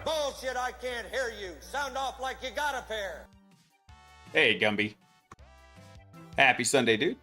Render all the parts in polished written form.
Bullshit, I can't hear you. Sound off like you got a pair. Hey, Gumby. Happy Sunday, dude.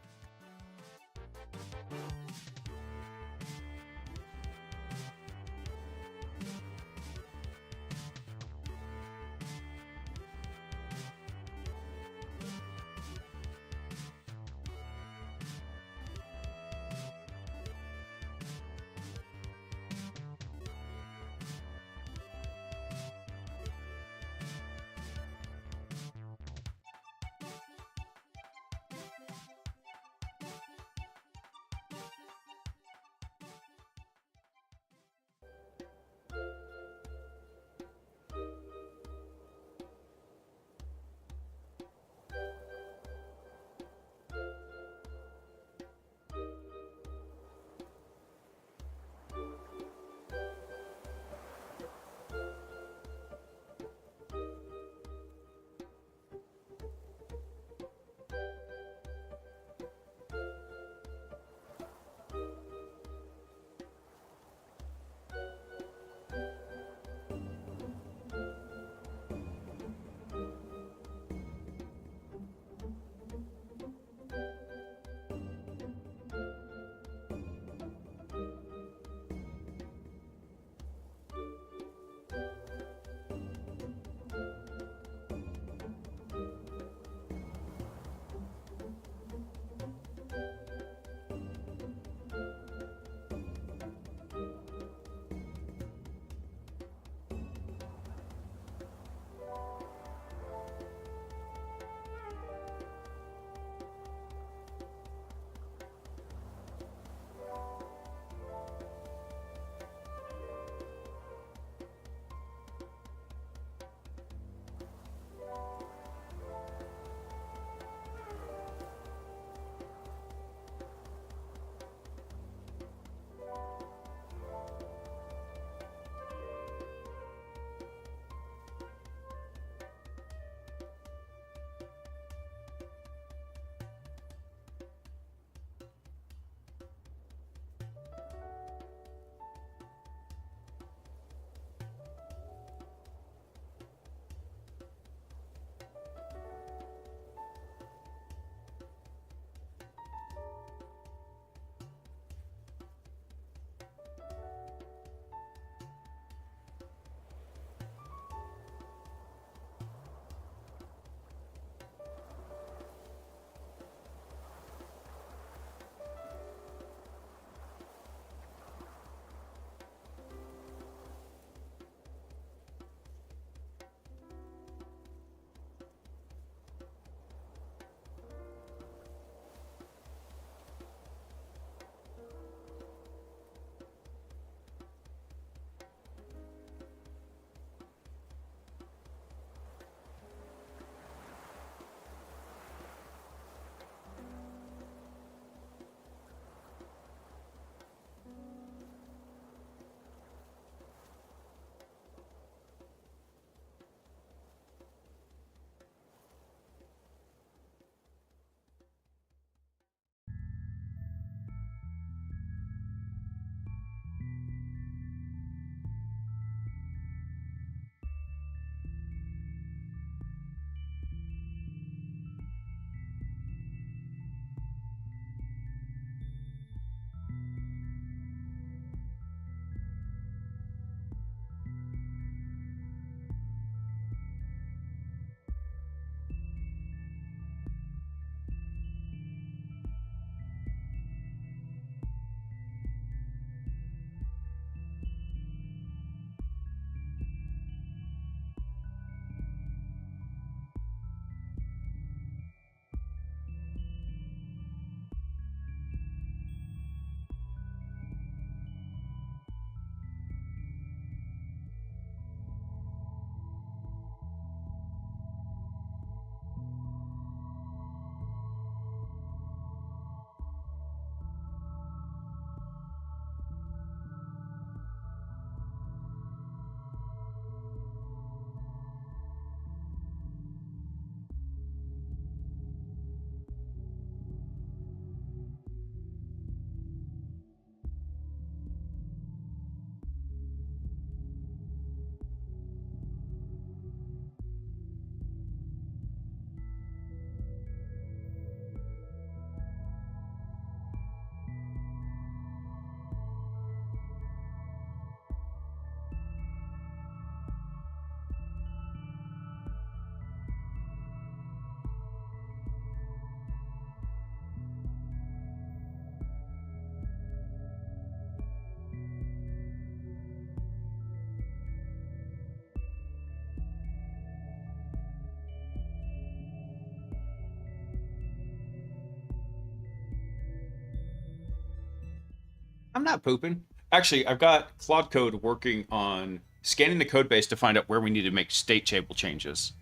I'm not pooping. Actually, I've got Claude Code working on scanning the code base to find out where we need to make state table changes.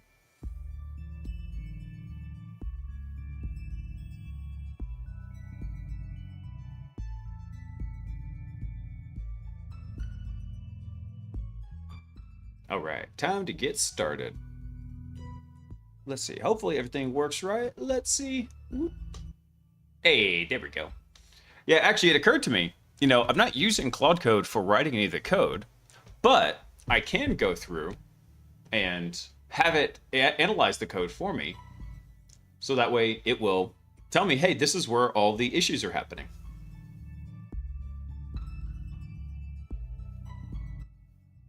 All right, time to get started. Let's see. Hopefully everything works right. Let's see. Hey, there we go. Yeah, actually, it occurred to me, I'm not using Claude Code for writing any of the code, but I can go through and have it analyze the code for me. So that way it will tell me, hey, this is where all the issues are happening.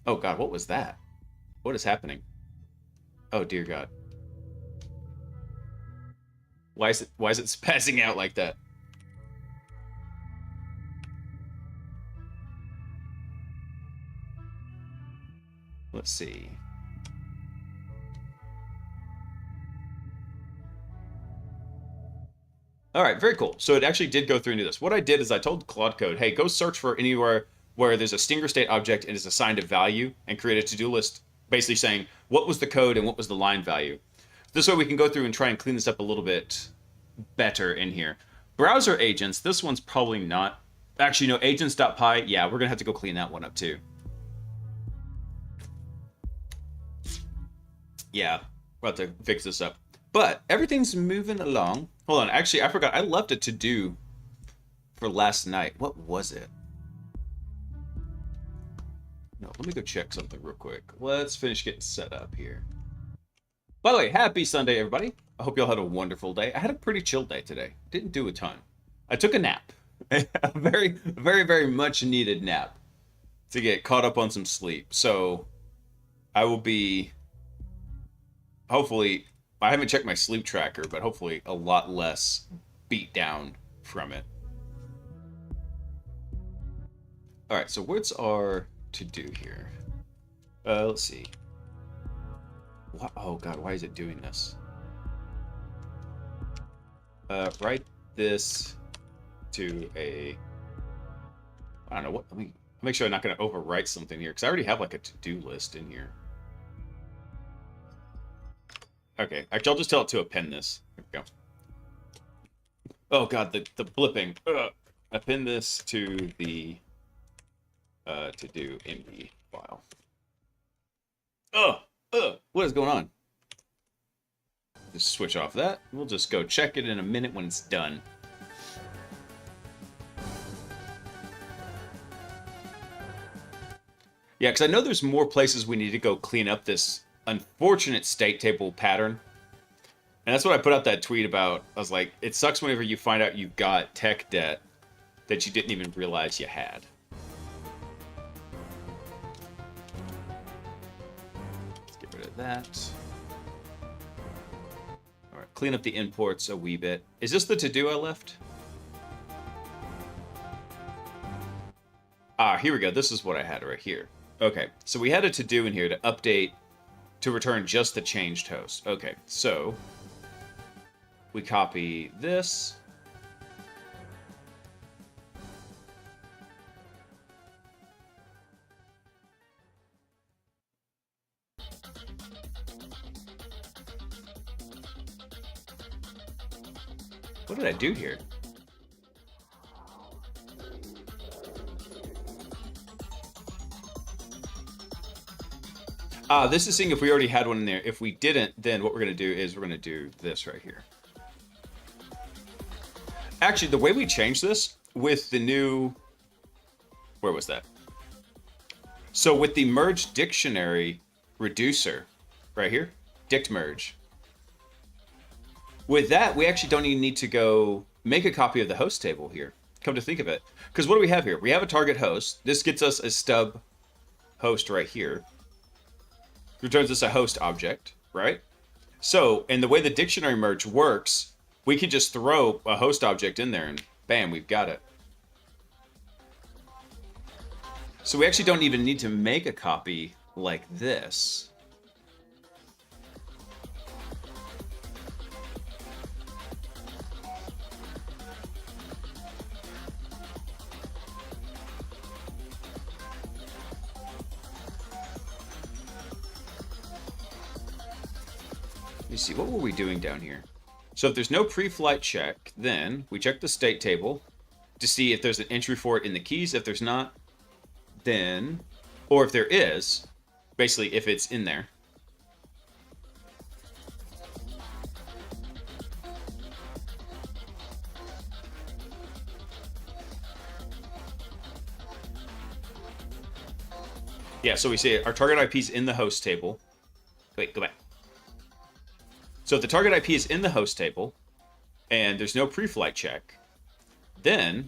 Oh God, what was that? What is happening? Oh dear God. Why is it spazzing out like that? Let's see. All right, very cool. So it actually did go through and do this. What I did is I told Claude Code, hey, go search for anywhere where there's a stinger state object and is assigned a value and create a to-do list basically saying what was the code and what was the line value. This way we can go through and try and clean this up a little bit better in here. Browser agents, this one's probably not. Actually, no, agents.py, yeah, we're going to have to go clean that one up too. Yeah, we'll have to fix this up. But everything's moving along. Hold on, actually, I forgot. I left a to-do for last night. What was it? No, let me go check something real quick. Let's finish getting set up here. By the way, happy Sunday, everybody. I hope y'all had a wonderful day. I had a pretty chill day today. Didn't do a ton. I took a nap. A very, very, very much needed nap to get caught up on some sleep. So I will be, hopefully, I haven't checked my sleep tracker, but hopefully a lot less beat down from it. All right, so what's our to-do here? Let's see. What? Oh God, why is it doing this? Write this to a, I don't know what, let me make sure I'm not going to overwrite something here because I already have like a to-do list in here. Okay, actually I'll just tell it to append this. There we go. Oh God, the blipping. Append this to the to-do MD file. What is going on? Just switch off that. We'll just go check it in a minute when it's done. Yeah, because I know there's more places we need to go clean up this unfortunate state table pattern. And that's what I put out that tweet about. I was like, it sucks whenever you find out you've got tech debt that you didn't even realize you had. Let's get rid of that. All right, clean up the imports a wee bit. Is this the to-do I left? Ah, here we go. This is what I had right here. Okay, so we had a to-do in here to update, to return just the changed host. Okay, so we copy this. What did I do here? This is seeing if we already had one in there. If we didn't, then what we're going to do is we're going to do this right here. Actually, the way we changed this with the new... Where was that? So with the merge dictionary reducer right here, dict merge. With that, we actually don't even need to go make a copy of the host table here. Come to think of it. Because what do we have here? We have a target host. This gets us a stub host right here. Returns us a host object, right? So, and the way the dictionary merge works, we can just throw a host object in there and bam, we've got it. So we actually don't even need to make a copy like this. Let me see, what were we doing down here? So if there's no pre-flight check, then we check the state table to see if there's an entry for it in the keys. If there's not, then, or if there is, basically if it's in there. Yeah, so we say our target IP is in the host table. Wait, go back. So if the target IP is in the host table and there's no pre-flight check, then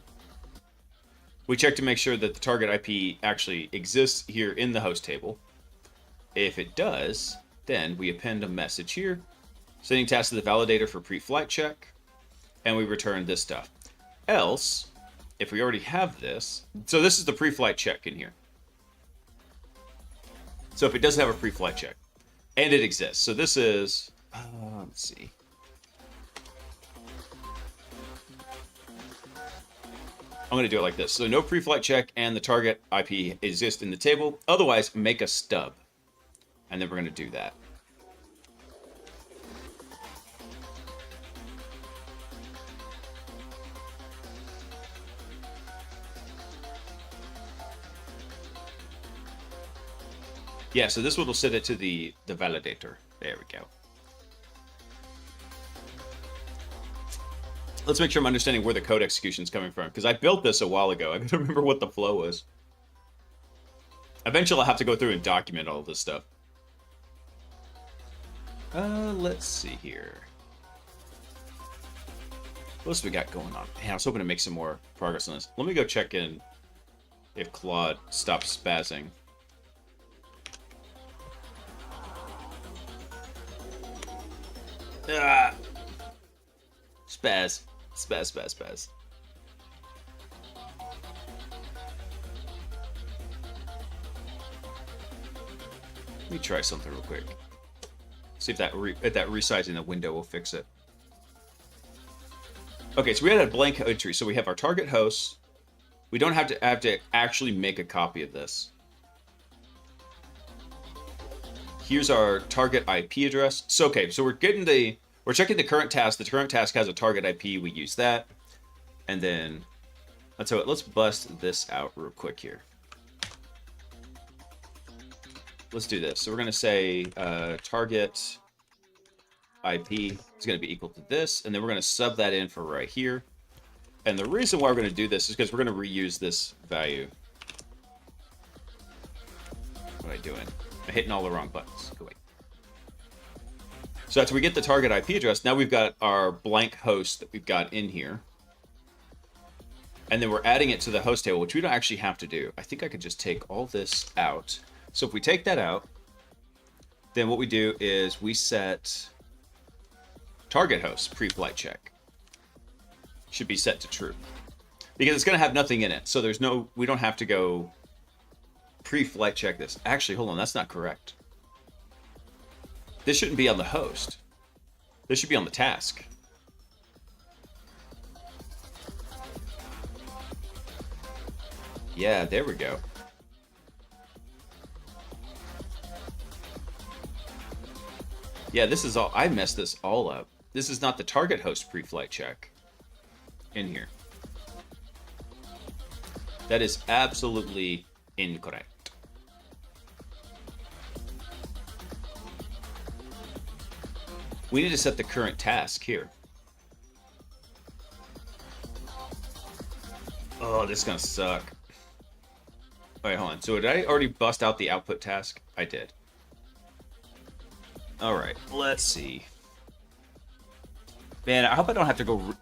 we check to make sure that the target IP actually exists here in the host table. If it does, then we append a message here, sending task to the validator for pre-flight check, and we return this stuff. Else, if we already have this, so this is the pre-flight check in here. So if it doesn't have a pre-flight check, and it exists, so this is, let's see. I'm going to do it like this. So no pre-flight check and the target IP exist in the table. Otherwise, make a stub. And then we're going to do that. Yeah, so this one will set it to the validator. There we go. Let's make sure I'm understanding where the code execution is coming from, because I built this a while ago. I gotta remember what the flow was. Eventually, I'll have to go through and document all this stuff. Let's see here. What else we got going on? Man, I was hoping to make some more progress on this. Let me go check in if Claude stops spazzing. Ah! Spaz. Spaz, spaz, spaz. Let me try something real quick. See if that resizing the window will fix it. Okay, so we had a blank entry. So we have our target host. We don't have to actually make a copy of this. Here's our target IP address. So okay, so we're checking the current task. The current task has a target IP. We use that, and then let's bust this out real quick here. Let's do this. So we're gonna say target IP is gonna be equal to this, and then we're gonna sub that in for right here. And the reason why we're gonna do this is because we're gonna reuse this value. What am I doing? I'm hitting all the wrong buttons. Go away. So after we get the target IP address, now we've got our blank host that we've got in here. And then we're adding it to the host table, which we don't actually have to do. I think I could just take all this out. So if we take that out, then what we do is we set target host pre-flight check. Should be set to true. Because it's going to have nothing in it. So we don't have to go pre-flight check this. Actually, hold on, that's not correct. This shouldn't be on the host. This should be on the task. Yeah, there we go. Yeah, this is all, I messed this all up. This is not the target host pre-flight check in here. That is absolutely incorrect. We need to set the current task here. Oh, this is gonna suck. All right, hold on. So did I already bust out the output task? I did. All right, let's see. Man, I hope I don't have to go...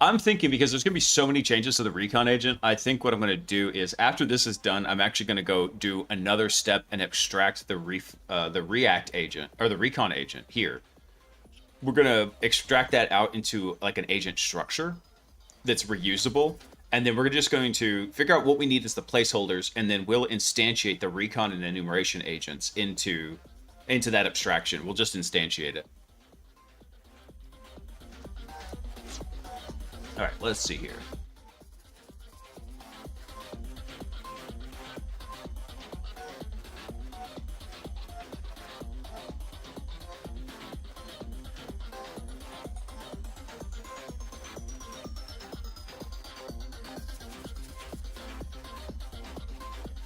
I'm thinking, because there's going to be so many changes to the recon agent, I think what I'm going to do is, after this is done, I'm actually going to go do another step and extract the React agent, or the recon agent here. We're going to extract that out into like an agent structure that's reusable, and then we're just going to figure out what we need as the placeholders, and then we'll instantiate the recon and enumeration agents into that abstraction. We'll just instantiate it. All right, let's see here.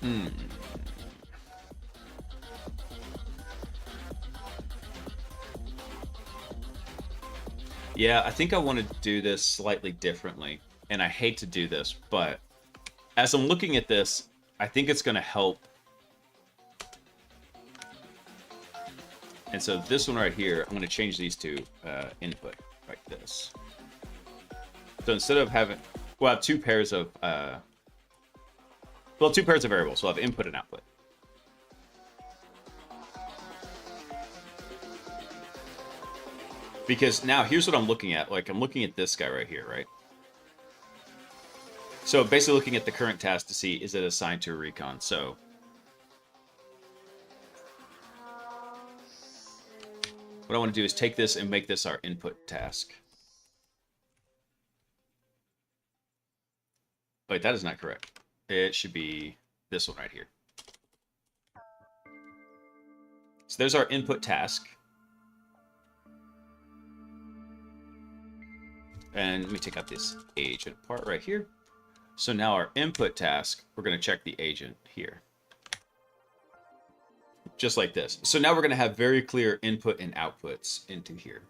Hmm. Yeah, I think I want to do this slightly differently. And I hate to do this, but as I'm looking at this, I think it's going to help. And so this one right here, I'm going to change these to input like this. So instead of having, we'll have two pairs of variables. We'll have input and output. Because now here's what I'm looking at. Like I'm looking at this guy right here, right? So basically looking at the current task to see, is it assigned to a recon? So what I want to do is take this and make this our input task. Wait, that is not correct. It should be this one right here. So there's our input task. And let me take out this agent part right here. So now our input task, we're going to check the agent here. Just like this. So now we're going to have very clear input and outputs into here.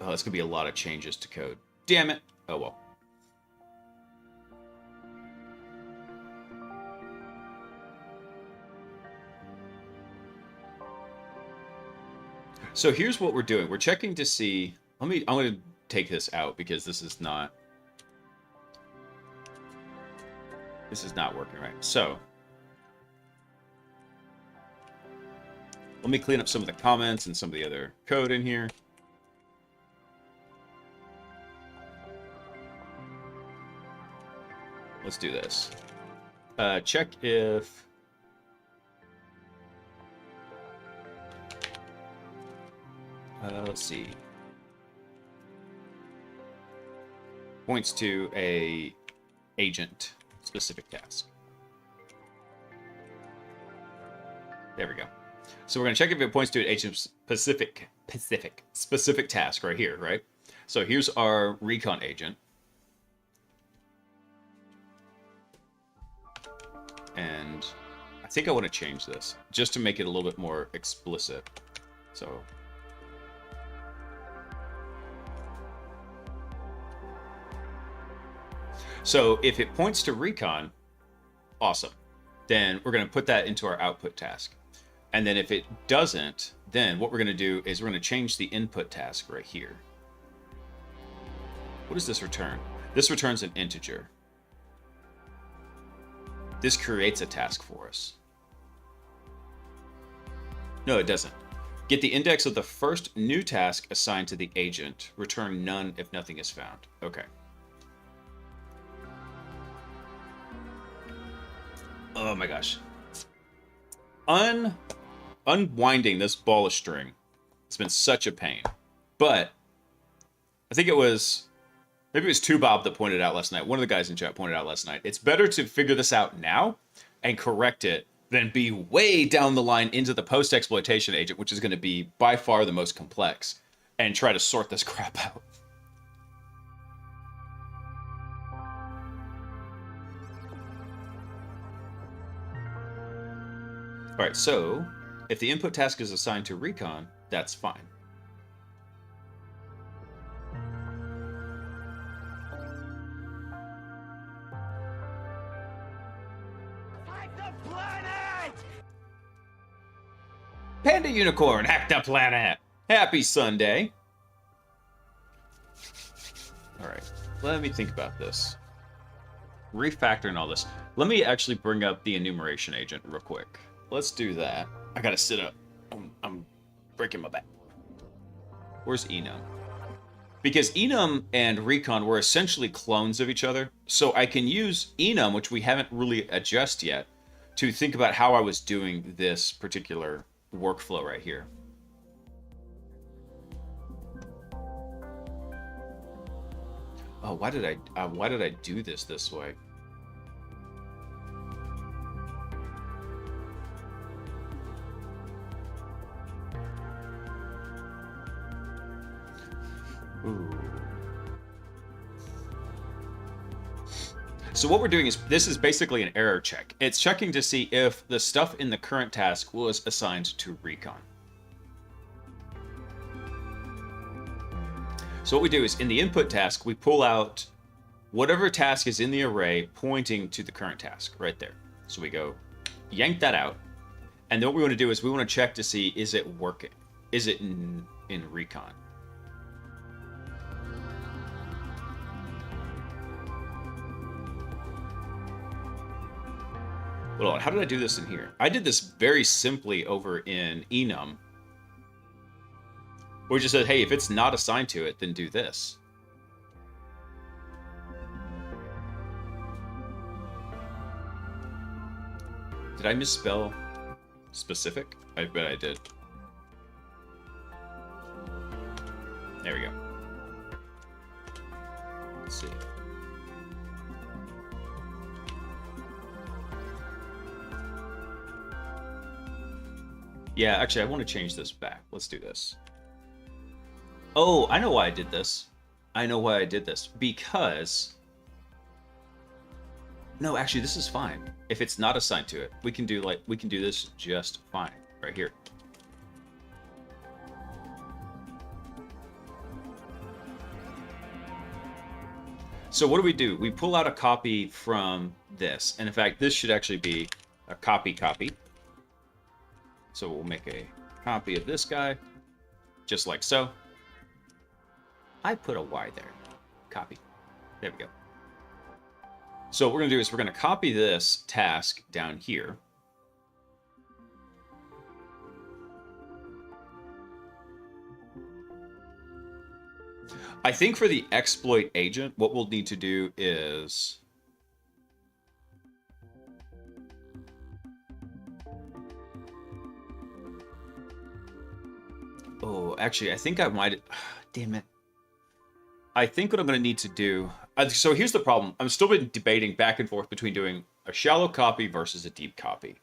Oh, it's going to be a lot of changes to code. Damn it. Oh, well. So here's what we're doing. We're checking to see... I'm going to take this out because this is not working right. So let me clean up some of the comments and some of the other code in here. Let's do this. Check if... let's see. Points to a agent specific task. There we go. So we're going to check if it points to an agent specific task right here, right? So here's our recon agent. And I think I want to change this just to make it a little bit more explicit. So if it points to recon, awesome. Then we're going to put that into our output task. And then if it doesn't, then what we're going to do is we're going to change the input task right here. What does this return? This returns an integer. This creates a task for us. No, it doesn't. Get the index of the first new task assigned to the agent. Return none if nothing is found. Okay. Oh my gosh. Unwinding this ball of string has been such a pain. But I think it was... Maybe it was Bob that pointed out last night. One of the guys in chat pointed out last night. It's better to figure this out now and correct it than be way down the line into the post-exploitation agent, which is going to be by far the most complex, and try to sort this crap out. All right, so if the input task is assigned to recon, that's fine. Panda Unicorn, hack the planet! Happy Sunday! Alright, let me think about this. Refactoring all this. Let me actually bring up the enumeration agent real quick. Let's do that. I gotta sit up. I'm breaking my back. Where's enum? Because enum and recon were essentially clones of each other, so I can use enum, which we haven't really adjusted yet, to think about how I was doing this particular workflow right here. Oh, why did I do this way? Ooh. So what we're doing is, this is basically an error check. It's checking to see if the stuff in the current task was assigned to recon. So what we do is, in the input task, we pull out whatever task is in the array pointing to the current task, right there. So we go, yank that out. And then what we want to do is, we want to check to see, is it working? Is it in recon? Hold on, how did I do this in here? I did this very simply over in enum. Where we just said, hey, if it's not assigned to it, then do this. Did I misspell specific? I bet I did. There we go. Let's see. Yeah, actually, I want to change this back. Let's do this. Oh, I know why I did this. I know why I did this. Because... No, actually, this is fine. If it's not assigned to it, we can do this just fine right here. So what do? We pull out a copy from this. And in fact, this should actually be a copy. So we'll make a copy of this guy, just like so. I put a Y there. Copy. There we go. So what we're going to do is, we're going to copy this task down here. I think for the exploit agent, what we'll need to do is... Oh, actually, I think I might... Damn it. I think what I'm going to need to do... So here's the problem. I'm still been debating back and forth between doing a shallow copy versus a deep copy.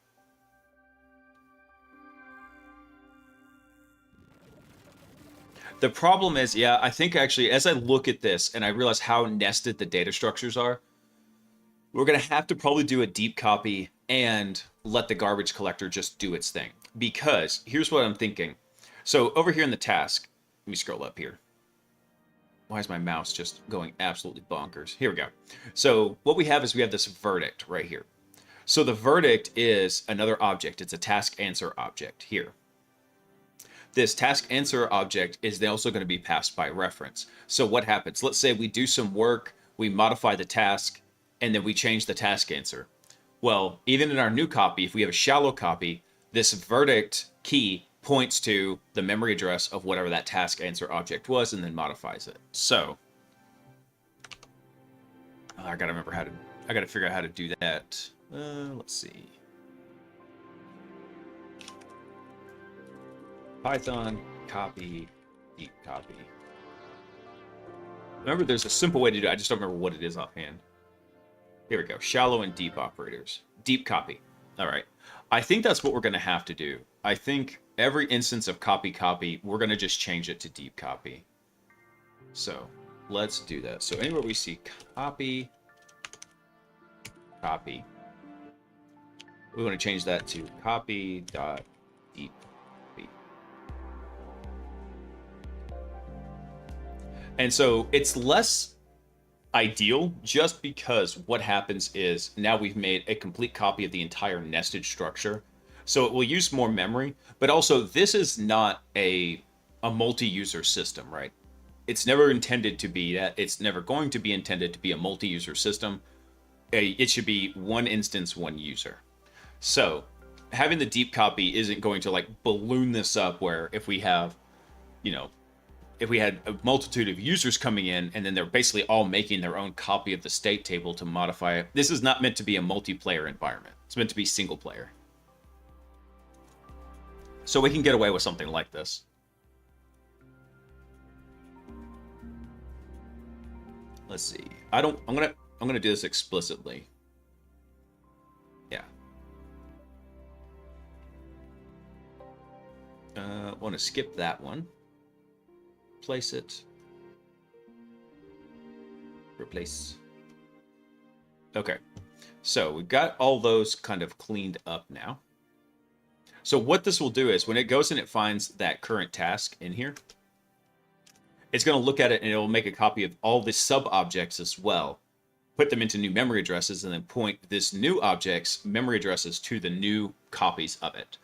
The problem is, yeah, I think actually, as I look at this and I realize how nested the data structures are, we're going to have to probably do a deep copy and let the garbage collector just do its thing. Because here's what I'm thinking. So over here in the task, let me scroll up here. Why is my mouse just going absolutely bonkers? Here we go. So what we have is, we have this verdict right here. So the verdict is another object. It's a task answer object here. This task answer object is also going to be passed by reference. So what happens? Let's say we do some work, we modify the task, and then we change the task answer. Well, even in our new copy, if we have a shallow copy, this verdict key points to the memory address of whatever that task answer object was, and then modifies it. So I gotta remember how to, I gotta figure out how to do that. Let's see. Python copy, deep copy. Remember, there's a simple way to do it. I just don't remember what it is offhand. Here we go. Shallow and deep operators. Deep copy. All right. I think that's what we're going to have to do. I think every instance of copy, we're going to just change it to deep copy. So let's do that. So anywhere we see copy, we want to change that to copy.deep copy. And so it's less ideal, just because what happens is, now we've made a complete copy of the entire nested structure. So it will use more memory, but also this is not a multi-user system, right? It's never intended to be that. It's never going to be intended to be a multi-user system. It should be one instance, one user. So having the deep copy isn't going to like balloon this up, where if we have, you know, if we had a multitude of users coming in and then they're basically all making their own copy of the state table to modify it. This is not meant to be a multiplayer environment. It's meant to be single player. So we can get away with something like this. Let's see. I'm gonna do this explicitly. Yeah. I want to skip that one. Place it. Replace. Okay. So we've got all those kind of cleaned up now. So what this will do is when it goes and it finds that current task in here, it's going to look at it and it will make a copy of all the sub objects as well, put them into new memory addresses, and then point this new object's memory addresses to the new copies of it.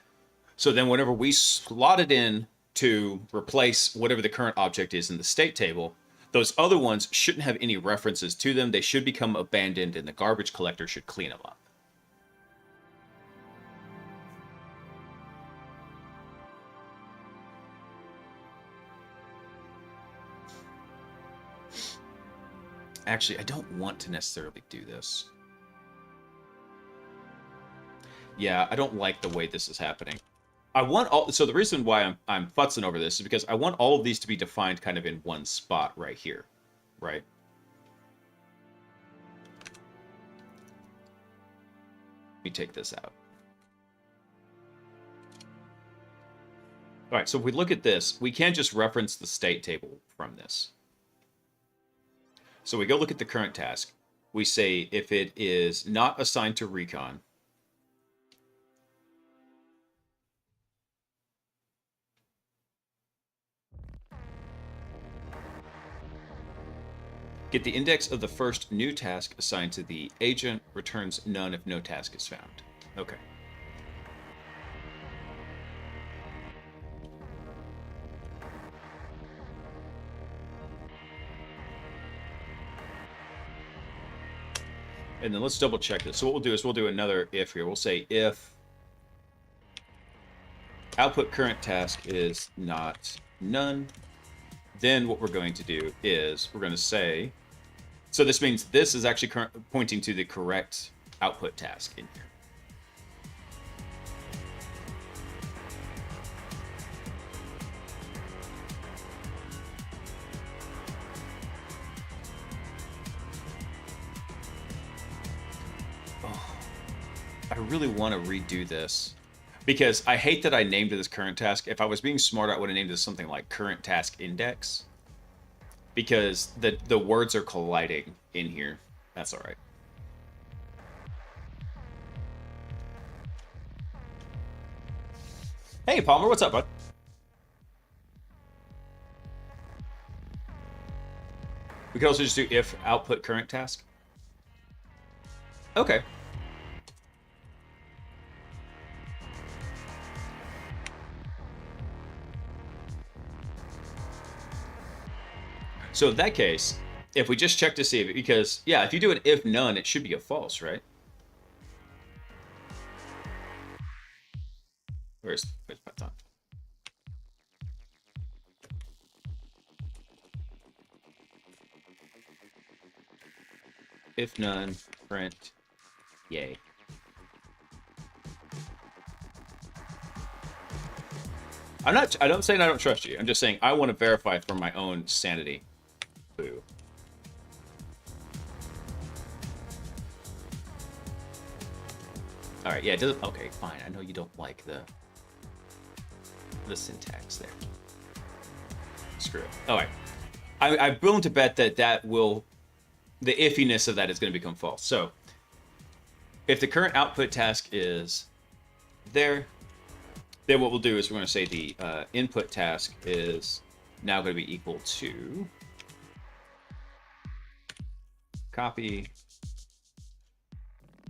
So then whenever we slot it in to replace whatever the current object is in the state table, those other ones shouldn't have any references to them. They should become abandoned and the garbage collector should clean them up. Actually, I don't want to necessarily do this. Yeah, I don't like the way this is happening. I want all, so the reason why I'm futzing over this is because I want all of these to be defined kind of in one spot right here, right? Let me take this out. All right, so if we look at this, we can't just reference the state table from this. So we go look at the current task. We say if it is not assigned to recon, get the index of the first new task assigned to the agent, returns none if no task is found. Okay. And then let's double check this. So what we'll do is we'll do another if here. We'll say if output current task is not none, then what we're going to do is we're going to say, so this means this is actually pointing to the correct output task in here. I really want to redo this because I hate that I named this current task. If I was being smart, I would have named this something like current task index because the words are colliding in here. That's all right. Hey, Palmer, what's up, bud? We could also just do if output current task. Okay. So in that case, if we just check to see, because, yeah, if you do an if none, it should be a false, right? Where's Python? If none, print, yay. I'm saying I don't trust you. I'm just saying I want to verify for my own sanity. Boo. All right, yeah, it doesn't. Okay, fine. I know you don't like the syntax there. Screw it. All right, I'm willing to bet that the iffiness of that is going to become false. So, if the current output task is there, then what we'll do is we're going to say the input task is now going to be equal to copy.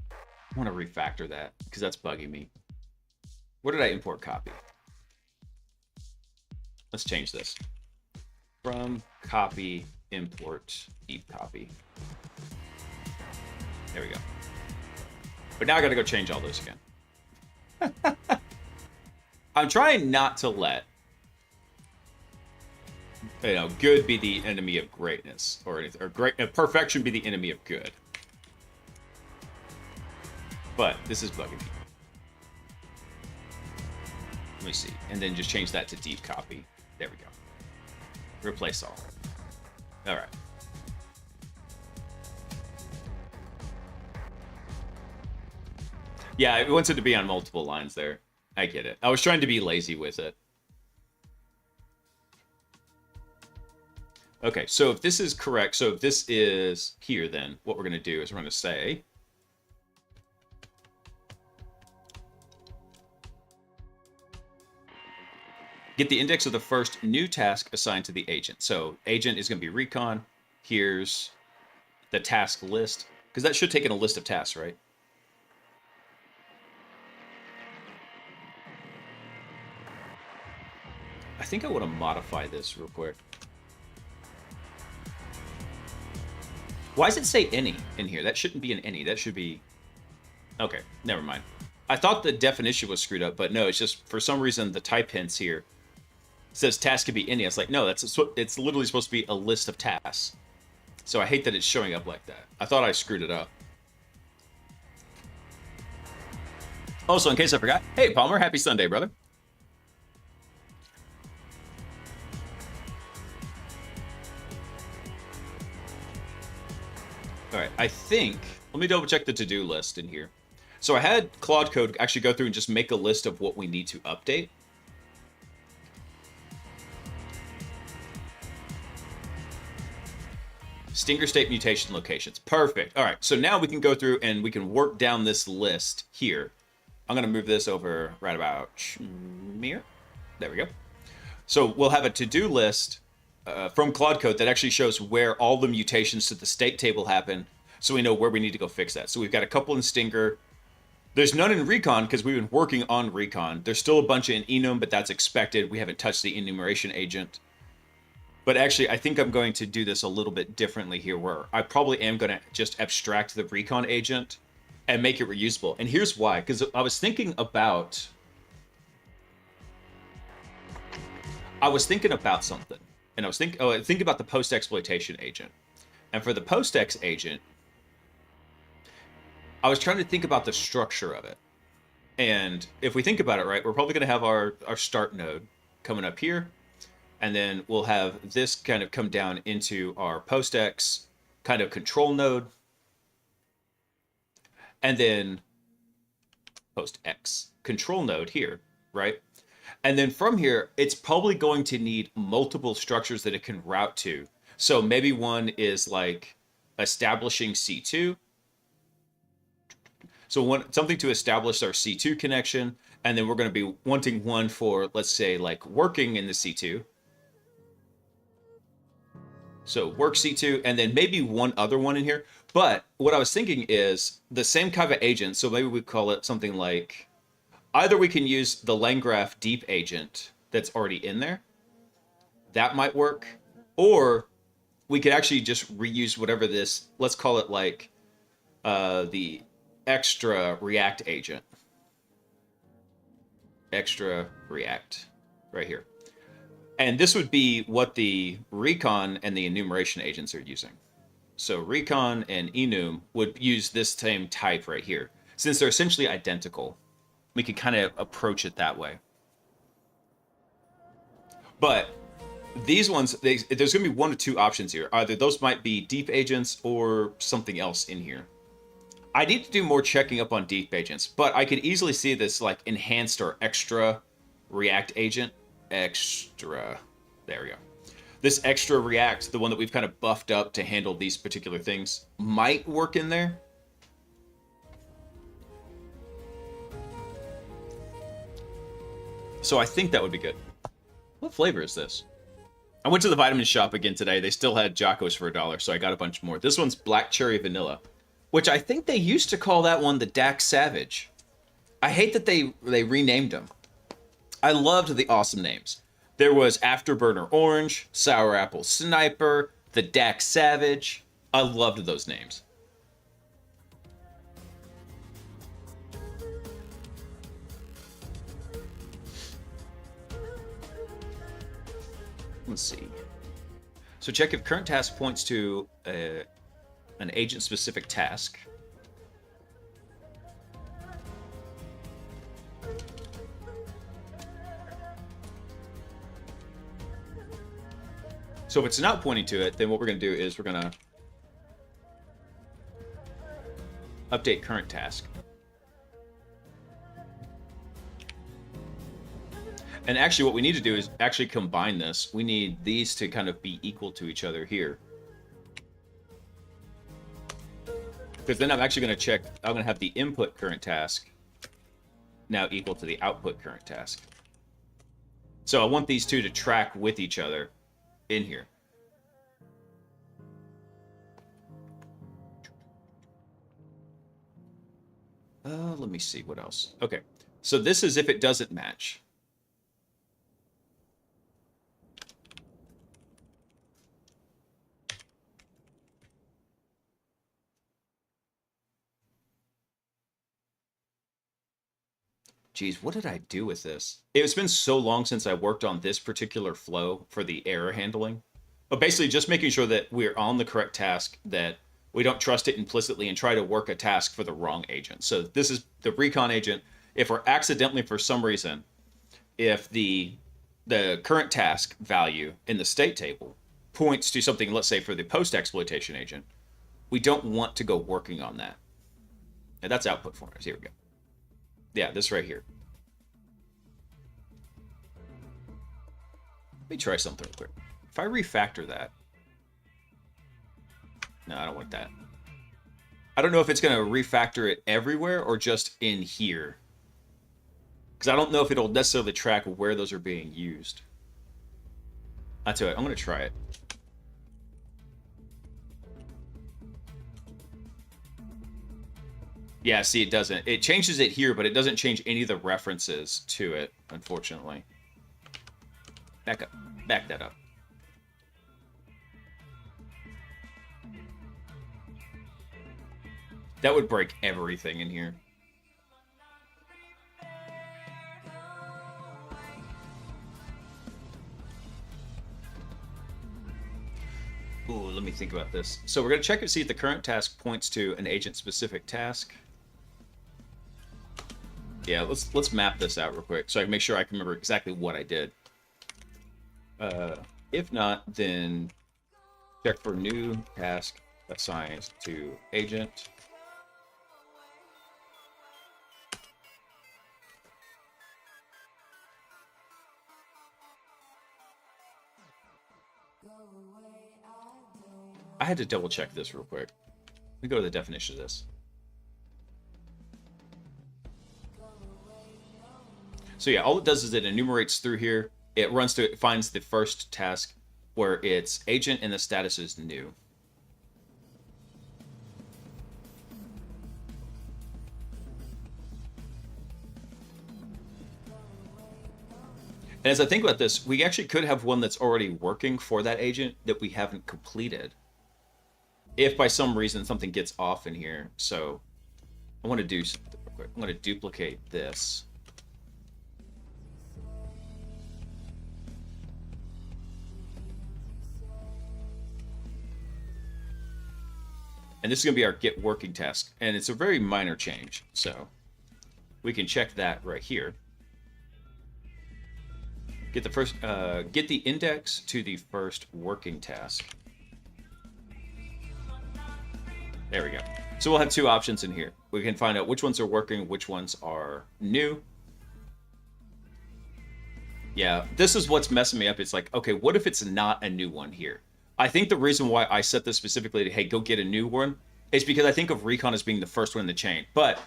I want to refactor that because that's bugging me. Where did I import copy? Let's change this. From copy, import, deep copy. There we go. But now I got to go change all those again. I'm trying not to let, good be the enemy of greatness, or perfection be the enemy of good. But this is bugging me. Let me see, and then just change that to deep copy. There we go. Replace all. All right. Yeah, it wants it to be on multiple lines there. I get it. I was trying to be lazy with it. Okay, so if this is correct, so if this is here, then what we're going to do is we're going to say get the index of the first new task assigned to the agent. So agent is going to be recon. Here's the task list, because that should take in a list of tasks, right? I think I want to modify this real quick. Why does it say any in here? That shouldn't be an any. That should be... Okay, never mind. I thought the definition was screwed up, but no, it's just for some reason the type hints here says task could be any. It's like, no, it's literally supposed to be a list of tasks. So I hate that it's showing up like that. I thought I screwed it up. Also, in case I forgot, hey Palmer, happy Sunday, brother. All right, I think, let me double check the to-do list in here. So I had Claude Code actually go through and just make a list of what we need to update. Stinger state mutation locations. Perfect. All right, so now we can go through and we can work down this list here. I'm going to move this over right about here. There we go. So we'll have a to-do list from Claude Code that actually shows where all the mutations to the state table happen, so we know where we need to go fix that. So we've got a couple in Stinger. There's none in Recon because we've been working on Recon. There's still a bunch in Enum, but that's expected. We haven't touched the enumeration agent. But actually, I think I'm going to do this a little bit differently here, where I probably am going to just abstract the Recon agent and make it reusable. And here's why, because I was thinking about something. And I was thinking about the post-exploitation agent. And for the post-ex agent, I was trying to think about the structure of it. And if we think about it, right, we're probably going to have our start node coming up here. And then we'll have this kind of come down into our post-ex kind of control node. And then post-ex control node here, right? And then from here, it's probably going to need multiple structures that it can route to. So maybe one is like establishing C2. So something to establish our C2 connection. And then we're going to be wanting one for, let's say, like working in the C2. So work C2, and then maybe one other one in here. But what I was thinking is the same kind of agent. So maybe we call it something like, either we can use the LangGraph deep agent that's already in there. That might work. Or we could actually just reuse whatever this, let's call it like the extra React agent. Extra React right here. And this would be what the Recon and the enumeration agents are using. So Recon and Enum would use this same type right here. Since they're essentially identical, we could kind of approach it that way. But these ones, there's going to be one or two options here. Either those might be deep agents or something else in here. I need to do more checking up on deep agents, but I could easily see this like enhanced or extra React agent. Extra. There we go. This extra React, the one that we've kind of buffed up to handle these particular things, might work in there. So I think that would be good. What flavor is this? I went to the vitamin shop again today. They still had Jocos for $1, so I got a bunch more. This one's Black Cherry Vanilla, which I think they used to call that one the Dax Savage. I hate that they renamed them. I loved the awesome names. There was Afterburner Orange, Sour Apple Sniper, the Dax Savage. I loved those names. Let's see. So check if current task points to an agent-specific task. So if it's not pointing to it, then what we're going to do is we're going to update current task. And actually what we need to do is actually combine this. We need these to kind of be equal to each other here. Because then I'm actually going to check, I'm going to have the input current task now equal to the output current task. So I want these two to track with each other in here. Let me see what else. Okay, so this is if it doesn't match. Geez, what did I do with this? It's been so long since I worked on this particular flow for the error handling. But basically just making sure that we're on the correct task, that we don't trust it implicitly and try to work a task for the wrong agent. So this is the recon agent. If we're accidentally, for some reason, if the current task value in the state table points to something, let's say for the post-exploitation agent, we don't want to go working on that. And that's output for us. Here we go. Yeah, this right here. Let me try something real quick. If I refactor that. No, I don't want that. I don't know if it's going to refactor it everywhere or just in here. Because I don't know if it'll necessarily track where those are being used. I tell you what, I'm going to try it. Yeah, see, it doesn't. It changes it here, but it doesn't change any of the references to it, unfortunately. Back up. Back that up. That would break everything in here. Ooh, let me think about this. So we're going to check and see if the current task points to an agent-specific task. Yeah, let's map this out real quick so I can make sure I can remember exactly what I did. If not, then check for new task assigned to agent. I had to double check this real quick. Let me go to the definition of this. So yeah, all it does is it enumerates through here. It runs to it finds the first task where it's agent and the status is new. And as I think about this, we actually could have one that's already working for that agent that we haven't completed. If by some reason something gets off in here. So I want to do something real quick. I'm going to duplicate this. And this is going to be our get working task. And it's a very minor change. So we can check that right here. Get the first, get the index to the first working task. There we go. So we'll have two options in here. We can find out which ones are working, which ones are new. Yeah, this is what's messing me up. It's like, okay, what if it's not a new one here? I think the reason why I set this specifically to, hey, go get a new one, is because I think of recon as being the first one in the chain. But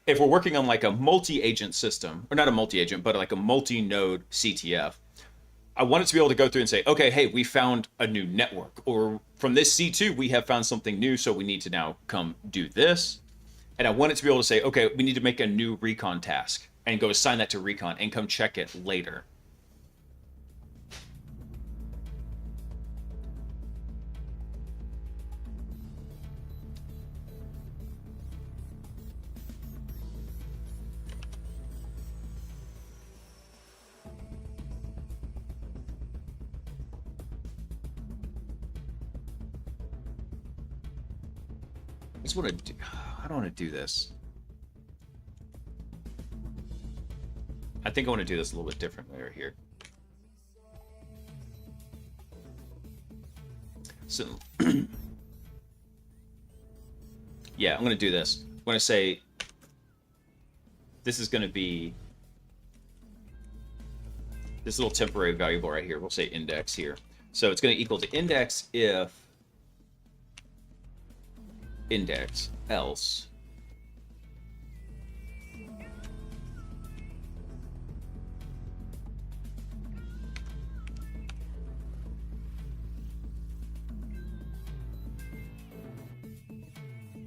if we're working on like a multi-agent system, or not a multi-agent, but like a multi-node CTF, I want it to be able to go through and say, okay, hey, we found a new network. Or from this C2, we have found something new, so we need to now come do this. And I want it to be able to say, okay, we need to make a new recon task and go assign that to recon and come check it later. I just want to do, I don't want to do this. I think I want to do this a little bit differently right here. So, yeah, I'm going to do this. I'm going to say, this is going to be this little temporary variable right here. We'll say index here. So it's going to equal to index if index else.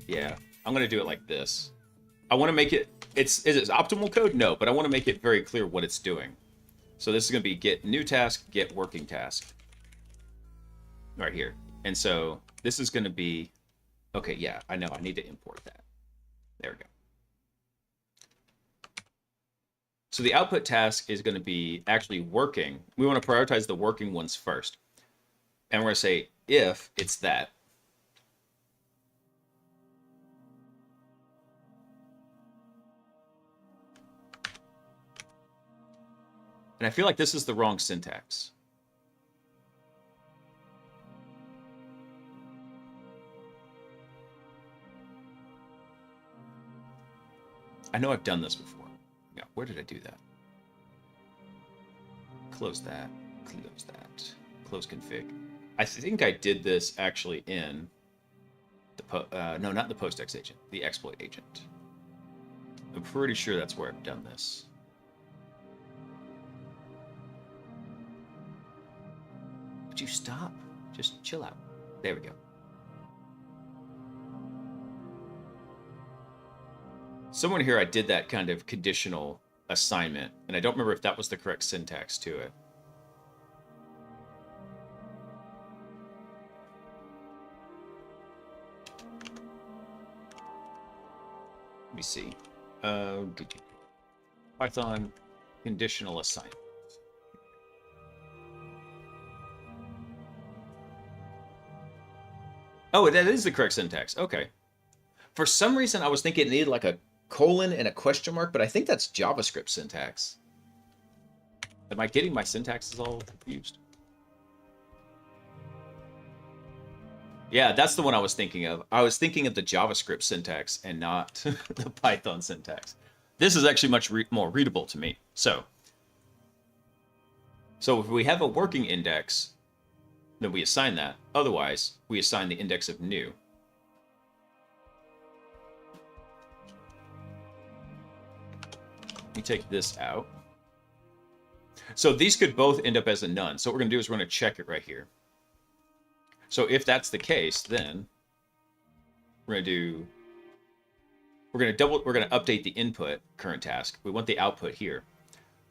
Yeah, I'm going to do it like this. I want to make it, is it optimal code? No, but I want to make it very clear what it's doing. So this is going to be get new task, get working task. Right here. And so this is going to be, okay, yeah, I know, I need to import that. There we go. So the output task is going to be actually working. We want to prioritize the working ones first. And we're going to say if it's that. And I feel like this is the wrong syntax. I know I've done this before. Yeah, where did I do that? Close that, close that, close config. I think I did this actually in the, no, not the post-ex agent, the exploit agent. I'm pretty sure that's where I've done this. Would you stop? Just chill out. There we go. Somewhere here I did that kind of conditional assignment, and I don't remember if that was the correct syntax to it. Let me see. Python conditional assignment. Oh, that is the correct syntax. Okay. For some reason, I was thinking it needed like a colon and a question mark, but I think that's JavaScript syntax. Am I getting my syntaxes all confused? Yeah, that's the one I was thinking of. I was thinking of the JavaScript syntax and not the Python syntax. This is actually much more readable to me. So if we have a working index, then we assign that. Otherwise, we assign the index of new. Let me take this out. So these could both end up as a none. So what we're going to do is we're going to check it right here. So if that's the case, then we're going to update the input current task. We want the output here.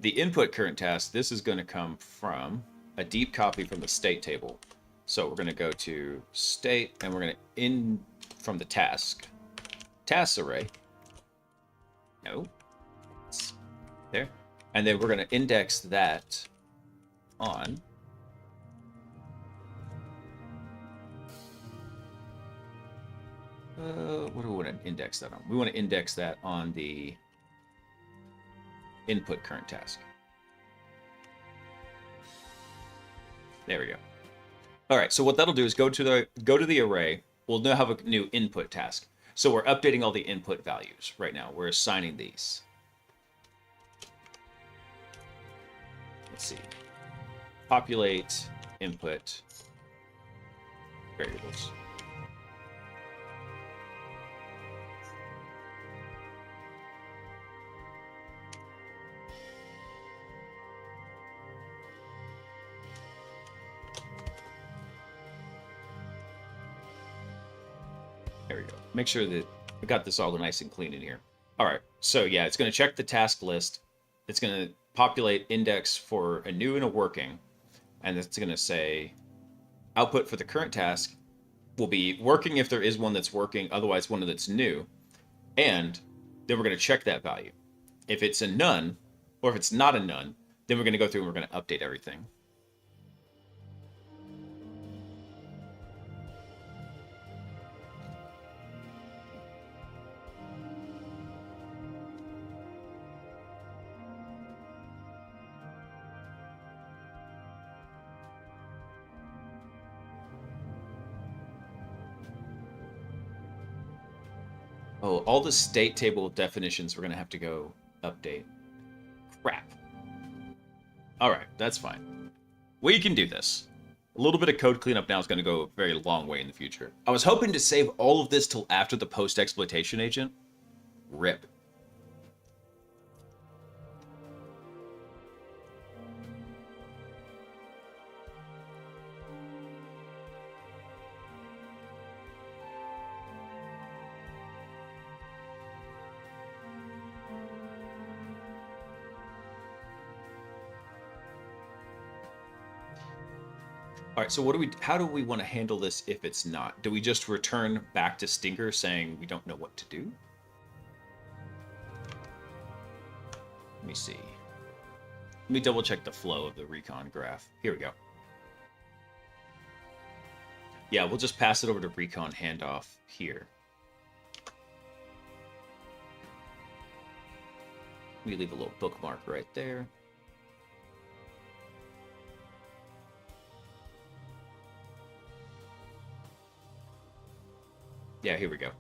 The input current task, this is going to come from a deep copy from the state table. So we're going to go to state, and we're going to in from the task array. No. There. And then we're going to index that on what do we want to index that on? We want to index that on the input current task. There we go. All right, so what that'll do is go to the array. We'll now have a new input task. So we're updating all the input values right now. We're assigning these. Let's see. Populate input variables. There we go. Make sure that we got this all nice and clean in here. All right. So yeah, it's going to check the task list. It's going to populate index for a new and a working. And it's going to say output for the current task will be working if there is one that's working, otherwise one that's new. And then we're going to check that value. If it's a none, or if it's not a none, then we're going to go through and we're going to update everything. Oh, all the state table definitions we're going to have to go update. Crap. All right, that's fine. We can do this. A little bit of code cleanup now is going to go a very long way in the future. I was hoping to save all of this till after the post-exploitation agent. RIP. All right, so how do we want to handle this if it's not? Do we just return back to Stinker saying we don't know what to do? Let me see. Let me double check the flow of the recon graph. Here we go. Yeah, we'll just pass it over to recon handoff here. Let me leave a little bookmark right there. Yeah, here we go.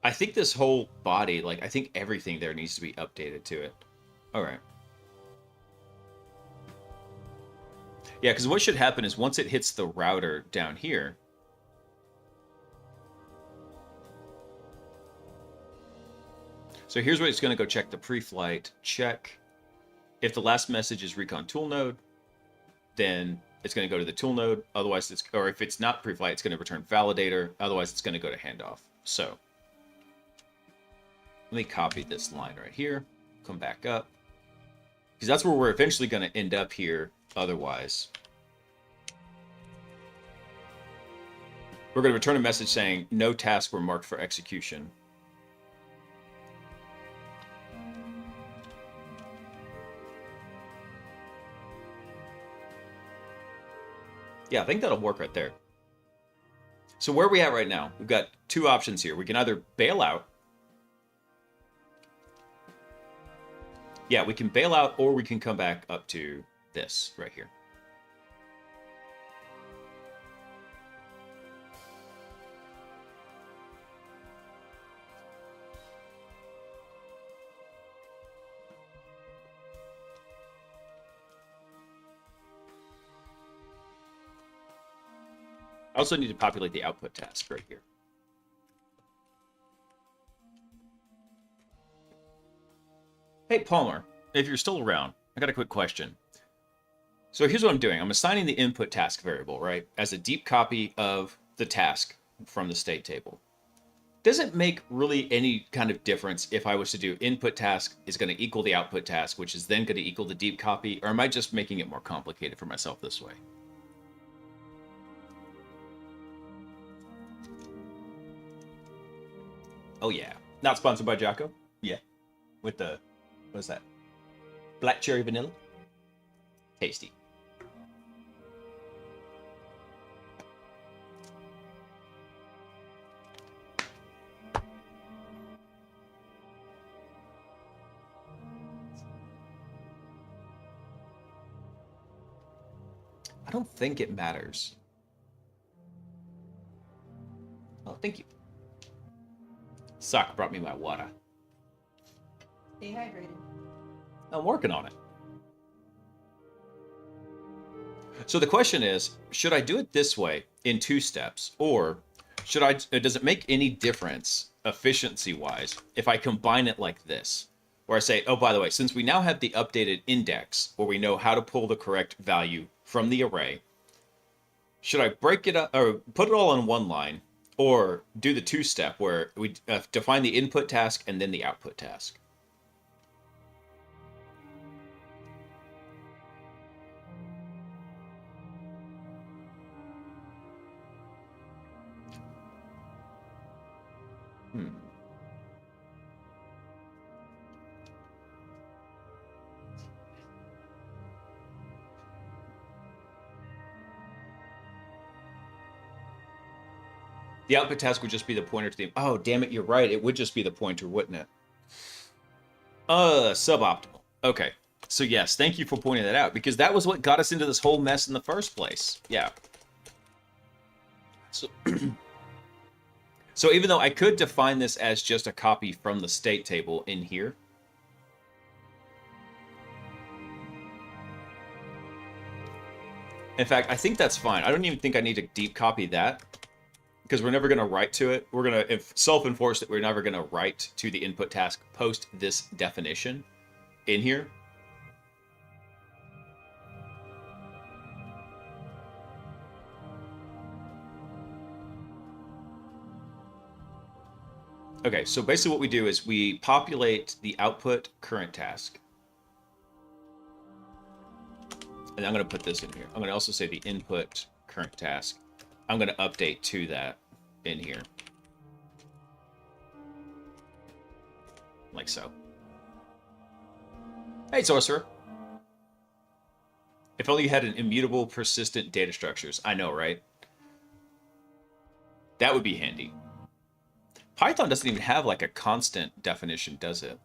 I think this whole body, like, I think everything there needs to be updated to it. All right. Yeah, because what should happen is once it hits the router down here, so here's where it's going to go check the pre-flight, check. If the last message is recon tool node, then it's going to go to the tool node. Otherwise, or if it's not pre-flight, it's going to return validator. Otherwise, it's going to go to handoff. So let me copy this line right here, come back up, because that's where we're eventually going to end up here. Otherwise, we're going to return a message saying no tasks were marked for execution. Yeah, I think that'll work right there. So where are we at right now? We've got two options here. We can either bail out. Yeah, we can bail out, or we can come back up to this right here. I also need to populate the output task right here. Hey, Palmer, if you're still around, I got a quick question. So here's what I'm doing. I'm assigning the input task variable, right, as a deep copy of the task from the state table. Does it make really any kind of difference if I was to do input task is going to equal the output task, which is then going to equal the deep copy, or am I just making it more complicated for myself this way? Oh, yeah. Not sponsored by Jocko? Yeah. With the, what is that? Black cherry vanilla? Tasty. I don't think it matters. Oh, thank you. Sock brought me my water. Stay hydrated. I'm working on it. So the question is, should I do it this way in 2 steps, or should I? Does it make any difference efficiency-wise if I combine it like this, where I say, oh, by the way, since we now have the updated index, where we know how to pull the correct value from the array, should I break it up or put it all in one line? Or do the 2-step where we define the input task and then the output task? The output task would just be the pointer to the... Oh, damn it, you're right. It would just be the pointer, wouldn't it? Suboptimal. Okay. So yes, thank you for pointing that out, because that was what got us into this whole mess in the first place. Yeah. So, so even though I could define this as just a copy from the state table in here, In fact, I think that's fine. I don't even think I need to deep copy that because we're never going to write to it. We're going to self-enforce that we're never going to write to the input task post this definition in here. Okay, so basically what we do is we populate the output current task. And I'm going to put this in here. I'm going to also say the input current task. I'm going to update to that in here. Like so. Hey, Sorcerer. If only you had an immutable, persistent data structures. I know, right? That would be handy. Python doesn't even have like a constant definition, does it?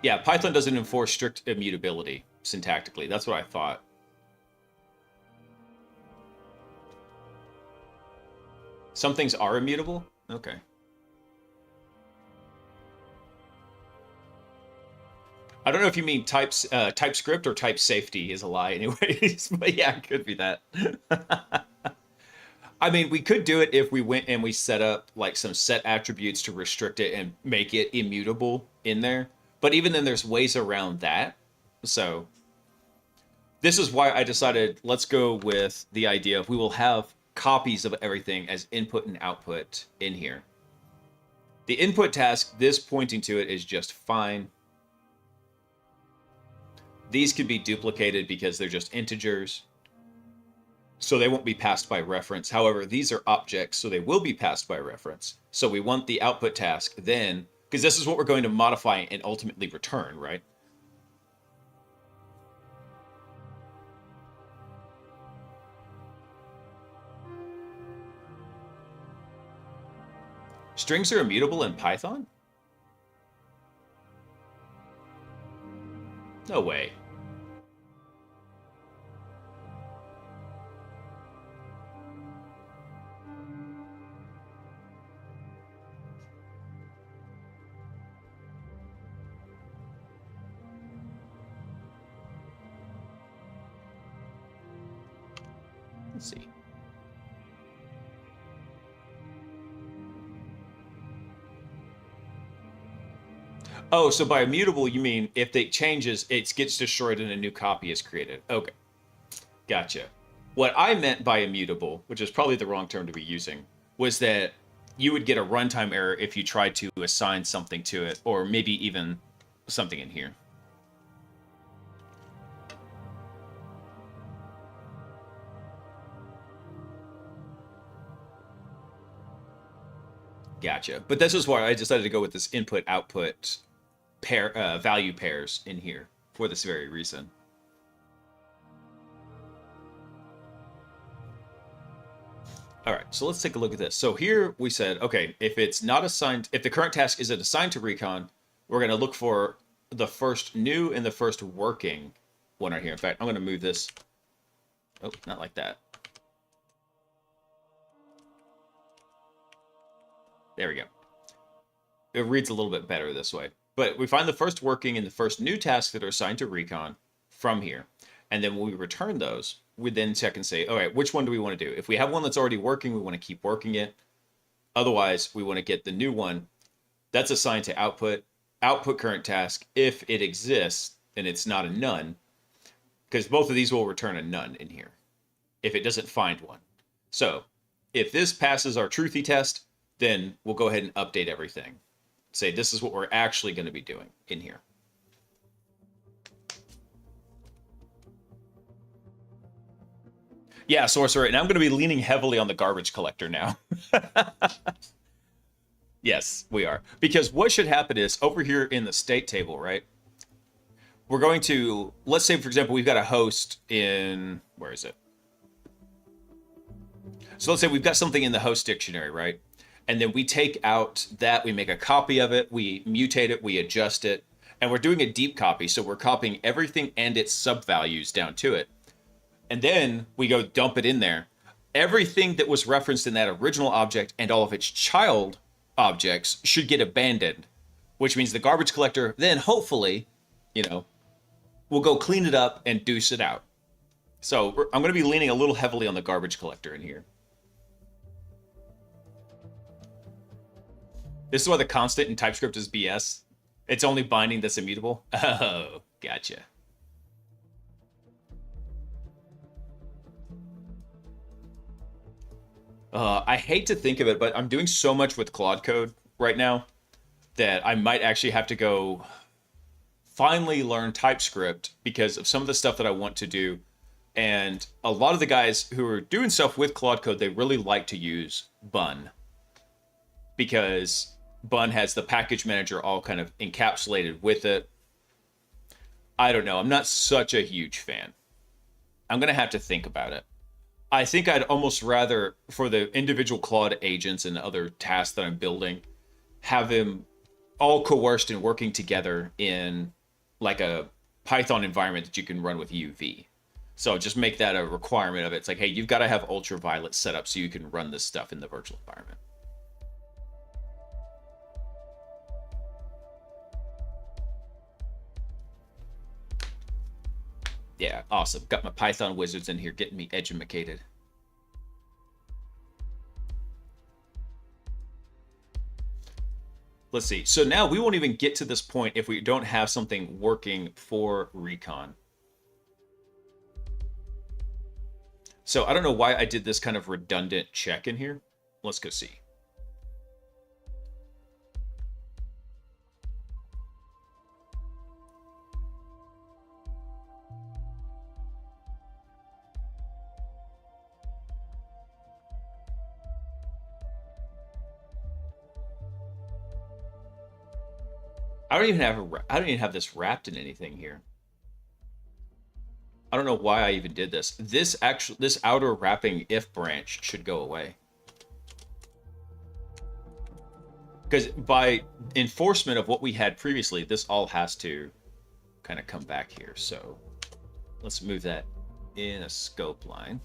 Yeah, Python doesn't enforce strict immutability syntactically. That's what I thought. Some things are immutable? Okay. I don't know if you mean TypeScript or type safety is a lie anyways, but yeah, it could be that. I mean, we could do it if we went and we set up like some set attributes to restrict it and make it immutable in there. But even then, there's ways around that. So this is why I decided let's go with the idea of we will have copies of everything as input and output in here. The input task, this pointing to it is just fine. These could be duplicated because they're just integers, so they won't be passed by reference. However, these are objects, so they will be passed by reference. So we want the output task then, because this is what we're going to modify and ultimately return, right? Strings are immutable in Python? No way. Let's see. Oh, so by immutable, you mean if it changes, it gets destroyed and a new copy is created. Okay. Gotcha. What I meant by immutable, which is probably the wrong term to be using, was that you would get a runtime error if you tried to assign something to it, or maybe even something in here. Gotcha. But this is why I decided to go with this input-output pair, value pairs in here for this very reason. All right, so let's take a look at this. So here we said, okay, if it's not assigned, if the current task isn't assigned to recon, we're going to look for the first new and the first working one right here. In fact, I'm going to move this. Oh, not like that. There we go. It reads a little bit better this way. But we find the first working and the first new tasks that are assigned to recon from here. And then when we return those, we then check and say, all right, which one do we want to do? If we have one that's already working, we want to keep working it. Otherwise, we want to get the new one that's assigned to output current task if it exists and it's not a none, because both of these will return a none in here if it doesn't find one. So if this passes our truthy test, then we'll go ahead and update everything. Say this is what we're actually going to be doing in here. Yeah, Sorcerer, and I'm going to be leaning heavily on the garbage collector now. Yes, we are. Because what should happen is, over here in the state table, right? We're going to, let's say, for example, we've got a host in, where is it? So let's say we've got something in the host dictionary, right? And then we take out that, we make a copy of it, we mutate it, we adjust it, and we're doing a deep copy. So we're copying everything and its sub-values down to it. And then we go dump it in there. everything that was referenced in that original object and all of its child objects should get abandoned, which means the garbage collector then hopefully, will go clean it up and deuce it out. So I'm going to be leaning a little heavily on the garbage collector in here. This is why the constant in TypeScript is BS. It's only binding that's immutable. Oh, gotcha. I hate to think of it, but I'm doing so much with Claude Code right now that I might actually have to go finally learn TypeScript because of some of the stuff that I want to do. And a lot of the guys who are doing stuff with Claude Code, they really like to use Bun because Bun has the package manager all kind of encapsulated with it. I don't know. I'm not such a huge fan. I'm going to have to think about it. I think I'd almost rather, for the individual Claude agents and other tasks that I'm building, have them all coerced and working together in like a Python environment that you can run with UV. So just make that a requirement of it. It's like, hey, you've got to have ultraviolet set up so you can run this stuff in the virtual environment. Yeah, awesome. Got my Python wizards in here getting me edumacated. Let's see. So now we won't even get to this point if we don't have something working for recon. So I don't know why I did this kind of redundant check in here. Let's go see. I don't even have this wrapped in anything here. I don't know why I even did this. This outer wrapping if branch should go away. Because by enforcement of what we had previously, this all has to kind of come back here. So let's move that in a scope line.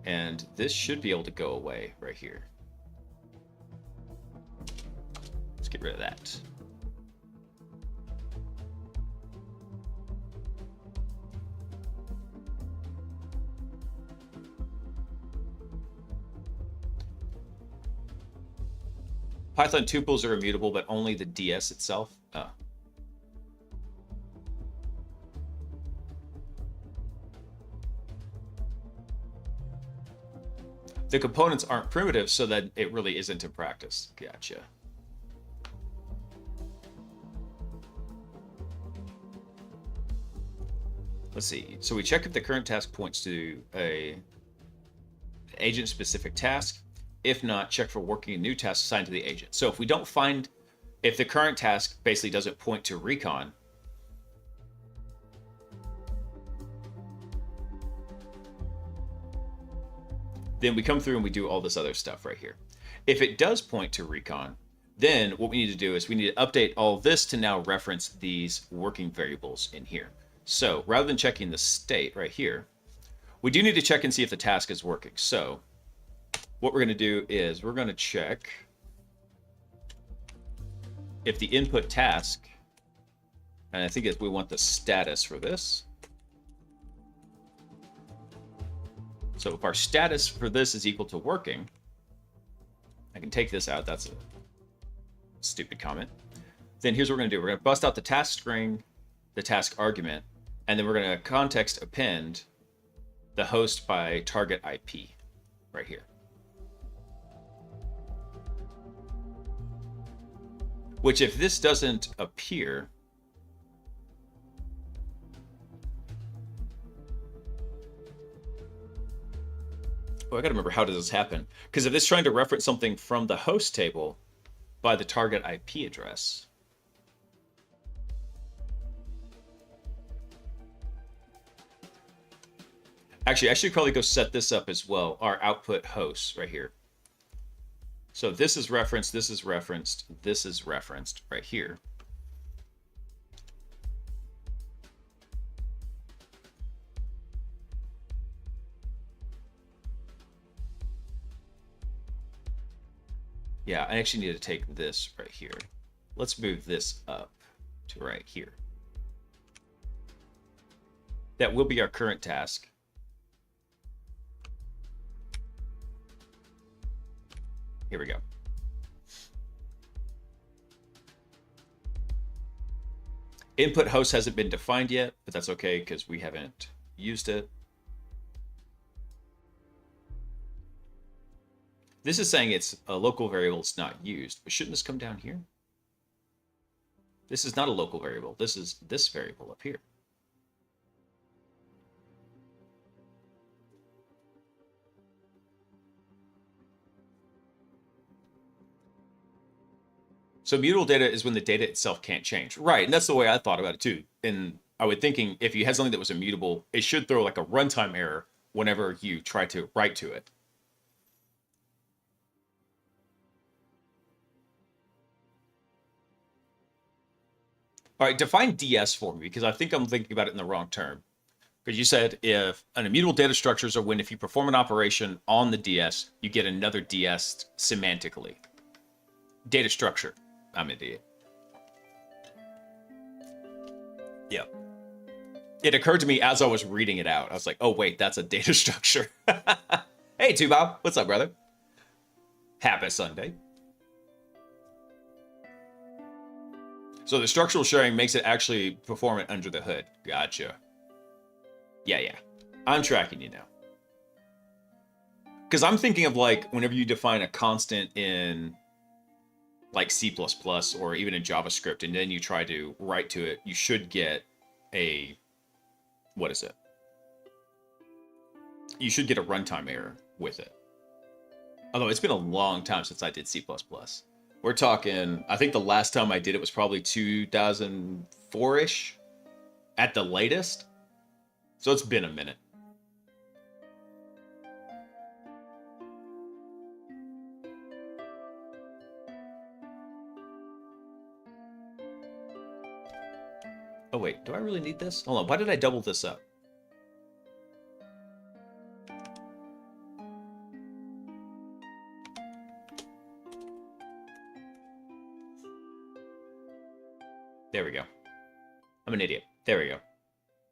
And this should be able to go away right here. Let's get rid of that. Python tuples are immutable, but only the DS itself. Oh. The components aren't primitive, so that it really isn't in practice. Gotcha. Let's see. So we check if the current task points to a agent-specific task. If not, check for working a new task assigned to the agent. So if we don't find, if the current task basically doesn't point to recon, then we come through and we do all this other stuff right here. If it does point to recon, then what we need to do is we need to update all this to now reference these working variables in here. So rather than checking the state right here, we do need to check and see if the task is working. So what we're going to do is we're going to check if the input task, and I think we want the status for this. So if our status for this is equal to working, I can take this out. That's a stupid comment. Then here's what we're going to do. We're going to bust out the task string, the task argument, and then we're going to context append the host by target IP right here. Which if this doesn't appear, I gotta remember, how does this happen? Because if it's trying to reference something from the host table by the target IP address, actually, I should probably go set this up as well. Our output hosts right here. So this is referenced, this is referenced, this is referenced right here. Yeah, I actually need to take this right here. Let's move this up to right here. That will be our current task. Here we go. Input host hasn't been defined yet, but that's okay because we haven't used it. This is saying it's a local variable, it's not used, but shouldn't this come down here? This is not a local variable. This is this variable up here. So mutable data is when the data itself can't change. Right, and that's the way I thought about it too. And I was thinking if you had something that was immutable, it should throw like a runtime error whenever you try to write to it. All right, define DS for me, because I think I'm thinking about it in the wrong term. Because you said if an immutable data structures are when if you perform an operation on the DS, you get another DS semantically. Data structure. I'm an idiot. Yep. It occurred to me as I was reading it out. I was like, oh, wait, that's a data structure. Hey, Tubow. What's up, brother? Happy Sunday. So the structural sharing makes it actually perform it under the hood. Gotcha. Yeah. I'm tracking you now. Because I'm thinking of like whenever you define a constant in like C++ or even in JavaScript, and then you try to write to it, you should get a, what is it? You should get a runtime error with it. Although it's been a long time since I did C++. We're talking, I think the last time I did it was probably 2004-ish at the latest. So it's been a minute. Oh wait, do I really need this? Hold on, why did I double this up? There we go. I'm an idiot. There we go.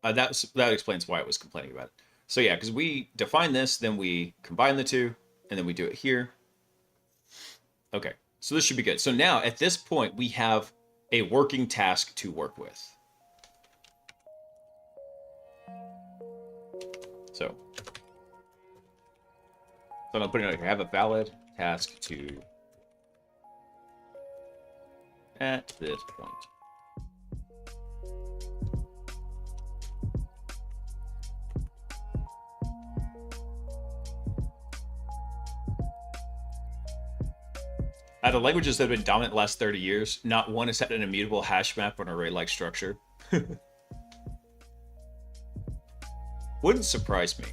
That explains why I was complaining about it. So yeah, because we define this, then we combine the two, and then we do it here. Okay, so this should be good. So now, at this point, we have a working task to work with. So I'm putting it here. Have a valid task to at this point. Out of languages that have been dominant the last 30 years, not one has had an immutable hash map or an array-like structure. Wouldn't surprise me.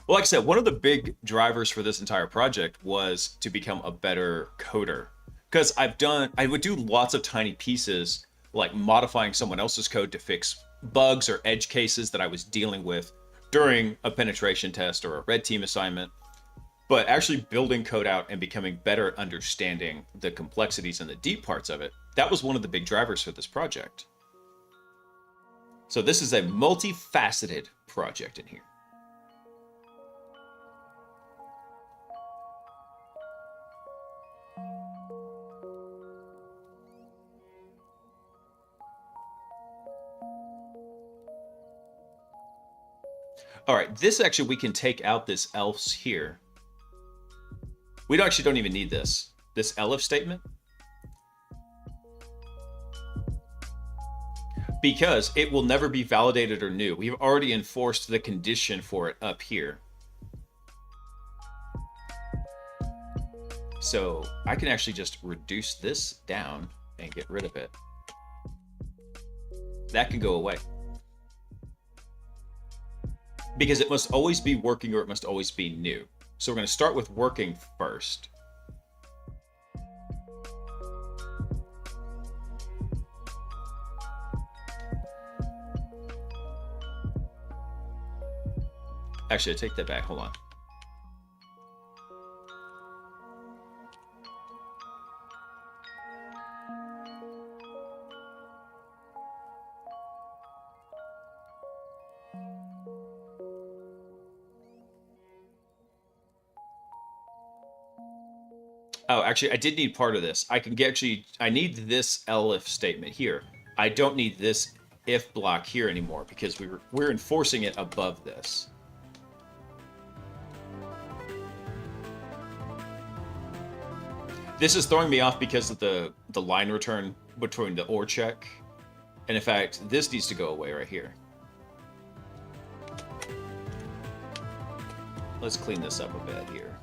Well, like I said, one of the big drivers for this entire project was to become a better coder. Because I would do lots of tiny pieces, like modifying someone else's code to fix bugs or edge cases that I was dealing with during a penetration test or a red team assignment. But actually building code out and becoming better at understanding the complexities and the deep parts of it, that was one of the big drivers for this project. So this is a multifaceted project in here. All right, this actually, we can take out this else here. We don't even need this elif statement. Because it will never be validated or new. We've already enforced the condition for it up here. So I can actually just reduce this down and get rid of it. That can go away. Because it must always be working or it must always be new. So we're going to start with working first. Actually, I take that back. Hold on. Oh, actually, I did need part of this. I need this elif statement here. I don't need this if block here anymore because we're enforcing it above this. This is throwing me off because of the line return between the or check. And in fact, this needs to go away right here. Let's clean this up a bit here.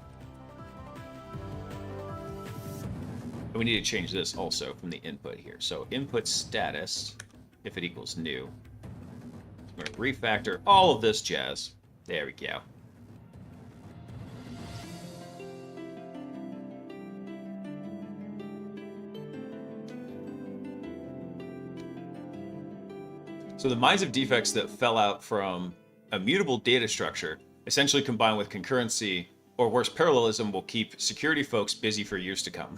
And we need to change this also from the input here. So input status, if it equals new. I'm going to refactor all of this jazz. There we go. So the minds of defects that fell out from a mutable data structure, essentially combined with concurrency, or worse, parallelism, will keep security folks busy for years to come.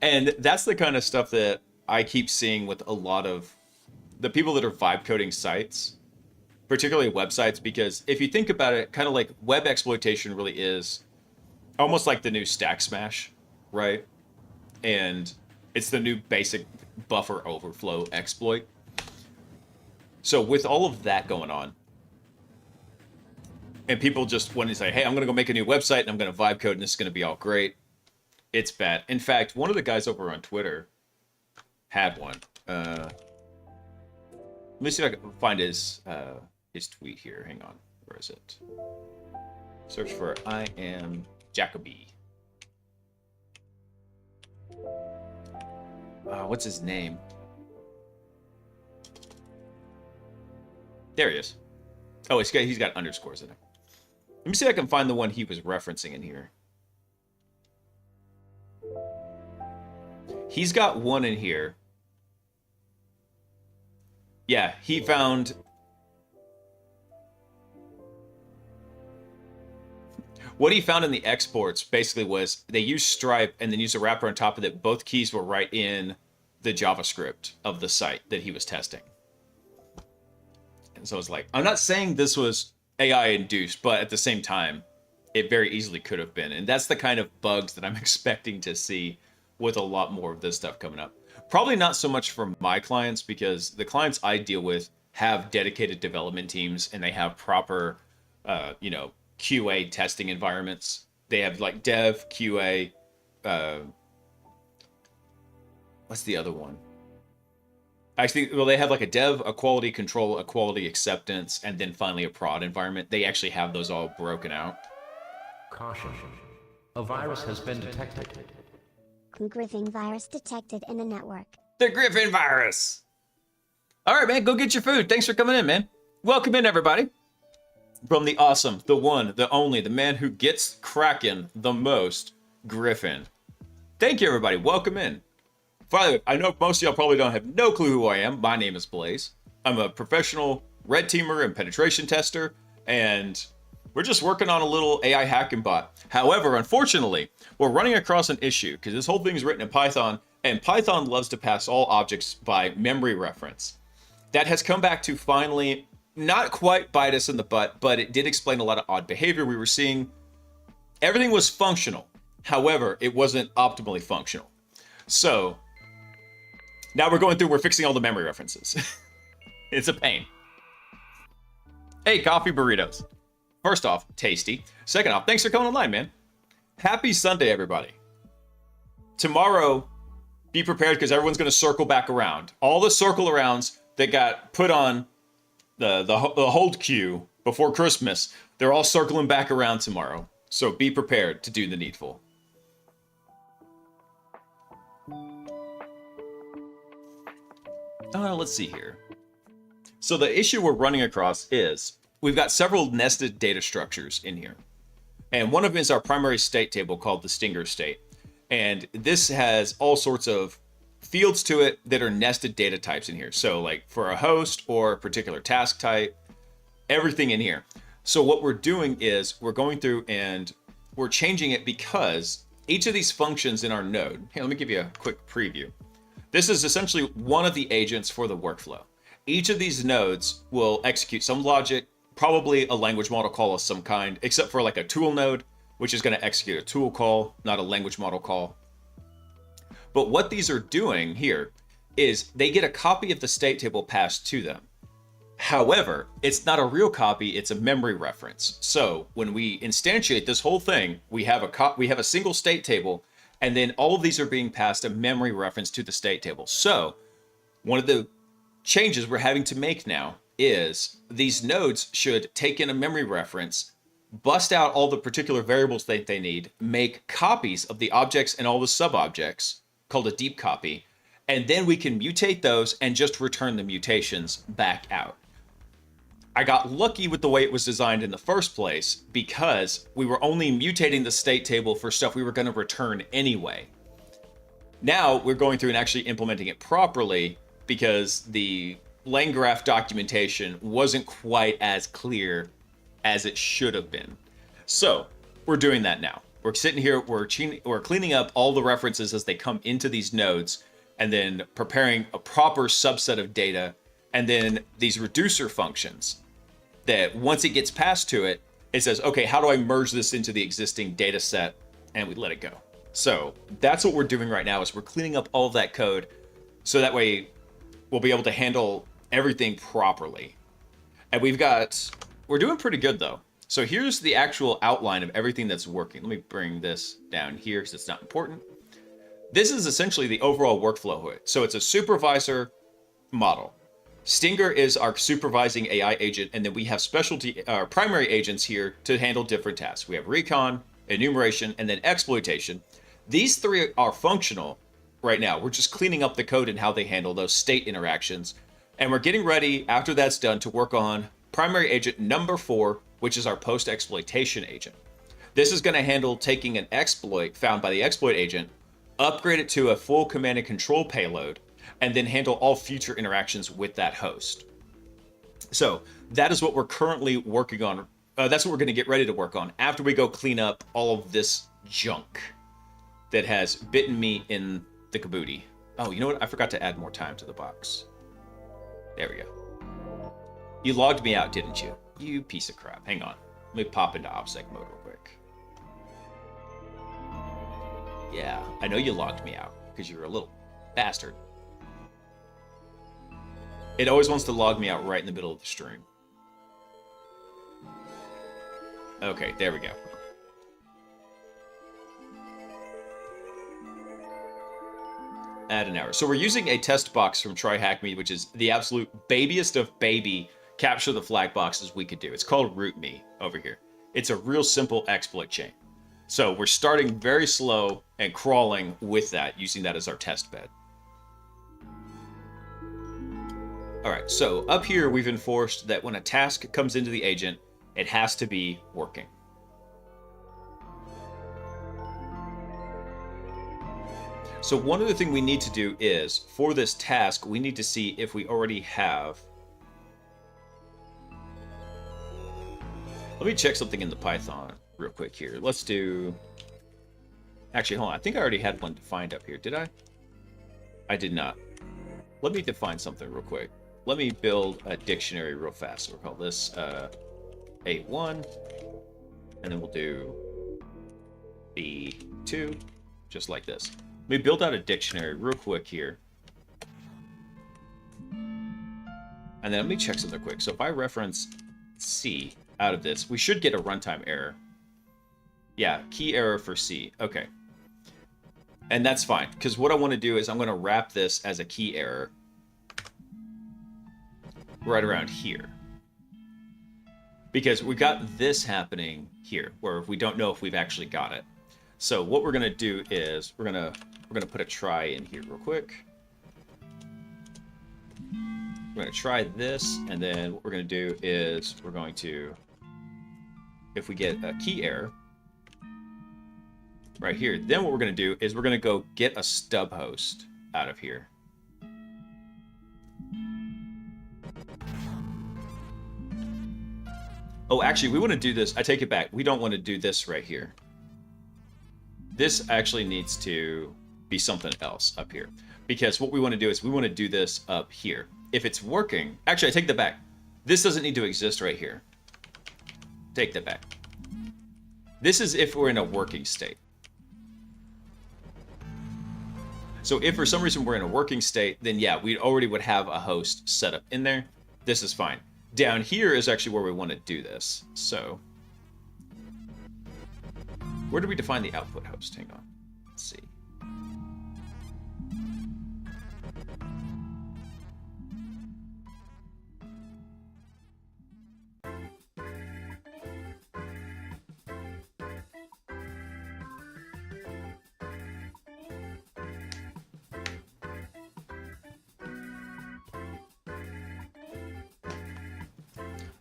And that's the kind of stuff that I keep seeing with a lot of the people that are vibe coding sites, particularly websites, because if you think about it, kind of like web exploitation really is almost like the new stack smash, right? And it's the new basic buffer overflow exploit. So with all of that going on, and people just want to say, hey, I'm going to go make a new website and I'm going to vibe code and this is going to be all great. It's bad. In fact, one of the guys over on Twitter had one. Let me see if I can find his tweet here. Hang on. Where is it? Search for I am Jacoby. What's his name? There he is. Oh, he's got underscores in it. Let me see if I can find the one he was referencing in here. He's got one in here. Yeah, he found... What he found in the exports basically was they used Stripe and then used a wrapper on top of it. Both keys were right in the JavaScript of the site that he was testing. And so it's like, I'm not saying this was AI induced, but at the same time, it very easily could have been. And that's the kind of bugs that I'm expecting to see with a lot more of this stuff coming up. Probably not so much for my clients, because the clients I deal with have dedicated development teams and they have proper, QA testing environments. They have like dev, QA, what's the other one? Actually, well, they have like a dev, a quality control, a quality acceptance, and then finally a prod environment. They actually have those all broken out. Caution. A virus has been detected. Griffin virus detected in the network. The Griffin virus! All right, man, go get your food. Thanks for coming in, man. Welcome in, everybody. From the awesome, the one, the only, the man who gets cracking the most, Griffin. Thank you, everybody. Welcome in. Finally, I know most of y'all probably don't have no clue who I am. My name is Blaise. I'm a professional red teamer and penetration tester, and we're just working on a little AI hacking bot. However, unfortunately, we're running across an issue because this whole thing is written in Python, and Python loves to pass all objects by memory reference. That has come back to finally not quite bite us in the butt, but it did explain a lot of odd behavior we were seeing. Everything was functional. However, it wasn't optimally functional. So now we're fixing all the memory references. It's a pain. Hey, coffee burritos. First off, tasty. Second off, thanks for coming online, man. Happy Sunday, everybody. Tomorrow, be prepared because everyone's going to circle back around. All the circle arounds that got put on the hold queue before Christmas, they're all circling back around tomorrow. So be prepared to do the needful. Let's see here. So the issue we're running across is we've got several nested data structures in here. And one of them is our primary state table called the Stinger state. And this has all sorts of fields to it that are nested data types in here. So like for a host or a particular task type, everything in here. So what we're doing is we're going through and we're changing it because each of these functions in our node, hey, let me give you a quick preview. This is essentially one of the agents for the workflow. each of these nodes will execute some logic, probably a language model call of some kind, except for like a tool node, which is going to execute a tool call, not a language model call. But what these are doing here is they get a copy of the state table passed to them. However, it's not a real copy, it's a memory reference. So when we instantiate this whole thing, we have a single state table, and then all of these are being passed a memory reference to the state table. So one of the changes we're having to make now is these nodes should take in a memory reference, bust out all the particular variables that they need, make copies of the objects and all the sub-objects, called a deep copy, and then we can mutate those and just return the mutations back out. I got lucky with the way it was designed in the first place because we were only mutating the state table for stuff we were going to return anyway. Now we're going through and actually implementing it properly because the LangGraph documentation wasn't quite as clear as it should have been. So we're doing that now. We're sitting here, we're cleaning up all the references as they come into these nodes, and then preparing a proper subset of data, and then these reducer functions that once it gets passed to it, it says, okay, how do I merge this into the existing data set? And we let it go. So that's what we're doing right now, is we're cleaning up all of that code so that way we'll be able to handle everything properly. And we're doing pretty good though. So here's the actual outline of everything that's working. Let me bring this down here because it's not important. This is essentially the overall workflow of it. So it's a supervisor model. Stinger is our supervising AI agent, and then we have primary agents here to handle different tasks. We have recon, enumeration, and then exploitation. These three are functional right now. We're just cleaning up the code and how they handle those state interactions. And we're getting ready, after that's done, to work on primary agent number 4, which is our post-exploitation agent. This is going to handle taking an exploit found by the exploit agent, upgrade it to a full command and control payload, and then handle all future interactions with that host. So that is what we're currently working on. That's what we're going to get ready to work on after we go clean up all of this junk that has bitten me in the kabooty. Oh, you know what? I forgot to add more time to the box. There we go. You logged me out, didn't you? You piece of crap. Hang on. Let me pop into OPSEC mode real quick. Yeah, I know you logged me out because you're a little bastard. It always wants to log me out right in the middle of the stream. Okay, there we go. Add an error. So we're using a test box from TryHackMe, which is the absolute babiest of baby capture the flag boxes we could do. It's called RootMe over here. It's a real simple exploit chain. So we're starting very slow and crawling with that, using that as our test bed. All right, so up here, we've enforced that when a task comes into the agent, it has to be working. So one other thing we need to do is, for this task, we need to see if we already have... Let me check something in the Python real quick here. Let's do... Actually, hold on. I think I already had one defined up here. Did I? I did not. Let me define something real quick. Let me build a dictionary real fast. We'll call this A1, and then we'll do B2, just like this. Let me build out a dictionary real quick here. And then let me check something quick. So if I reference C out of this, we should get a runtime error. Yeah, key error for C. Okay. And that's fine, because what I want to do is I'm going to wrap this as a key error right around here. Because we got this happening here, where we don't know if we've actually got it. So what we're going to do is we're going to put a try in here real quick. We're going to try this, and then what we're going to do is we're going to, if we get a key error right here, then what we're going to do is we're going to go get a stub host out of here. Oh, actually, we want to do this. I take it back. We don't want to do this right here. This actually needs to be something else up here. Because what we want to do is we want to do this up here. if it's working, actually I take that back. This doesn't need to exist right here. Take that back. This is if we're in a working state. So if for some reason we're in a working state, then yeah, we already would have a host set up in there. This is fine. Down here is actually where we want to do this. So where do we define the output host? Hang on. Let's see.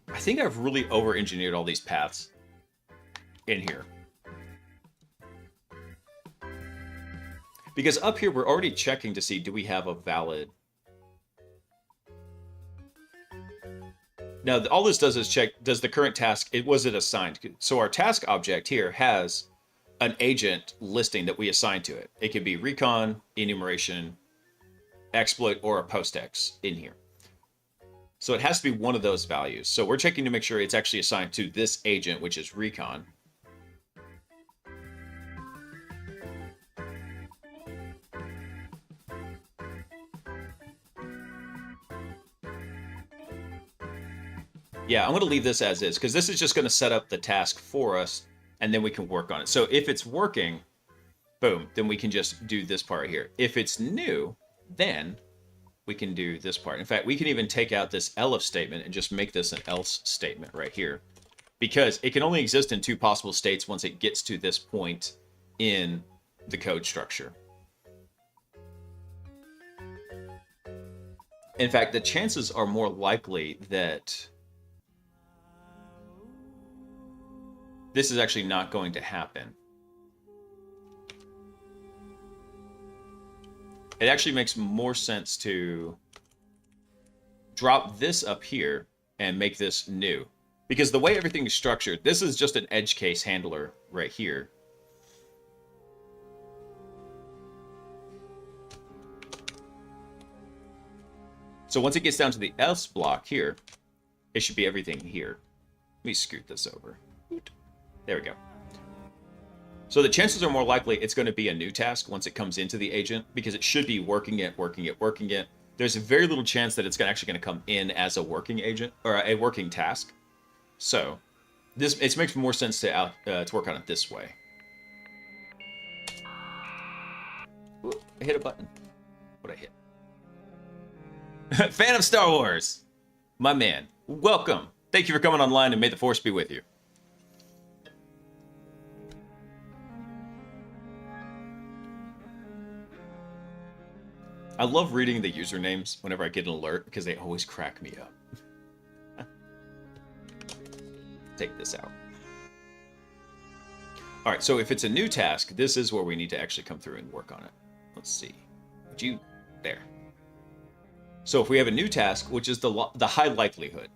I think I've really over-engineered all these paths in here. Because up here, we're already checking to see, do we have a valid... Now, all this does is check, does the current task, was it assigned? So our task object here has an agent listing that we assign to it. It could be recon, enumeration, exploit, or a post-ex in here. So it has to be one of those values. So we're checking to make sure it's actually assigned to this agent, which is recon. Yeah, I'm going to leave this as is, because this is just going to set up the task for us, and then we can work on it. So if it's working, boom, then we can just do this part here. If it's new, then we can do this part. In fact, we can even take out this elif statement and just make this an else statement right here, because it can only exist in two possible states once it gets to this point in the code structure. In fact, the chances are more likely that this is actually not going to happen. It actually makes more sense to drop this up here and make this new. Because the way everything is structured, this is just an edge case handler right here. So once it gets down to the else block here, it should be everything here. Let me scoot this over. There we go. So the chances are more likely it's going to be a new task once it comes into the agent, because it should be working it. There's a very little chance that it's actually going to come in as a working agent or a working task. So it makes more sense to work on it this way. Ooh, I hit a button. What'd I hit? Fan of Star Wars, my man. Welcome. Thank you for coming online, and may the Force be with you. I love reading the usernames whenever I get an alert, because they always crack me up. Take this out. All right, so if it's a new task, this is where we need to actually come through and work on it. Let's see. There. So if we have a new task, which is the high likelihood,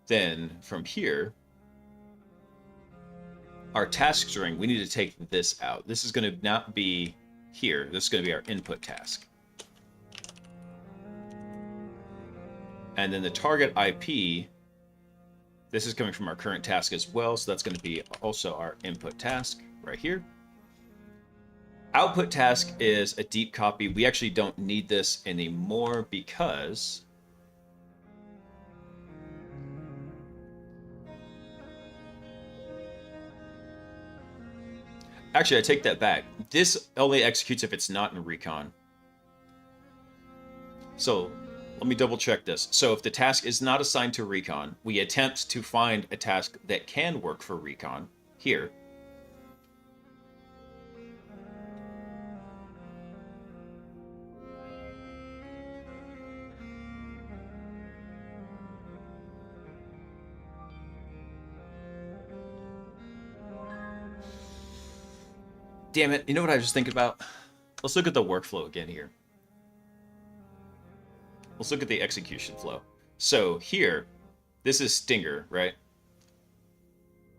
then from here, our task string, we need to take this out. This is going to not be here. This is going to be our input task. And then the target IP, this is coming from our current task as well, so that's going to be also our input task right here. Output task is a deep copy. We actually don't need this anymore because actually, I take that back. This only executes if it's not in recon. So let me double check this. So if the task is not assigned to recon, we attempt to find a task that can work for recon here. Damn it, you know what I was just thinking about? Let's look at the workflow again here. Let's look at the execution flow. So here, this is Stinger, right?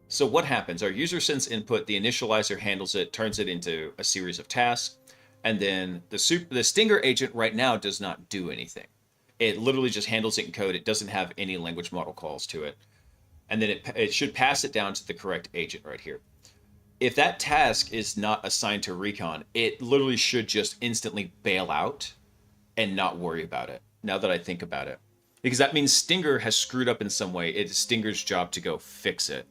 So what happens? Our user sends input, the initializer handles it, turns it into a series of tasks, and then the Stinger agent right now does not do anything. It literally just handles it in code. It doesn't have any language model calls to it. And then it should pass it down to the correct agent right here. If that task is not assigned to recon, it literally should just instantly bail out and not worry about it, now that I think about it. Because that means Stinger has screwed up in some way. It's Stinger's job to go fix it.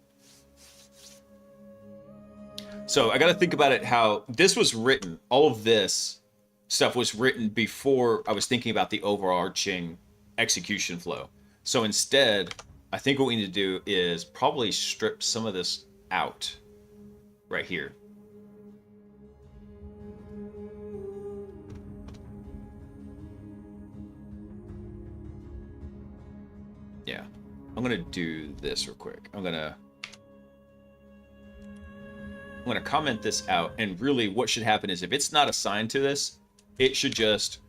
So I got to think about it how this was written. All of this stuff was written before I was thinking about the overarching execution flow. So instead, I think what we need to do is probably strip some of this out right here. Yeah, I'm going to do this real quick. I'm going to comment this out, and really what should happen is if it's not assigned to this, it should just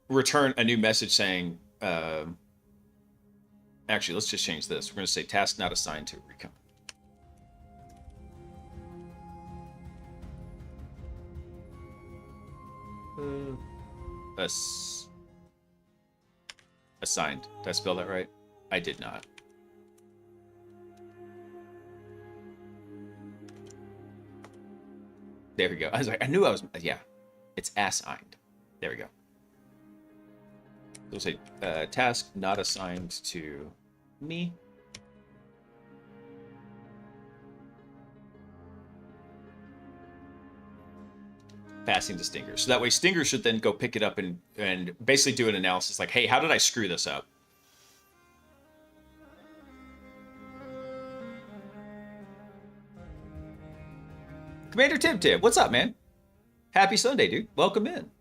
return a new message saying, actually, let's just change this. We're going to say task not assigned to recon. Assigned. Did I spell that right? I did not. There we go. I was like, I knew I was, yeah. It's assigned. There we go. We'll say task not assigned to me. Passing to Stinger. So that way Stinger should then go pick it up and basically do an analysis like, hey, how did I screw this up? Commander Tib, what's up, man? Happy Sunday, dude. Welcome in.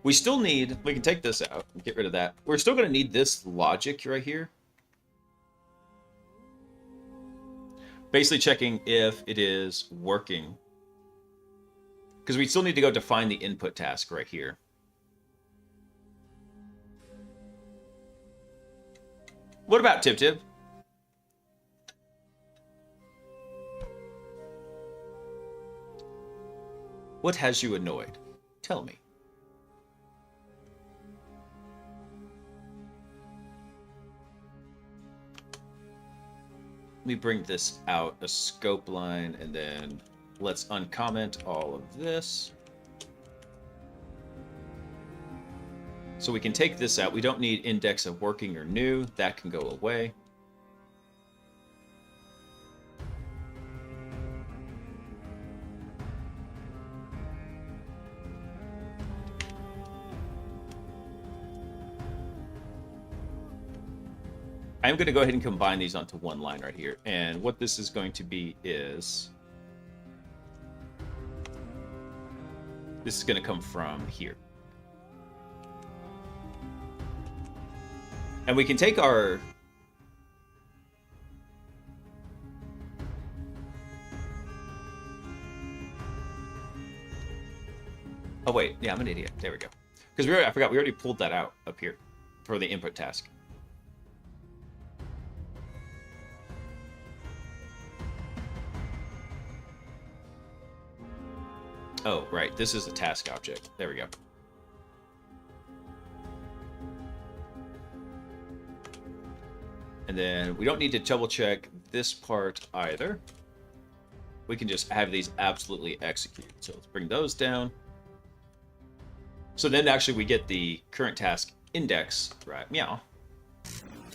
We still need, we can take this out and get rid of that. We're still going to need this logic right here. Basically checking if it is working. Because we still need to go define the input task right here. What about Tib? What has you annoyed? Tell me. Let me bring this out a scope line, and then let's uncomment all of this. So we can take this out. We don't need index of working or new. That can go away. I'm going to go ahead and combine these onto one line right here. And what this is going to be is, this is going to come from here. And we can take our, oh wait, yeah, I'm an idiot. There we go. Because I forgot, we already pulled that out up here for the input task. Oh, right. This is a task object. There we go. And then we don't need to double check this part either. We can just have these absolutely execute. So let's bring those down. So then actually we get the current task index, right? Meow.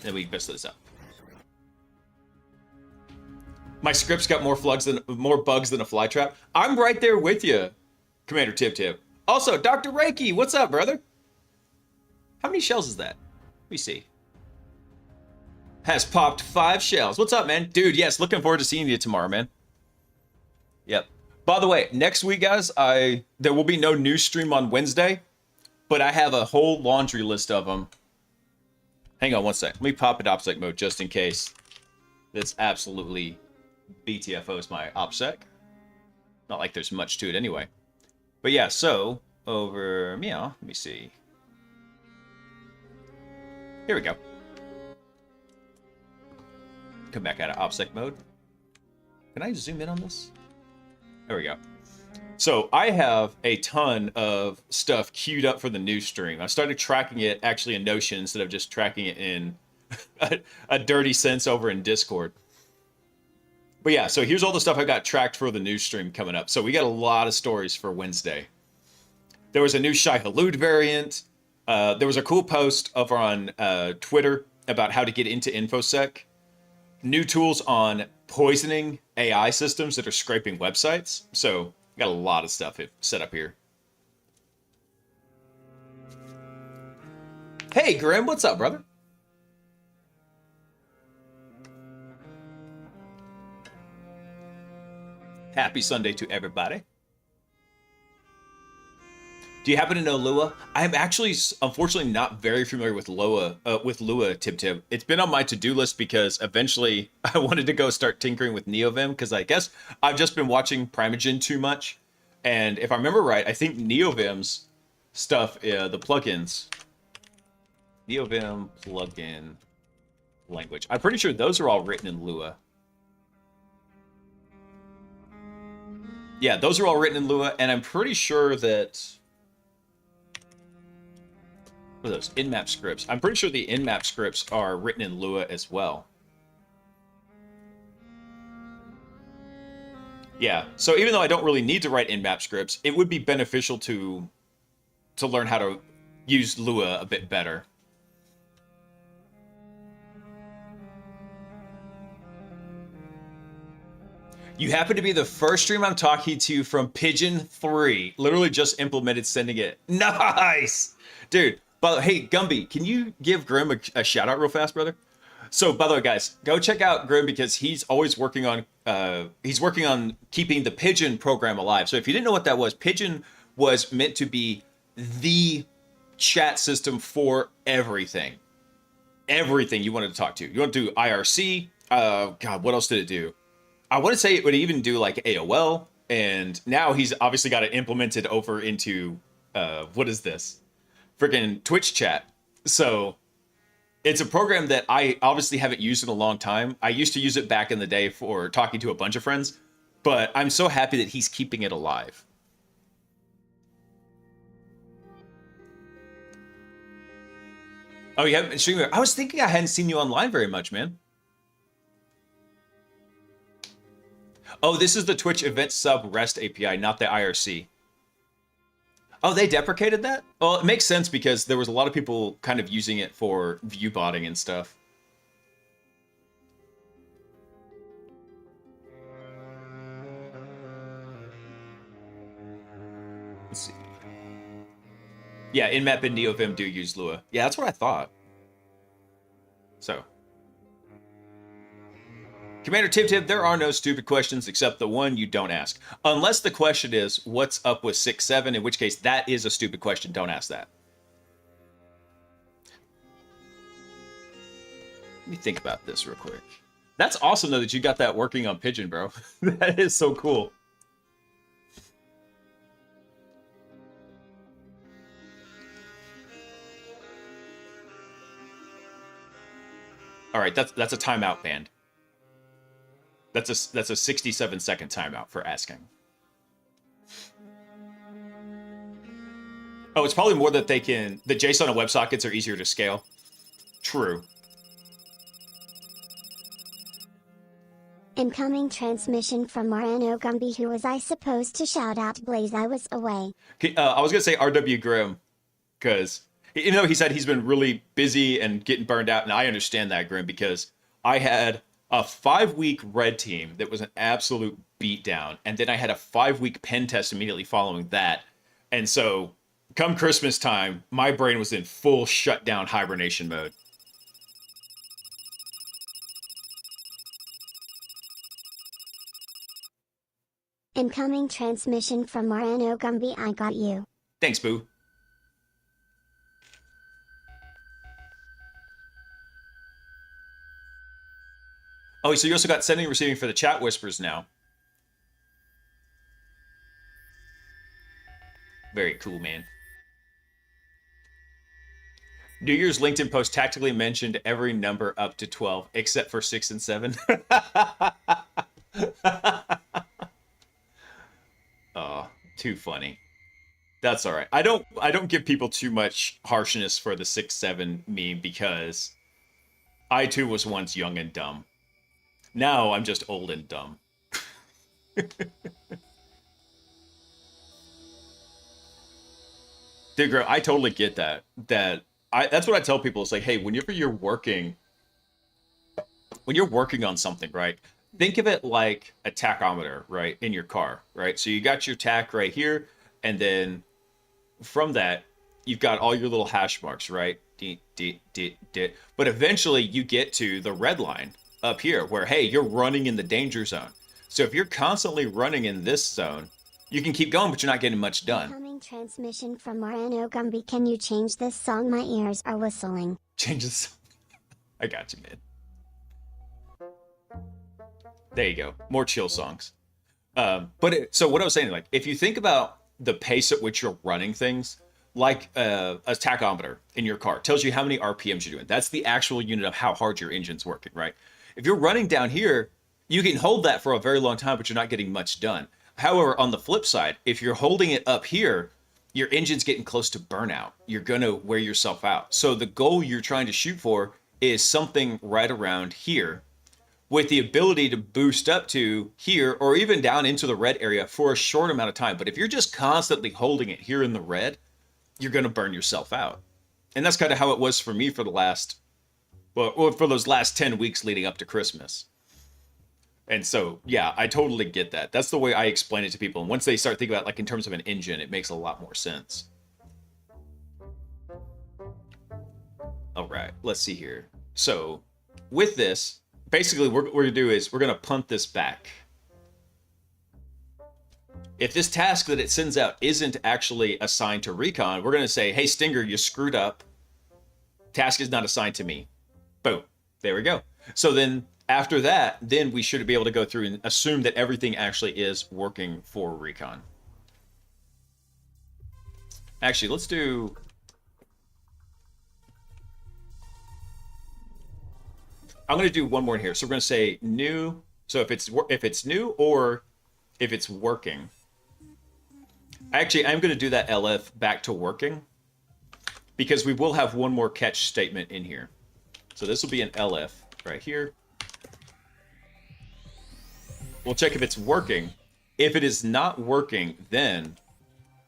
Then we mess this up. My script's got more bugs than a fly trap. I'm right there with you, Commander Tib. Also, Dr. Reiki, what's up, brother? How many shells is that? Let me see. Has popped 5 shells. What's up, man? Dude, yes, looking forward to seeing you tomorrow, man. Yep. By the way, next week, guys, there will be no news stream on Wednesday, but I have a whole laundry list of them. Hang on one sec. Let me pop it OPSEC mode just in case. That's absolutely BTFO's my OPSEC. Not like there's much to it anyway. But yeah, so over meow, let me see. Here we go. Come back out of OPSEC mode. Can I zoom in on this? There we go. So I have a ton of stuff queued up for the news stream. I started tracking it actually in Notion instead of just tracking it in a dirty sense over in Discord. But yeah, so here's all the stuff I got tracked for the news stream coming up. So we got a lot of stories for Wednesday. There was a new Shai Hulud variant. There was a cool post over on Twitter about how to get into InfoSec. New tools on poisoning AI systems that are scraping websites. So got a lot of stuff set up here. Hey, Grim, what's up, brother? Happy Sunday to everybody. Do you happen to know Lua? I'm actually, unfortunately, not very familiar with Lua. Tib. It's been on my to-do list because eventually I wanted to go start tinkering with NeoVim because I guess I've just been watching Primeagen too much, and if I remember right, I think NeoVim's stuff, the plugins, NeoVim plugin language. I'm pretty sure those are all written in Lua. Yeah, those are all written in Lua, and I'm pretty sure that. What are those? In-map scripts. I'm pretty sure the in-map scripts are written in Lua as well. Yeah, so even though I don't really need to write in-map scripts, it would be beneficial to learn how to use Lua a bit better. You happen to be the first stream I'm talking to from Pigeon 3. Literally just implemented sending it. Nice! Dude. By the way, hey, Gumby, can you give Grim a shout out real fast, brother? So, by the way, guys, go check out Grim because he's always working on keeping the Pigeon program alive. So if you didn't know what that was, Pigeon was meant to be the chat system for everything. Everything you wanted to talk to. You want to do IRC? God, what else did it do? I want to say it would even do like AOL, and now he's obviously got it implemented over into what is this? Freaking Twitch chat. So it's a program that I obviously haven't used in a long time. I used to use it back in the day for talking to a bunch of friends, but I'm so happy that he's keeping it alive. Oh, you haven't been streaming? I was thinking I hadn't seen you online very much, man. Oh, this is the Twitch event sub REST API, not the IRC. Oh, they deprecated that? Well, it makes sense because there was a lot of people kind of using it for view botting and stuff. Let's see. Yeah, InMap and NeoVim do use Lua. Yeah, that's what I thought. So. Commander Tib, there are no stupid questions except the one you don't ask. Unless the question is, what's up with 6-7, in which case that is a stupid question. Don't ask that. Let me think about this real quick. That's awesome, though, that you got that working on Pigeon, bro. That is so cool. All right, that's a timeout band. That's a 67-second timeout for asking. Oh, it's probably more that the JSON and WebSockets are easier to scale. True. Incoming transmission from Moreno Gumby, who was I supposed to shout out Blaise? I was away. I was going to say RW Grim, because even though he said he's been really busy and getting burned out, and I understand that, Grim, because I had a 5-week red team that was an absolute beatdown, and then I had a 5-week pen test immediately following that. And so, come Christmas time, my brain was in full shutdown hibernation mode. Incoming transmission from Moreno Gumby. I got you. Thanks, Boo. Oh, so you also got sending and receiving for the chat whispers now. Very cool, man. New Year's LinkedIn post tactically mentioned every number up to 12, except for 6 and 7. Oh, too funny. That's all right. I don't give people too much harshness for the 6-7 meme because I too was once young and dumb. Now I'm just old and dumb. Dude, girl, I totally get that. That's what I tell people. It's like, hey, whenever when you're working on something, right? Think of it like a tachometer, right, in your car, right? So you got your tach right here, and then from that, you've got all your little hash marks, right? But eventually you get to the red line up here where, hey, you're running in the danger zone. So if you're constantly running in this zone, you can keep going, but you're not getting much done. Incoming transmission from Moreno Gumby. Can you change this song? My ears are whistling. Change the song. I got you, man. There you go. More chill songs. So what I was saying, like, if you think about the pace at which you're running things, like a tachometer in your car tells you how many RPMs you're doing. That's the actual unit of how hard your engine's working, right? If you're running down here, you can hold that for a very long time, but you're not getting much done. However, on the flip side, if you're holding it up here, your engine's getting close to burnout. You're going to wear yourself out. So the goal you're trying to shoot for is something right around here, with the ability to boost up to here or even down into the red area for a short amount of time. But if you're just constantly holding it here in the red, you're going to burn yourself out. And that's kind of how it was for me for for those last 10 weeks leading up to Christmas. And so, yeah, I totally get that. That's the way I explain it to people. And once they start thinking about, like, in terms of an engine, it makes a lot more sense. All right, let's see here. So with this, basically what we're going to do is we're going to punt this back. If this task that it sends out isn't actually assigned to Recon, we're going to say, hey, Stinger, you screwed up. Task is not assigned to me. Boom. There we go. So then after that, then we should be able to go through and assume that everything actually is working for Recon. Actually, let's do... I'm going to do one more in here. So we're going to say new. So if it's new or if it's working. Actually, I'm going to do that LF back to working because we will have one more catch statement in here. So this will be an LF right here. We'll check if it's working. If it is not working, then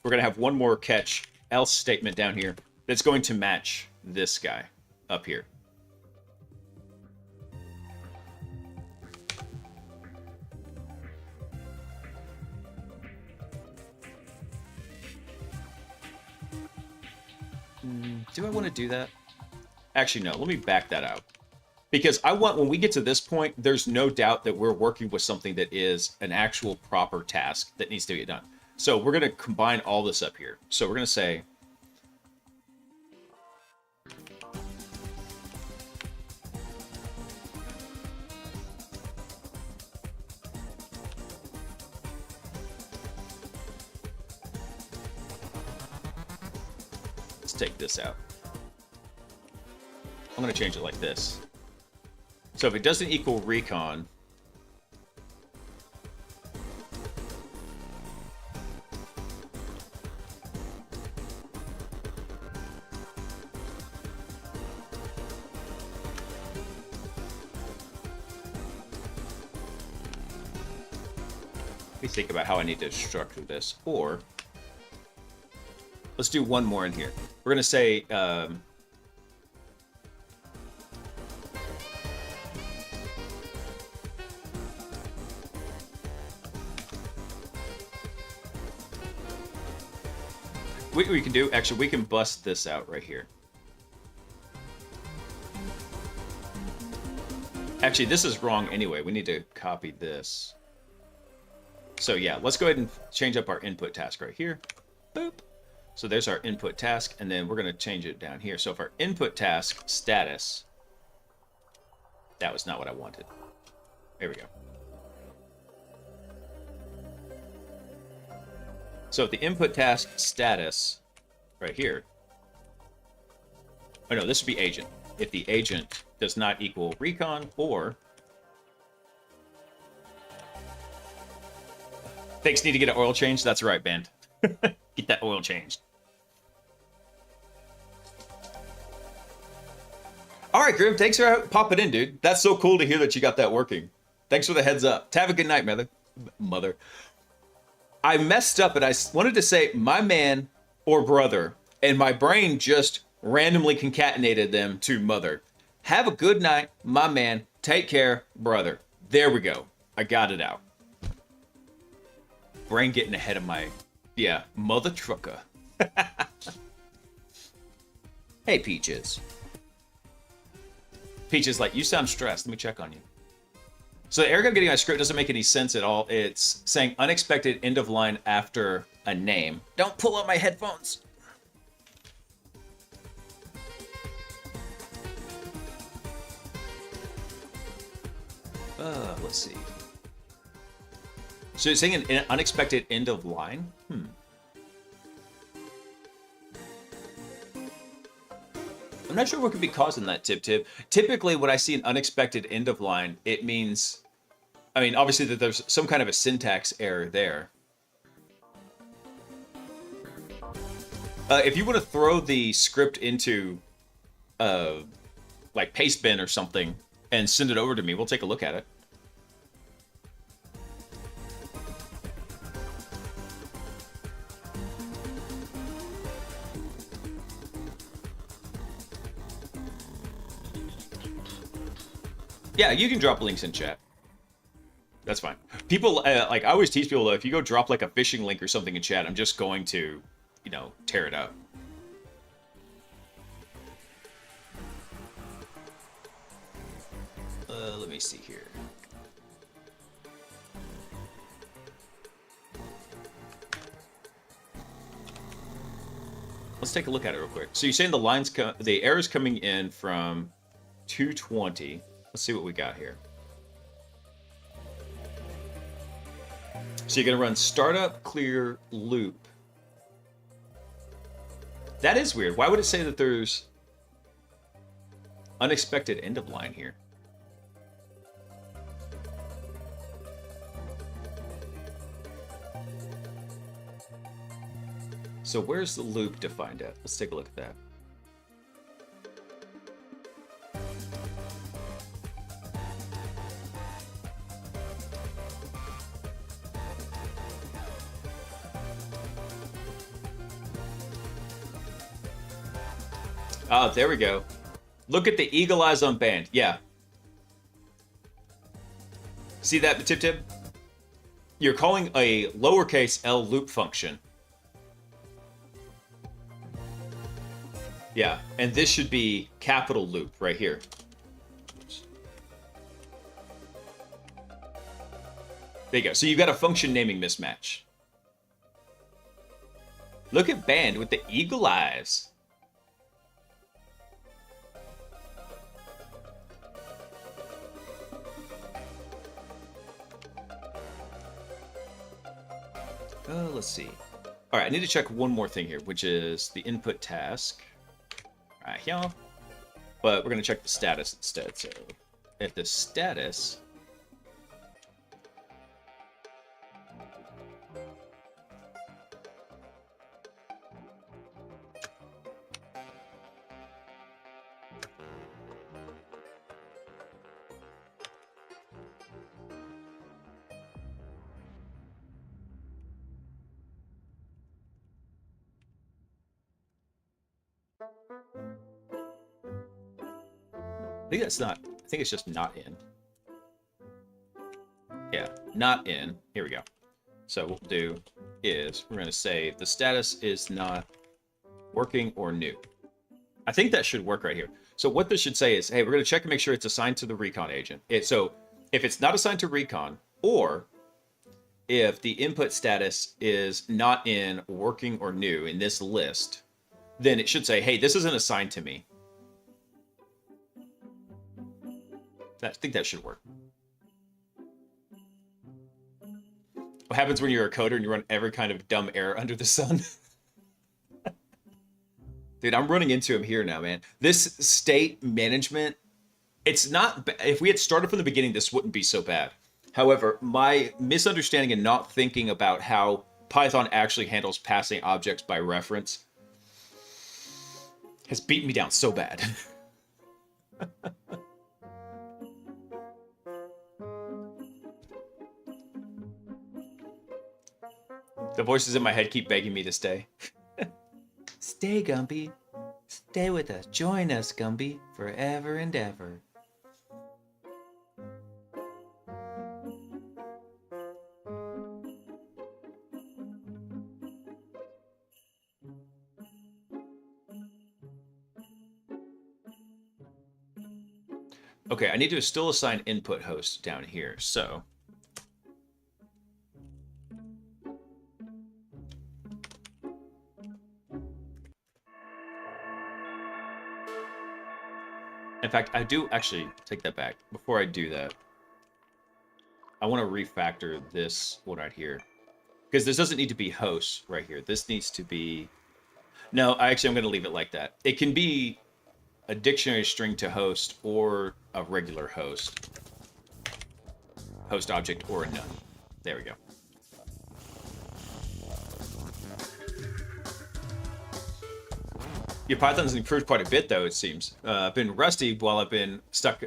we're going to have one more catch else statement down here that's going to match this guy up here. Do I want to do that? Actually, no. Let me back that out. Because I want, when we get to this point, there's no doubt that we're working with something that is an actual proper task that needs to get done. So we're going to combine all this up here. So we're going to say... Let's take this out. I'm going to change it like this. So if it doesn't equal recon, let me think about how I need to structure this. Or let's do one more in here. We're going to say what we can do, actually, we can bust this out right here. Actually, this is wrong anyway. We need to copy this. So yeah, let's go ahead and change up our input task right here. Boop. So there's our input task, and then we're going to change it down here. So if our input task status, that was not what I wanted. There we go. So if the input task status right here, oh no, this would be agent. If the agent does not equal recon or things need to get an oil change, that's right, band. Get that oil changed. All right, Grim, thanks for popping in, dude. That's so cool to hear that you got that working. Thanks for the heads up. Have a good night, mother. I messed up and I wanted to say my man or brother, and my brain just randomly concatenated them to mother. Have a good night, my man. Take care, brother. There we go. I got it out. Brain getting ahead of my, yeah, mother trucker. Hey, Peaches. Peaches like, you sound stressed. Let me check on you. So the error I'm getting my script doesn't make any sense at all. It's saying unexpected end of line after a name. Don't pull out my headphones. Let's see. So it's saying an unexpected end of line? I'm not sure what could be causing that, Tip. Typically, when I see an unexpected end of line, it means, I mean, obviously that there's some kind of a syntax error there. If you want to throw the script into, like Pastebin or something and send it over to me, we'll take a look at it. Yeah, you can drop links in chat. That's fine. People, like, I always teach people, though, if you go drop, like, a phishing link or something in chat, I'm just going to, you know, tear it up. Let me see here. Let's take a look at it real quick. So you're saying the error's coming in from 220. Let's see what we got here. So you're going to run startup clear loop. That is weird. Why would it say that there's unexpected end of line here? So where's the loop defined at? Let's take a look at that. Oh, there we go. Look at the eagle eyes on band. Yeah. See that, Tip? You're calling a lowercase l loop function. Yeah, and this should be capital loop right here. There you go. So you've got a function naming mismatch. Look at band with the eagle eyes. Let's see. All right, I need to check one more thing here, which is the input task. Right here. But we're going to check the status instead. So at the status, I think that's not, I think it's just not in. Yeah, not in. Here we go. So what we'll do is we're going to say the status is not working or new. I think that should work right here. So what this should say is, hey, we're going to check and make sure it's assigned to the recon agent. So if it's not assigned to recon, or if the input status is not in working or new in this list, then it should say, hey, this isn't assigned to me. I think that should work. What happens when you're a coder and you run every kind of dumb error under the sun? Dude, I'm running into him here now, man. This state management, it's not, if we had started from the beginning, this wouldn't be so bad. However, my misunderstanding and not thinking about how Python actually handles passing objects by reference has beaten me down so bad. The voices in my head keep begging me to stay. Stay, Gumby. Stay with us. Join us, Gumby, forever and ever. Okay, I need to still assign input host down here, so... In fact, I do actually take that back. Before I do that, I want to refactor this one right here. Because this doesn't need to be host right here. This needs to be... No, I'm going to leave it like that. It can be a dictionary string to host or a regular host. Host object or a none. There we go. Your Python's improved quite a bit, though, it seems. I've been rusty while I've been stuck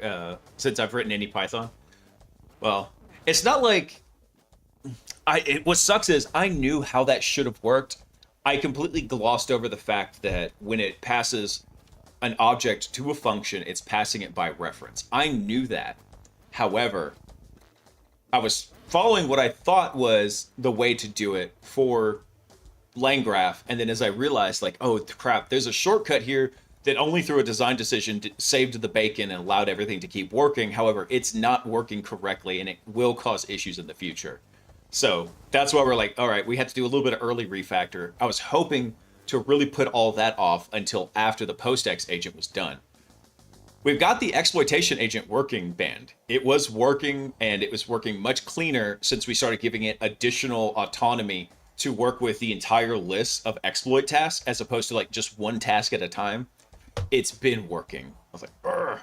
since I've written any Python. Well, it's not like... what sucks is I knew how that should have worked. I completely glossed over the fact that when it passes an object to a function, it's passing it by reference. I knew that. However, I was following what I thought was the way to do it for LangGraph, and then as I realized, like, oh crap, there's a shortcut here that only through a design decision saved the bacon and allowed everything to keep working. However, it's not working correctly, and it will cause issues in the future. So that's why we're like, all right, we had to do a little bit of early refactor. I was hoping to really put all that off until after the PostX agent was done. We've got the exploitation agent working, band. It was working, and it was working much cleaner since we started giving it additional autonomy to work with the entire list of exploit tasks as opposed to like just one task at a time. It's been working. I was like, brr.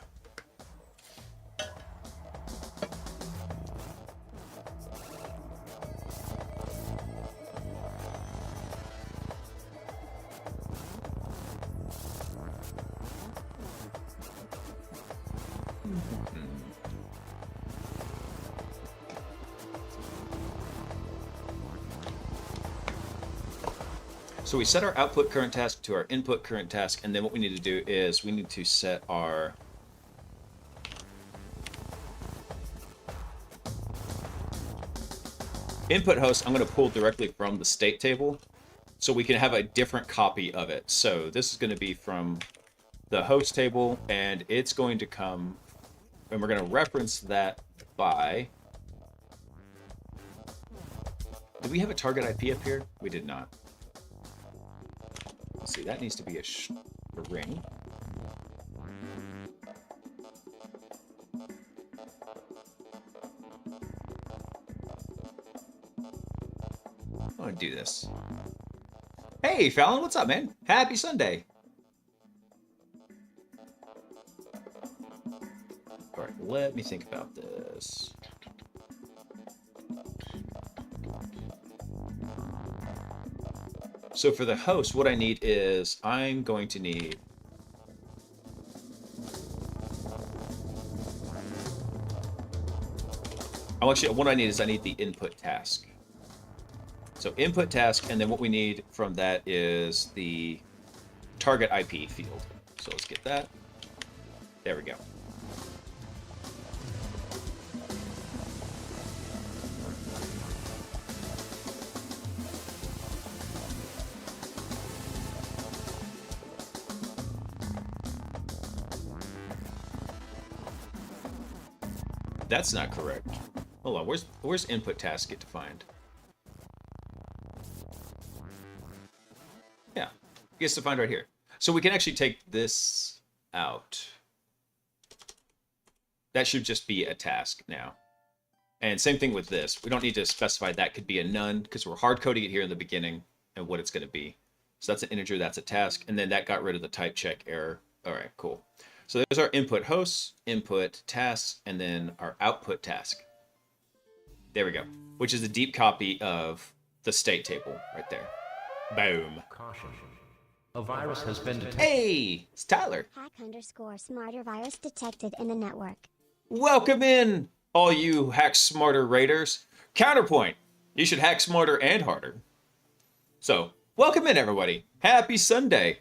So we set our output current task to our input current task, and then what we need to do is we need to set our input host. I'm going to pull directly from the state table so we can have a different copy of it. So this is going to be from the host table, and it's going to come, and we're going to reference that by... Did we have a target IP up here? We did not. Let's see, that needs to be a ring. I want to do this. Hey, Fallon, what's up, man? Happy Sunday. All right, let me think about this. So for the host, what I need is I'm going to need what I need is I need the input task. So input task, and then what we need from that is the target IP field. So let's get that. There we go. That's not correct. Hold on, where's input task get defined? Yeah, it gets defined right here. So we can actually take this out. That should just be a task now. And same thing with this. We don't need to specify that could be a none because we're hard coding it here in the beginning and what it's going to be. So that's an integer, that's a task, and then that got rid of the type check error. All right, cool. So there's our input hosts, input tasks, and then our output task. There we go, which is a deep copy of the state table right there. Boom. Caution. A virus has been detected. Hey, it's Tyler. Hack_smarter virus detected in the network. Welcome in, all you hack smarter raiders. Counterpoint, you should hack smarter and harder. So, welcome in, everybody. Happy Sunday.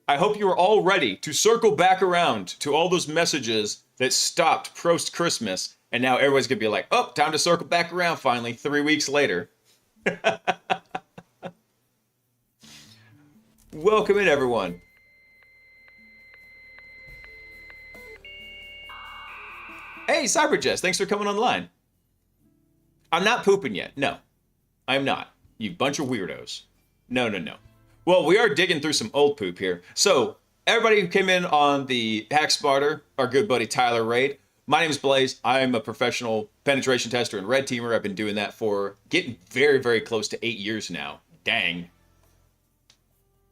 I hope you are all ready to circle back around to all those messages that stopped post-Christmas, and now everyone's gonna be like, oh, time to circle back around finally, 3 weeks later. Welcome in, everyone. Hey, Cyberjess, thanks for coming online. I'm not pooping yet. No, I'm not. You bunch of weirdos. No. Well, we are digging through some old poop here. So, everybody who came in on the Hack Smarter, our good buddy Tyler raid, my name is Blaise. I'm a professional penetration tester and red teamer. I've been doing that for getting very, very close to 8 years now. Dang.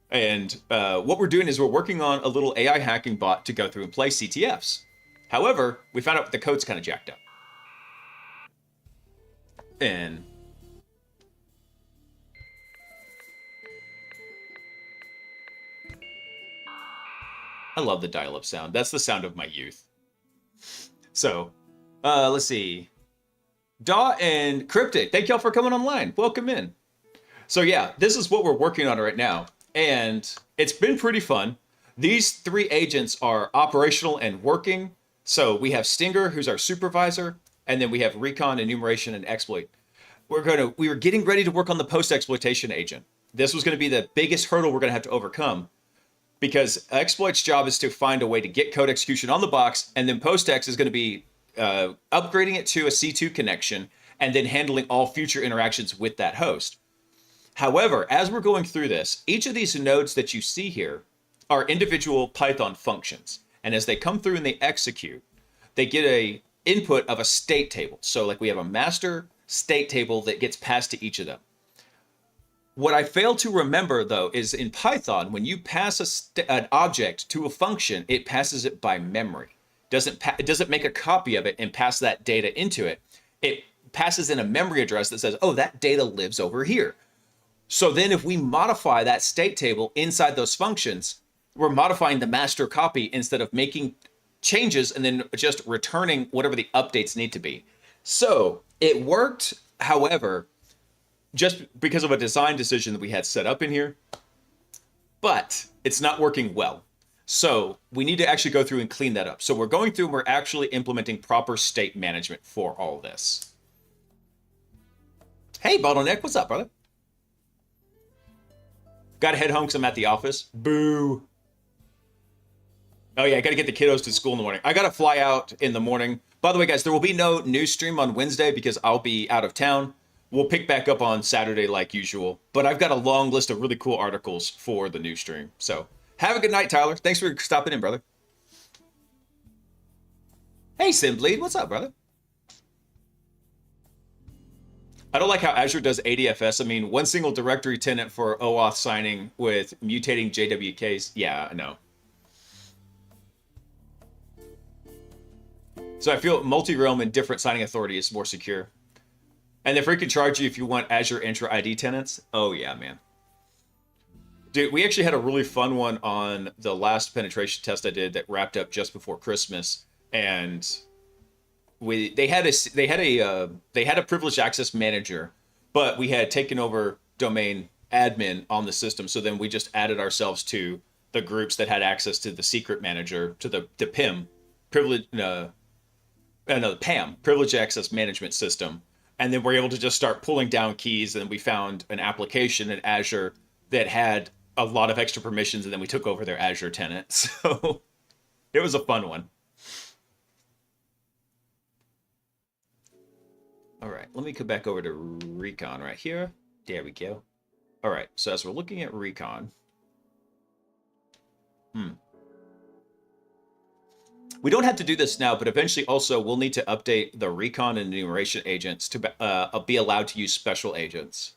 And what we're doing is we're working on a little AI hacking bot to go through and play CTFs. However, we found out the code's kind of jacked up. And I love the dial-up sound. That's the sound of my youth. So, let's see. Daw and Cryptic, thank y'all for coming online. Welcome in. So yeah, this is what we're working on right now. And it's been pretty fun. These 3 agents are operational and working. So we have Stinger, who's our supervisor, and then we have Recon, Enumeration, and Exploit. We were getting ready to work on the post-exploitation agent. This was going to be the biggest hurdle we're going to have to overcome, because Exploit's job is to find a way to get code execution on the box, and then post-ex is going to be upgrading it to a C2 connection, and then handling all future interactions with that host. However, as we're going through this, each of these nodes that you see here are individual Python functions. And as they come through and they execute, they get a input of a state table. So like we have a master state table that gets passed to each of them. What I fail to remember, though, is in Python, when you pass an object to a function, it passes it by memory. It doesn't make a copy of it and pass that data into it. It passes in a memory address that says, oh, that data lives over here. So then if we modify that state table inside those functions, we're modifying the master copy instead of making changes and then just returning whatever the updates need to be. So it worked, however, just because of a design decision that we had set up in here, but it's not working well. So we need to actually go through and clean that up. So we're going through and we're actually implementing proper state management for all this. Hey, Bottleneck, what's up, brother? Gotta head home because I'm at the office. Boo. Oh yeah, I gotta get the kiddos to school in the morning. I gotta fly out in the morning. By the way, guys, there will be no news stream on Wednesday because I'll be out of town. We'll pick back up on Saturday like usual. But I've got a long list of really cool articles for the news stream. So have a good night, Tyler. Thanks for stopping in, brother. Hey, Simbleed, what's up, brother? I don't like how Azure does ADFS. I mean, one single directory tenant for OAuth signing with mutating JWKs. Yeah, I know. So I feel multi-realm and different signing authority is more secure. And if we can charge you if you want Azure Intra ID tenants, oh yeah, man. Dude, we actually had a really fun one on the last penetration test I did that wrapped up just before Christmas, and they had a privileged access manager, but we had taken over domain admin on the system. So then we just added ourselves to the groups that had access to the secret manager, to the PIM, the PAM, privileged access management system. And then we're able to just start pulling down keys. And we found an application in Azure that had a lot of extra permissions. And then we took over their Azure tenant. So it was a fun one. All right, let me come back over to Recon right here. There we go. All right, so as we're looking at Recon, we don't have to do this now, but eventually also we'll need to update the Recon and enumeration agents to be allowed to use special agents.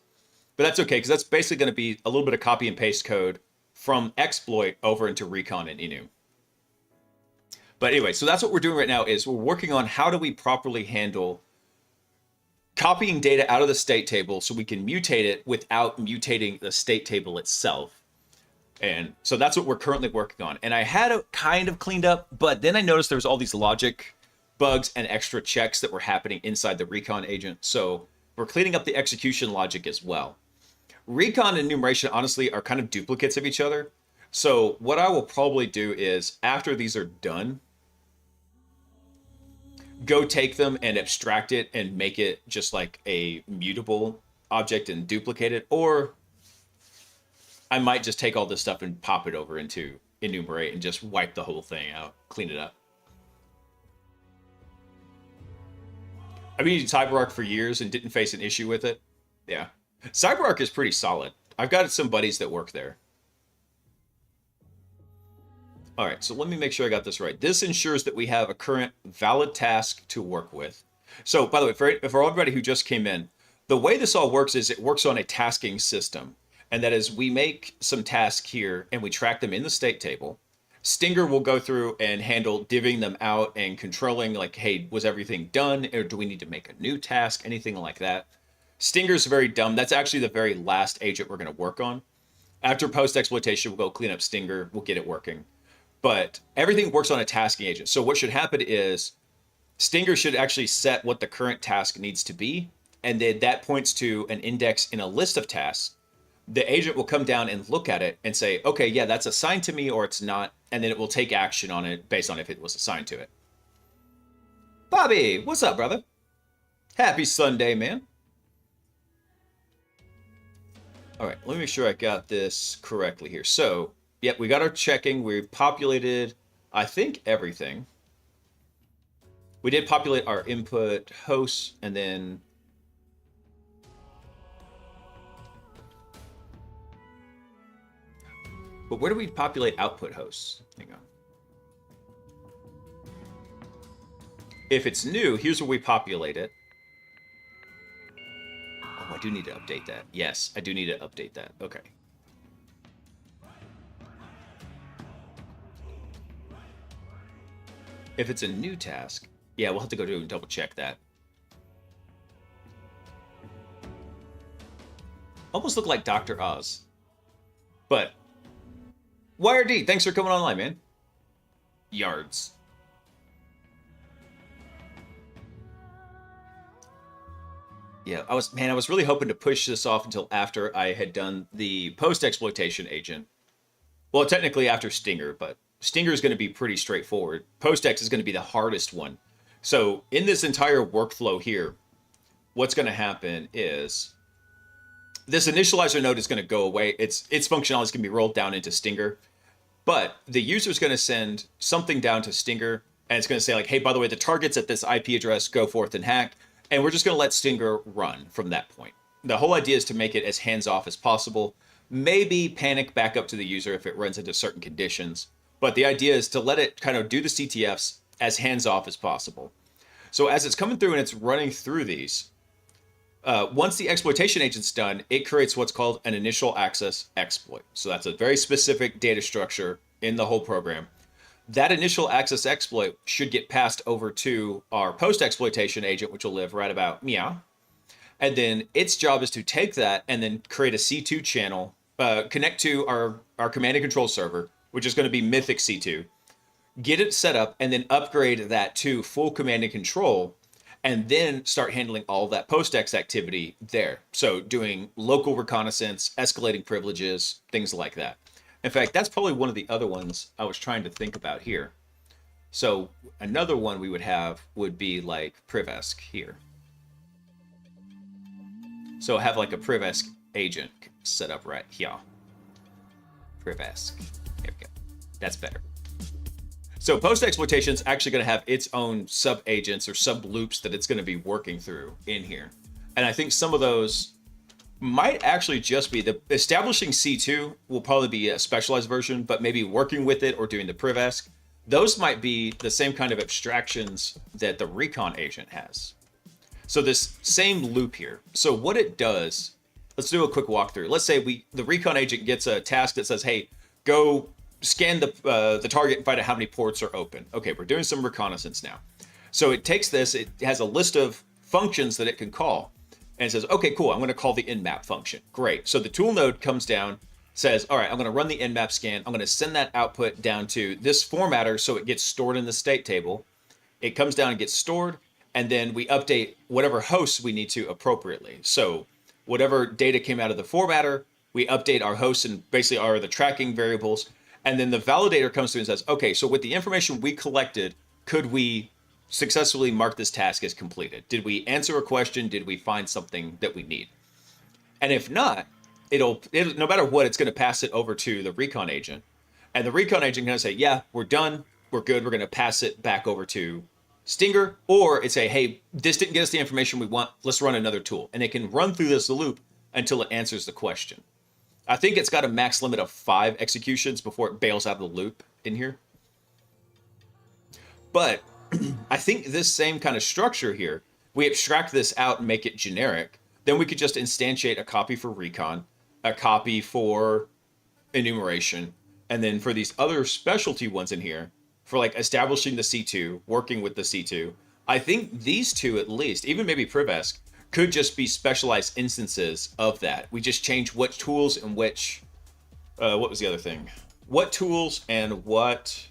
But that's okay, because that's basically going to be a little bit of copy and paste code from exploit over into Recon and Enu. But anyway, so that's what we're doing right now is we're working on how do we properly handle copying data out of the state table so we can mutate it without mutating the state table itself. And so that's what we're currently working on. And I had it kind of cleaned up, but then I noticed there was all these logic bugs and extra checks that were happening inside the recon agent. So we're cleaning up the execution logic as well. Recon and enumeration, honestly, are kind of duplicates of each other. So what I will probably do is, after these are done, go take them and abstract it and make it just like a mutable object and duplicate it. Or I might just take all this stuff and pop it over into enumerate and just wipe the whole thing out, clean it up. I've been using CyberArk for years and didn't face an issue with it. Yeah. CyberArk is pretty solid. I've got some buddies that work there. All right, so let me make sure I got this right. This ensures that we have a current valid task to work with. So, by the way, for everybody who just came in, the way this all works is it works on a tasking system. And that is, we make some tasks here and we track them in the state table. Stinger will go through and handle divvying them out and controlling, like, hey, was everything done? Or do we need to make a new task? Anything like that. Stinger's very dumb. That's actually the very last agent we're going to work on. After post-exploitation, we'll go clean up Stinger. We'll get it working. But everything works on a tasking agent. So what should happen is Stinger should actually set what the current task needs to be. And then that points to an index in a list of tasks. The agent will come down and look at it and say, okay, yeah, that's assigned to me or it's not. And then it will take action on it based on if it was assigned to it. Bobby, what's up, brother? Happy Sunday, man. All right, let me make sure I got this correctly here. So, yep, we got our checking. We populated, I think, everything. We did populate our input hosts, and then... But where do we populate output hosts? Hang on. If it's new, here's where we populate it. Oh, I do need to update that. Yes, I do need to update that. Okay. If it's a new task, yeah, we'll have to go do and double check that. Almost look like Dr. Oz. But, YRD, thanks for coming online, man. Yards. Yeah, I was really hoping to push this off until after I had done the post-exploitation agent. Well, technically after Stinger, but Stinger is going to be pretty straightforward. Post-ex is going to be the hardest one. So in this entire workflow here, what's going to happen is this initializer node is going to go away. Its functionality is going to be rolled down into Stinger, but the user is going to send something down to Stinger, and it's going to say like, hey, by the way, the target's at this IP address, go forth and hack. And we're just going to let Stinger run from that point. The whole idea is to make it as hands-off as possible. Maybe panic back up to the user if it runs into certain conditions. But the idea is to let it kind of do the CTFs as hands-off as possible. So as it's coming through and it's running through these, once the exploitation agent's done, it creates what's called an initial access exploit. So that's a very specific data structure in the whole program. That initial access exploit should get passed over to our post-exploitation agent, which will live right about meow. And then its job is to take that and then create a C2 channel, connect to our command and control server, which is going to be Mythic C2, get it set up, and then upgrade that to full command and control, and then start handling all that post-ex activity there. So doing local reconnaissance, escalating privileges, things like that. In fact, that's probably one of the other ones I was trying to think about here. So another one we would have would be like privesc here. So have like a privesc agent set up right here. Privesc. There we go. That's better. So post-exploitation is actually going to have its own sub-agents or sub-loops that it's going to be working through in here. And I think some of those might actually just be the establishing C2 will probably be a specialized version, but maybe working with it or doing the privesc. Those might be the same kind of abstractions that the recon agent has. So this same loop here. So what it does, let's do a quick walkthrough. Let's say the recon agent gets a task that says, hey, go scan the target and find out how many ports are open. Okay, we're doing some reconnaissance now. So it takes this, it has a list of functions that it can call. And it says, okay, cool, I'm going to call the nmap function. Great. So the tool node comes down, says, all right, I'm going to run the nmap scan. I'm going to send that output down to this formatter so it gets stored in the state table. It comes down and gets stored, and then we update whatever hosts we need to appropriately. So whatever data came out of the formatter, we update our hosts and basically are the tracking variables. And then the validator comes through and says, okay, so with the information we collected, could we successfully mark this task as completed? Did we answer a question? Did we find something that we need? And if not, it'll no matter what, it's going to pass it over to the recon agent. And the recon agent can say, yeah, we're done. We're good. We're going to pass it back over to Stinger. Or it's say, hey, this didn't get us the information we want. Let's run another tool. And it can run through this loop until it answers the question. I think it's got a max limit of 5 executions before it bails out of the loop in here. But I think this same kind of structure here, we abstract this out and make it generic. Then we could just instantiate a copy for recon, a copy for enumeration, and then for these other specialty ones in here, for like establishing the C2, working with the C2, I think these two at least, even maybe Privesk, could just be specialized instances of that. We just change what tools and which, what was the other thing? What tools and what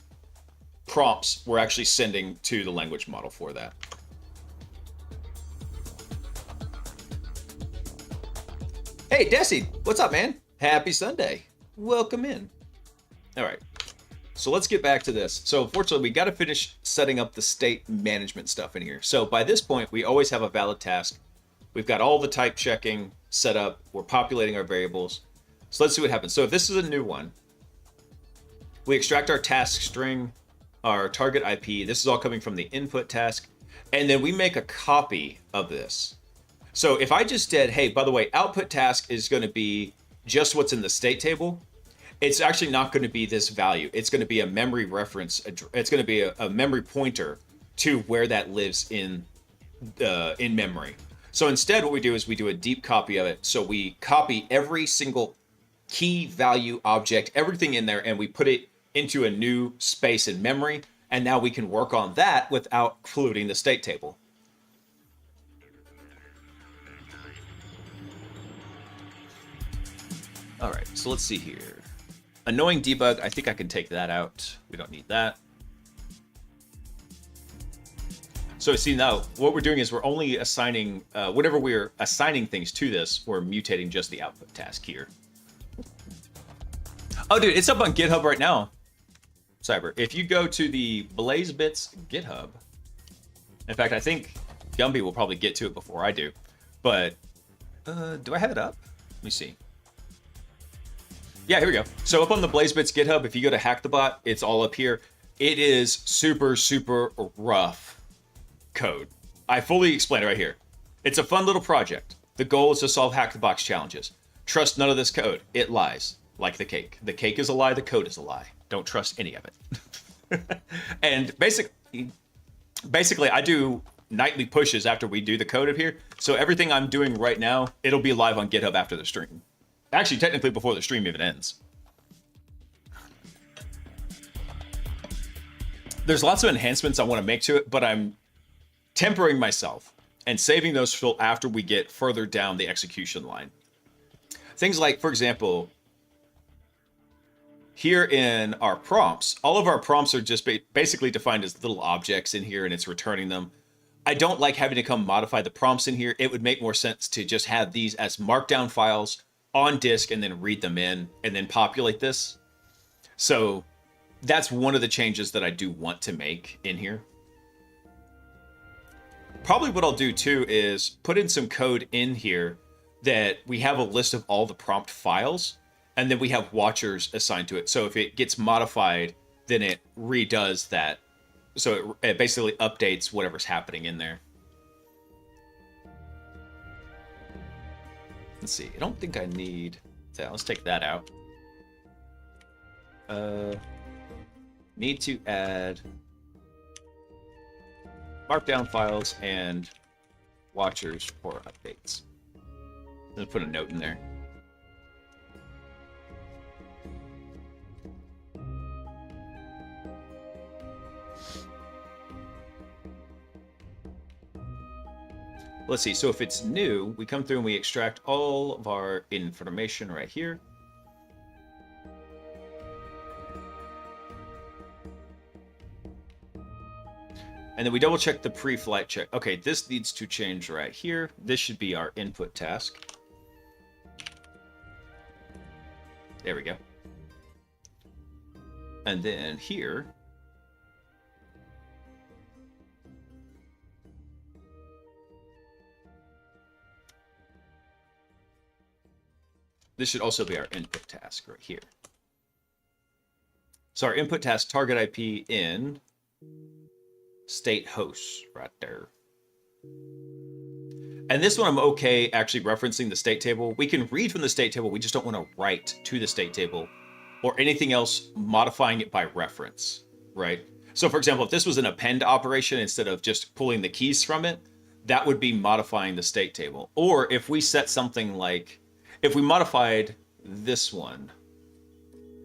prompts we're actually sending to the language model for that. Hey, Desi, what's up, man? Happy Sunday. Welcome in. All right, so let's get back to this. So unfortunately, we got to finish setting up the state management stuff in here. So by this point, we always have a valid task. We've got all the type checking set up. We're populating our variables. So let's see what happens. So if this is a new one, we extract our task string, our target IP. This is all coming from the input task. And then we make a copy of this. So if I just did, hey, by the way, output task is going to be just what's in the state table. It's actually not going to be this value. It's going to be a memory reference. It's going to be a memory pointer to where that lives in memory. So instead, what we do is we do a deep copy of it. So we copy every single key value object, everything in there, and we put it into a new space in memory. And now we can work on that without polluting the state table. All right, so let's see here. Annoying debug, I think I can take that out. We don't need that. So see now, what we're doing is we're only assigning, whenever we're assigning things to this, we're mutating just the output task here. Oh, dude, it's up on GitHub right now. Cyber, if you go to the Blaise Bits GitHub, in fact, I think Gumby will probably get to it before I do, but do I have it up? Let me see. Yeah, here we go. So up on the Blaise Bits GitHub, if you go to HackBot, it's all up here. It is super, super rough code. I fully explain it right here. It's a fun little project. The goal is to solve hack the box challenges. Trust none of this code. It lies, like the cake. The cake is a lie, the code is a lie. Don't trust any of it. And basically, I do nightly pushes after we do the code up here. So everything I'm doing right now, it'll be live on GitHub after the stream. Actually, technically before the stream even ends. There's lots of enhancements I want to make to it, but I'm tempering myself and saving those till after we get further down the execution line. Things like, for example, here in our prompts, all of our prompts are just basically defined as little objects in here, and it's returning them. I don't like having to come modify the prompts in here. It would make more sense to just have these as markdown files on disk and then read them in and then populate this. So that's one of the changes that I do want to make in here. Probably what I'll do too is put in some code in here that we have a list of all the prompt files, and then we have watchers assigned to it. So if it gets modified, then it redoes that. So it basically updates whatever's happening in there. Let's see. I don't think I need that. Let's take that out. Need to add markdown files and watchers for updates. Let's put a note in there. Let's see. So if it's new, we come through and we extract all of our information right here. And then we double check the pre-flight check. Okay, this needs to change right here. This should be our input task. There we go. And then here, this should also be our input task right here. So our input task target IP in state hosts right there. And this one I'm okay actually referencing the state table. We can read from the state table. We just don't want to write to the state table or anything else modifying it by reference, right? So for example, if this was an append operation instead of just pulling the keys from it, that would be modifying the state table. Or if we set something like, if we modified this one,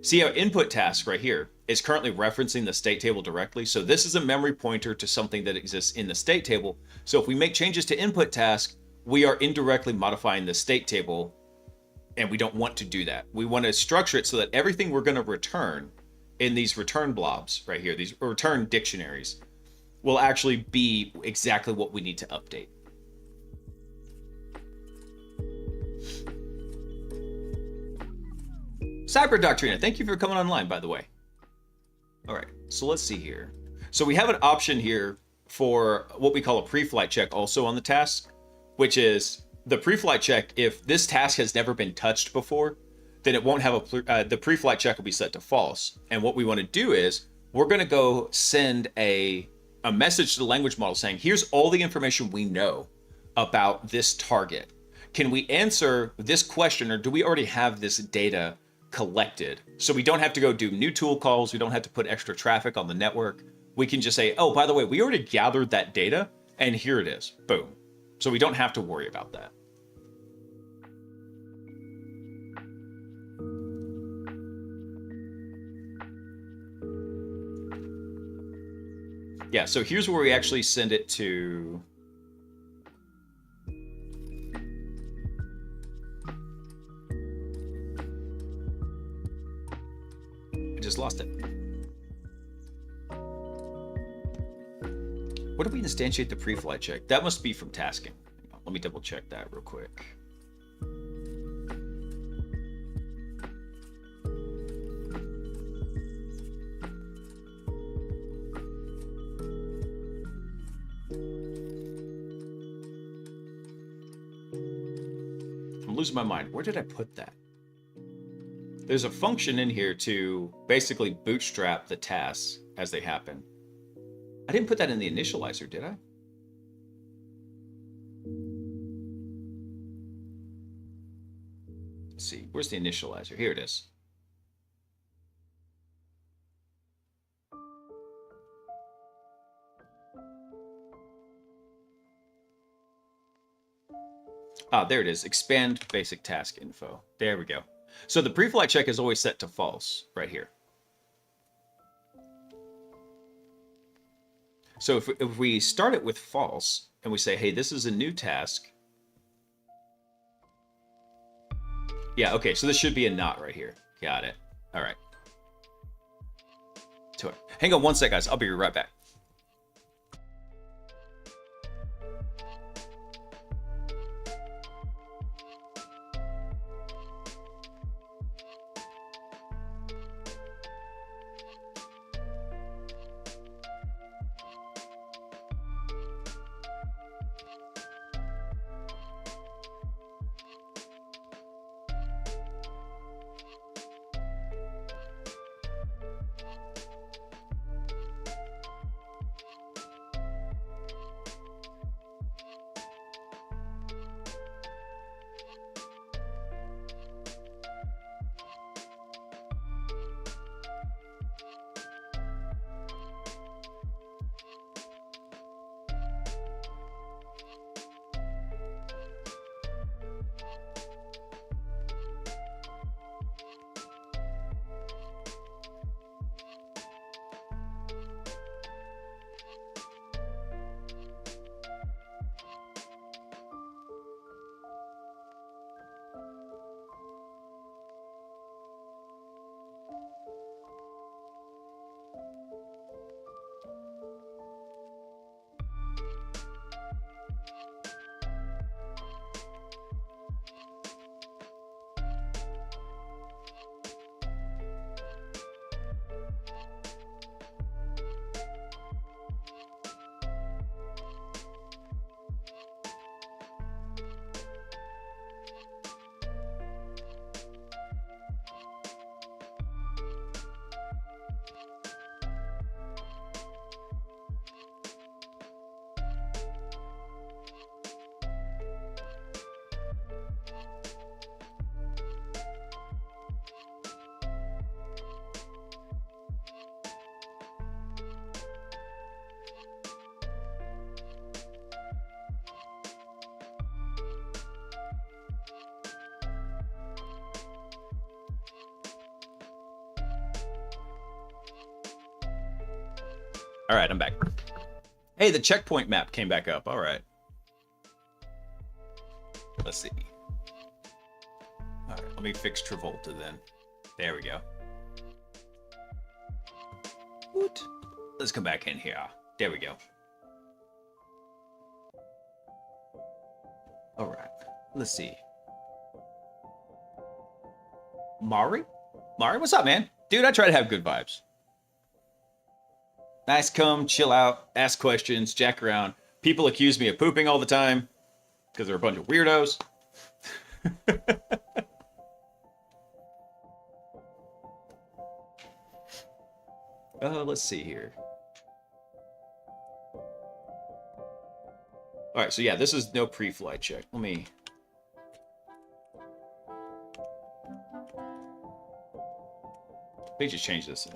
see our input task right here is currently referencing the state table directly. So this is a memory pointer to something that exists in the state table. So if we make changes to input task, we are indirectly modifying the state table, and we don't want to do that. We want to structure it so that everything we're going to return in these return blobs right here, these return dictionaries, will actually be exactly what we need to update. Cyber Doctrina, thank you for coming online, by the way. All right, so let's see here. So we have an option here for what we call a pre-flight check also on the task, which is the pre-flight check. If this task has never been touched before, then it won't have the pre-flight check will be set to false. And what we want to do is we're going to go send a message to the language model saying, here's all the information we know about this target. Can we answer this question, or do we already have this data collected? So we don't have to go do new tool calls. We don't have to put extra traffic on the network. We can just say, oh, by the way, we already gathered that data and here it is. Boom. So we don't have to worry about that. Yeah, so here's where we actually send it to. I just lost it. What do we instantiate the pre-flight check? That must be from tasking. Let me double check that real quick. I'm losing my mind. Where did I put that? There's a function in here to basically bootstrap the tasks as they happen. I didn't put that in the initializer, did I? Let's see, where's the initializer? Here it is. Ah, there it is. Expand basic task info. There we go. So the pre-flight check is always set to false right here. So if we start it with false and we say, hey, this is a new task. Yeah, okay, so this should be a not right here. Got it. All right. Hang on one sec, guys. I'll be right back. All right, I'm back. Hey, the checkpoint map came back up. All right. Let's see. All right, let me fix Travolta then. There we go. What? Let's come back in here. There we go. All right. Let's see. Mari? Mari, what's up, man? Dude, I try to have good vibes. Nice, come, chill out, ask questions, jack around. People accuse me of pooping all the time because they're a bunch of weirdos. Let's see here. All right, so yeah, this is no pre-flight check. Let me... Let me just change this.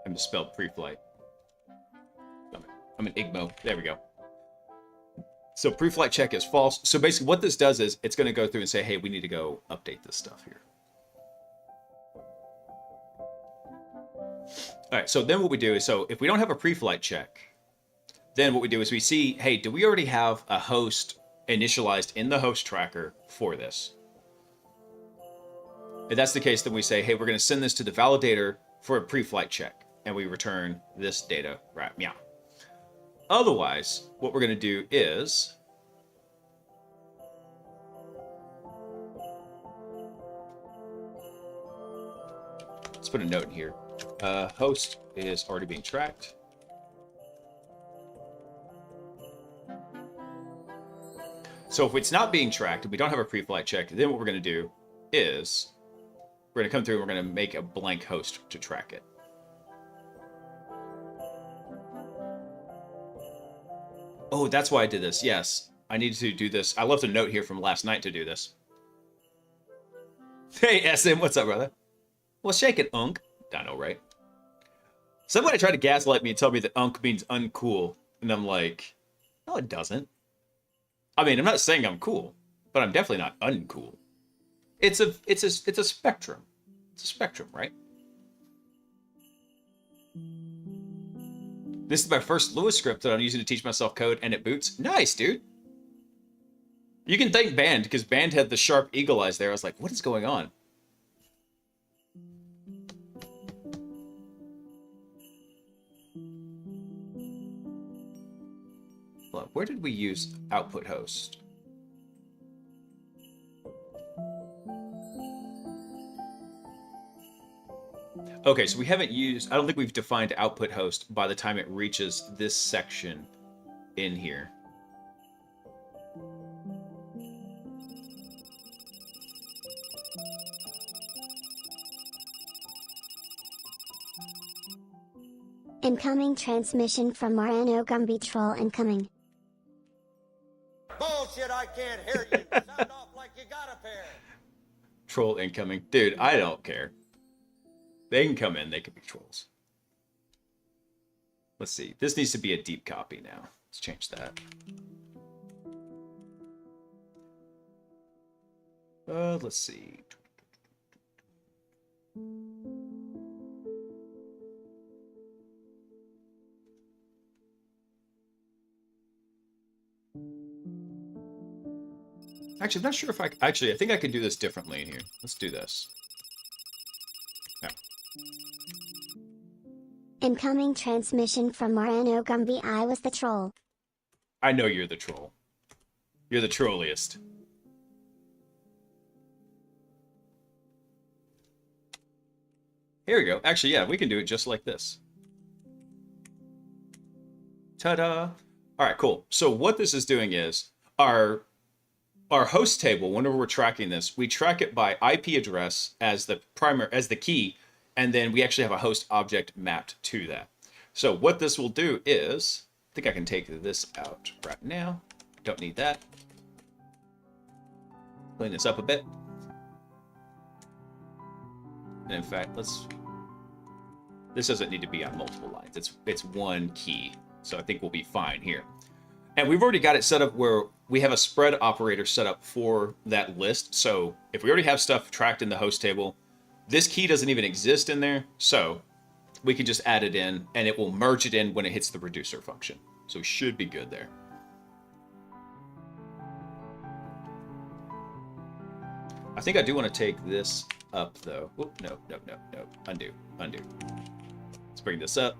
I misspelled pre-flight. I'm an IGMO. There we go. So pre-flight check is false. So basically what this does is it's going to go through and say, hey, we need to go update this stuff here. All right, so then what we do is, so if we don't have a pre-flight check, then what we do is we see, hey, do we already have a host initialized in the host tracker for this? If that's the case, then we say, hey, we're going to send this to the validator for a pre-flight check, and we return this data, right? Meow. Otherwise, what we're going to do is let's put a note in here. Host is already being tracked. So if it's not being tracked and we don't have a pre-flight check, then what we're going to do is we're going to come through and we're going to make a blank host to track it. Oh, that's why I did this. Yes, I needed to do this. I left a note here from last night to do this. Hey, SM, what's up, brother? Well, shake it, Unk. I know, right? Somebody tried to gaslight me and tell me that Unk means uncool. And I'm like, no, it doesn't. I mean, I'm not saying I'm cool, but I'm definitely not uncool. It's a spectrum. It's a spectrum, right? This is my first Lewis script that I'm using to teach myself code, and it boots. Nice, dude. You can thank Band, because Band had the sharp eagle eyes there. I was like, what is going on? Well, where did we use output host? Okay, so we haven't used, I don't think we've defined output host by the time it reaches this section in here. Incoming transmission from Marano Gumby Troll incoming. Bullshit, I can't hear you. Sound off like you got a pair. Troll incoming. Dude, I don't care. They can come in, they can be trolls. Let's see. This needs to be a deep copy now. Let's change that. Let's see. Actually, I'm not sure if I think I could do this differently in here. Let's do this. No. Incoming transmission from Marano Gumby. I was the troll. I know you're the troll. You're the trolliest. Here we go. Actually, yeah, we can do it just like this. Ta-da! All right, cool. So what this is doing is our host table, whenever we're tracking this, we track it by IP address as the key, and then we actually have a host object mapped to that. So what this will do is, I think I can take this out right now. Don't need that. Clean this up a bit. And in fact, this doesn't need to be on multiple lines. It's one key. So I think we'll be fine here. And we've already got it set up where we have a spread operator set up for that list. So if we already have stuff tracked in the host table, this key doesn't even exist in there. So we can just add it in and it will merge it in when it hits the reducer function. So we should be good there. I think I do want to take this up though. Oh, no. Undo. Let's bring this up.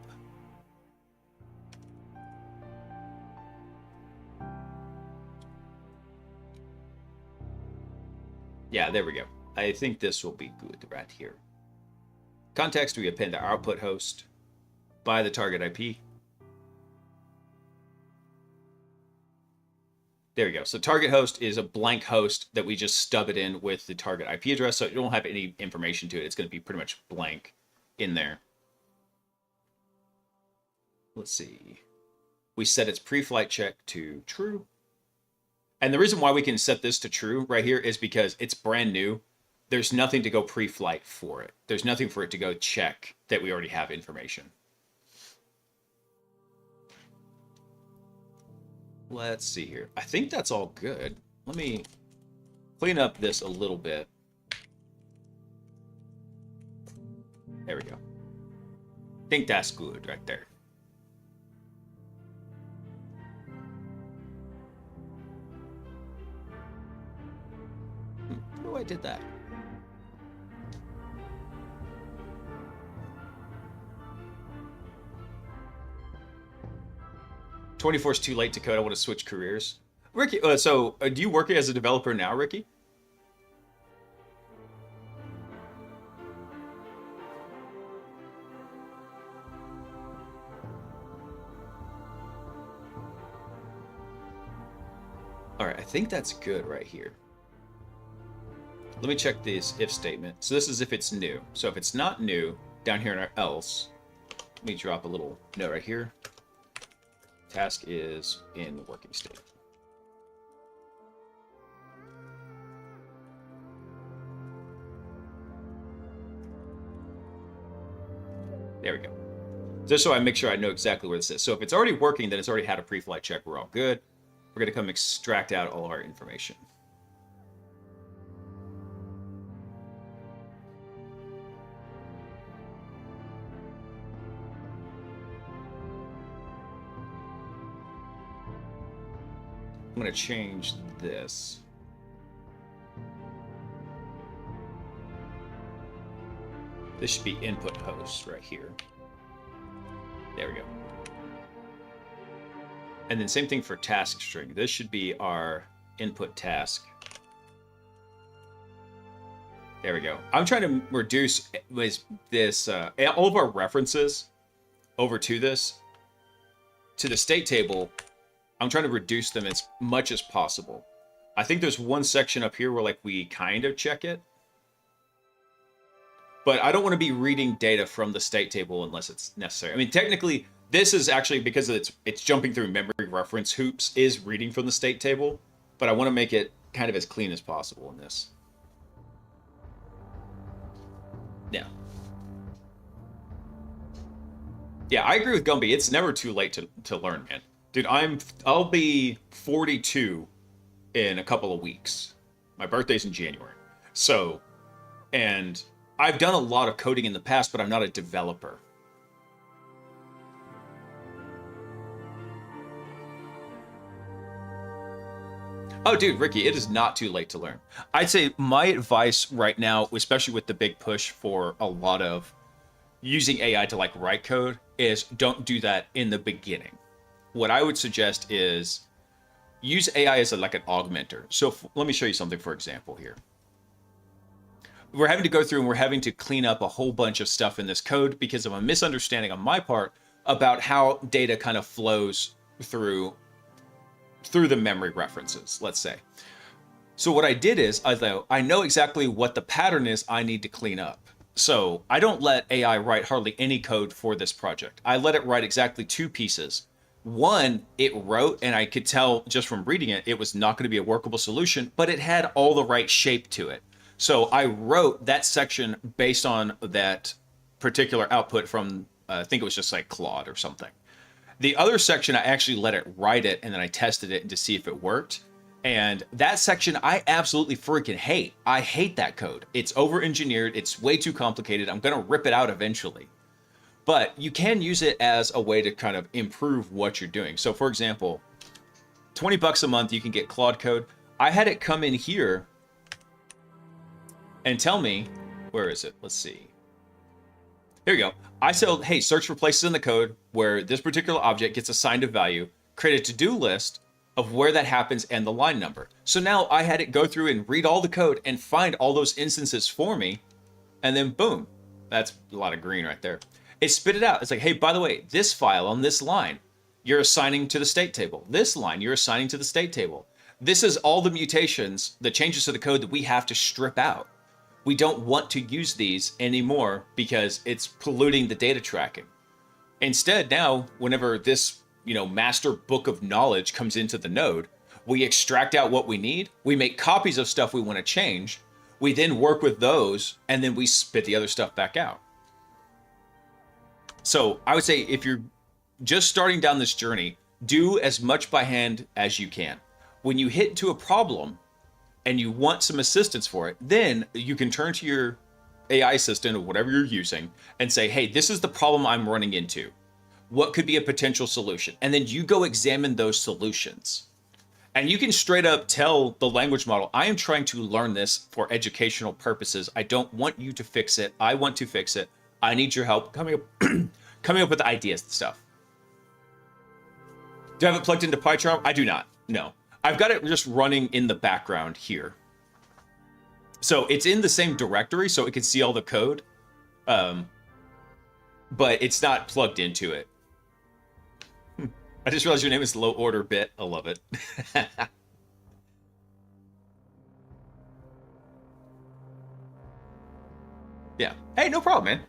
Yeah, there we go. I think this will be good right here. Context, we append our output host by the target IP. There we go. So target host is a blank host that we just stub it in with the target IP address. So it don't have any information to it. It's going to be pretty much blank in there. Let's see. We set its pre-flight check to true. And the reason why we can set this to true right here is because it's brand new. There's nothing to go pre-flight for it. There's nothing for it to go check that we already have information. Let's see here. I think that's all good. Let me clean up this a little bit. There we go. I think that's good right there. Oh, I did that. "24 is too late to code. I want to switch careers." Ricky, do you work as a developer now, Ricky? All right, I think that's good right here. Let me check this if statement. So this is if it's new. So if it's not new, down here in our else, let me drop a little note right here. Task is in working state. There we go. Just so I make sure I know exactly where this is. So if it's already working, then it's already had a pre-flight check. We're all good. We're going to come extract out all our information. I'm going to change this. This should be input host right here. There we go. And then same thing for task string. This should be our input task. There we go. I'm trying to reduce this all of our references over to this, to the state table. I'm trying to reduce them as much as possible. I think there's one section up here where like we kind of check it. But I don't want to be reading data from the state table unless it's necessary. I mean, technically, this is actually, because it's jumping through memory reference hoops, is reading from the state table. But I want to make it kind of as clean as possible in this. Yeah. Yeah, I agree with Gumby. It's never too late to learn, man. Dude, I'll be 42 in a couple of weeks. My birthday's in January. So, and I've done a lot of coding in the past, but I'm not a developer. Oh, dude, Ricky, it is not too late to learn. I'd say my advice right now, especially with the big push for a lot of using AI to like write code, is don't do that in the beginning. What I would suggest is use AI as like an augmenter. So let me show you something, for example, here. We're having to go through and we're having to clean up a whole bunch of stuff in this code because of a misunderstanding on my part about how data kind of flows through the memory references, let's say. So what I did is, I know exactly what the pattern is I need to clean up. So I don't let AI write hardly any code for this project. I let it write exactly two pieces. One, it wrote, and I could tell just from reading it, it was not going to be a workable solution, but it had all the right shape to it. So I wrote that section based on that particular output from, I think it was just like Claude or something. The other section, I actually let it write it, and then I tested it to see if it worked. And that section, I absolutely freaking hate. I hate that code. It's over-engineered. It's way too complicated. I'm going to rip it out eventually. But you can use it as a way to kind of improve what you're doing. So, for example, $20 a month, you can get Claude Code. I had it come in here and tell me, where is it? Let's see. Here we go. I said, hey, search for places in the code where this particular object gets assigned a value, create a to-do list of where that happens and the line number. So now I had it go through and read all the code and find all those instances for me. And then boom, that's a lot of green right there. It spit it out. It's like, hey, by the way, this file on this line, you're assigning to the state table. This line, you're assigning to the state table. This is all the mutations, the changes to the code that we have to strip out. We don't want to use these anymore because it's polluting the data tracking. Instead, now, whenever this, master book of knowledge comes into the node, we extract out what we need. We make copies of stuff we want to change. We then work with those, and then we spit the other stuff back out. So I would say if you're just starting down this journey, do as much by hand as you can. When you hit to a problem and you want some assistance for it, then you can turn to your AI assistant or whatever you're using and say, hey, this is the problem I'm running into. What could be a potential solution? And then you go examine those solutions. And you can straight up tell the language model, I am trying to learn this for educational purposes. I don't want you to fix it. I want to fix it. I need your help coming up with ideas and stuff. Do I have it plugged into PyCharm? I do not. No. I've got it just running in the background here. So it's in the same directory, so it can see all the code. But it's not plugged into it. I just realized your name is Low Order Bit. I love it. Yeah. Hey, no problem, man.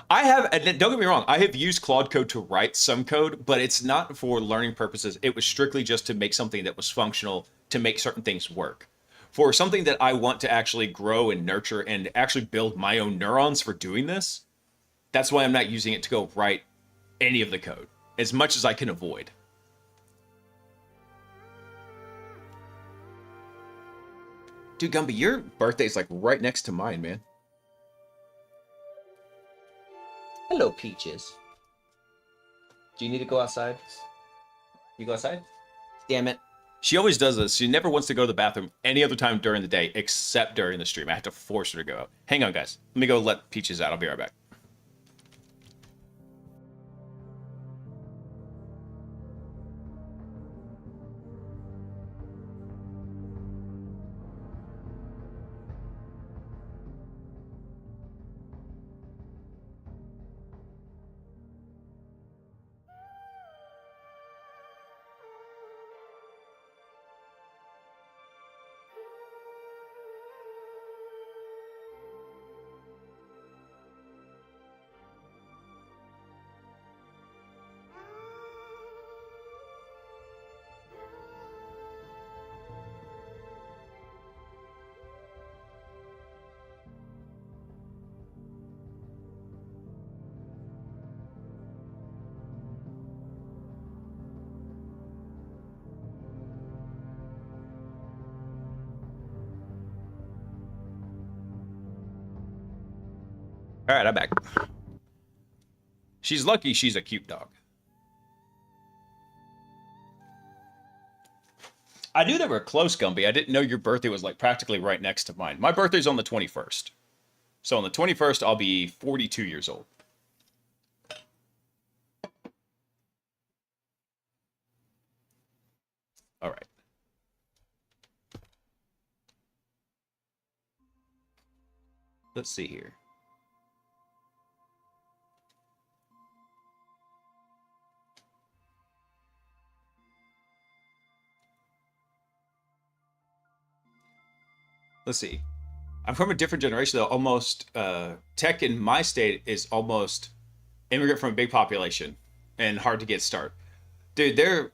I have, and don't get me wrong, I have used Claude Code to write some code, but it's not for learning purposes. It was strictly just to make something that was functional, to make certain things work. For something that I want to actually grow and nurture and actually build my own neurons for doing this, that's why I'm not using it to go write any of the code, as much as I can avoid. Dude, Gumby, your birthday's like right next to mine, man. Hello, Peaches. Do you need to go outside? You go outside? Damn it. She always does this. She never wants to go to the bathroom any other time during the day except during the stream. I have to force her to go out. Hang on, guys. Let me go let Peaches out. I'll be right back. All right, I'm back. She's lucky she's a cute dog. I knew they were close, Gumby. I didn't know your birthday was like practically right next to mine. My birthday's on the 21st. So on the 21st, I'll be 42 years old. All right. Let's see here. Let's see. I'm from a different generation, though. Almost tech in my state is almost immigrant from a big population and hard to get start. Dude,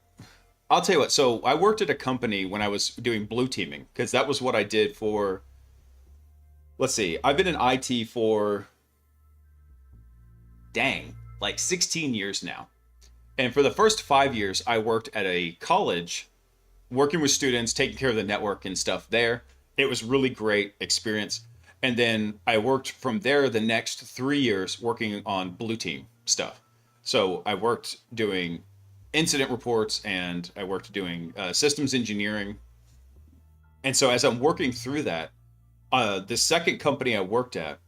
I'll tell you what. So I worked at a company when I was doing blue teaming because that was what I did for. Let's see. I've been in IT for, dang, like 16 years now. And for the first 5 years, I worked at a college, working with students, taking care of the network and stuff there. It was really great experience. And then I worked from there the next 3 years working on blue team stuff. So I worked doing incident reports and I worked doing systems engineering. And so as I'm working through that, the second company I worked at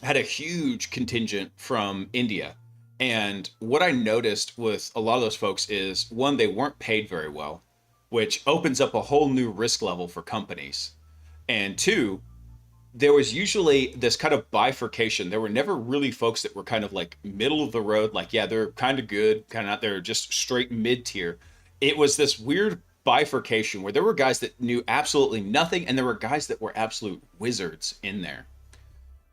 had a huge contingent from India. And what I noticed with a lot of those folks is one, they weren't paid very well, which opens up a whole new risk level for companies. And two, there was usually this kind of bifurcation. There were never really folks that were kind of like middle of the road, like, yeah, they're kind of good, kind of not, they're just straight mid tier. It was this weird bifurcation where there were guys that knew absolutely nothing and there were guys that were absolute wizards in there.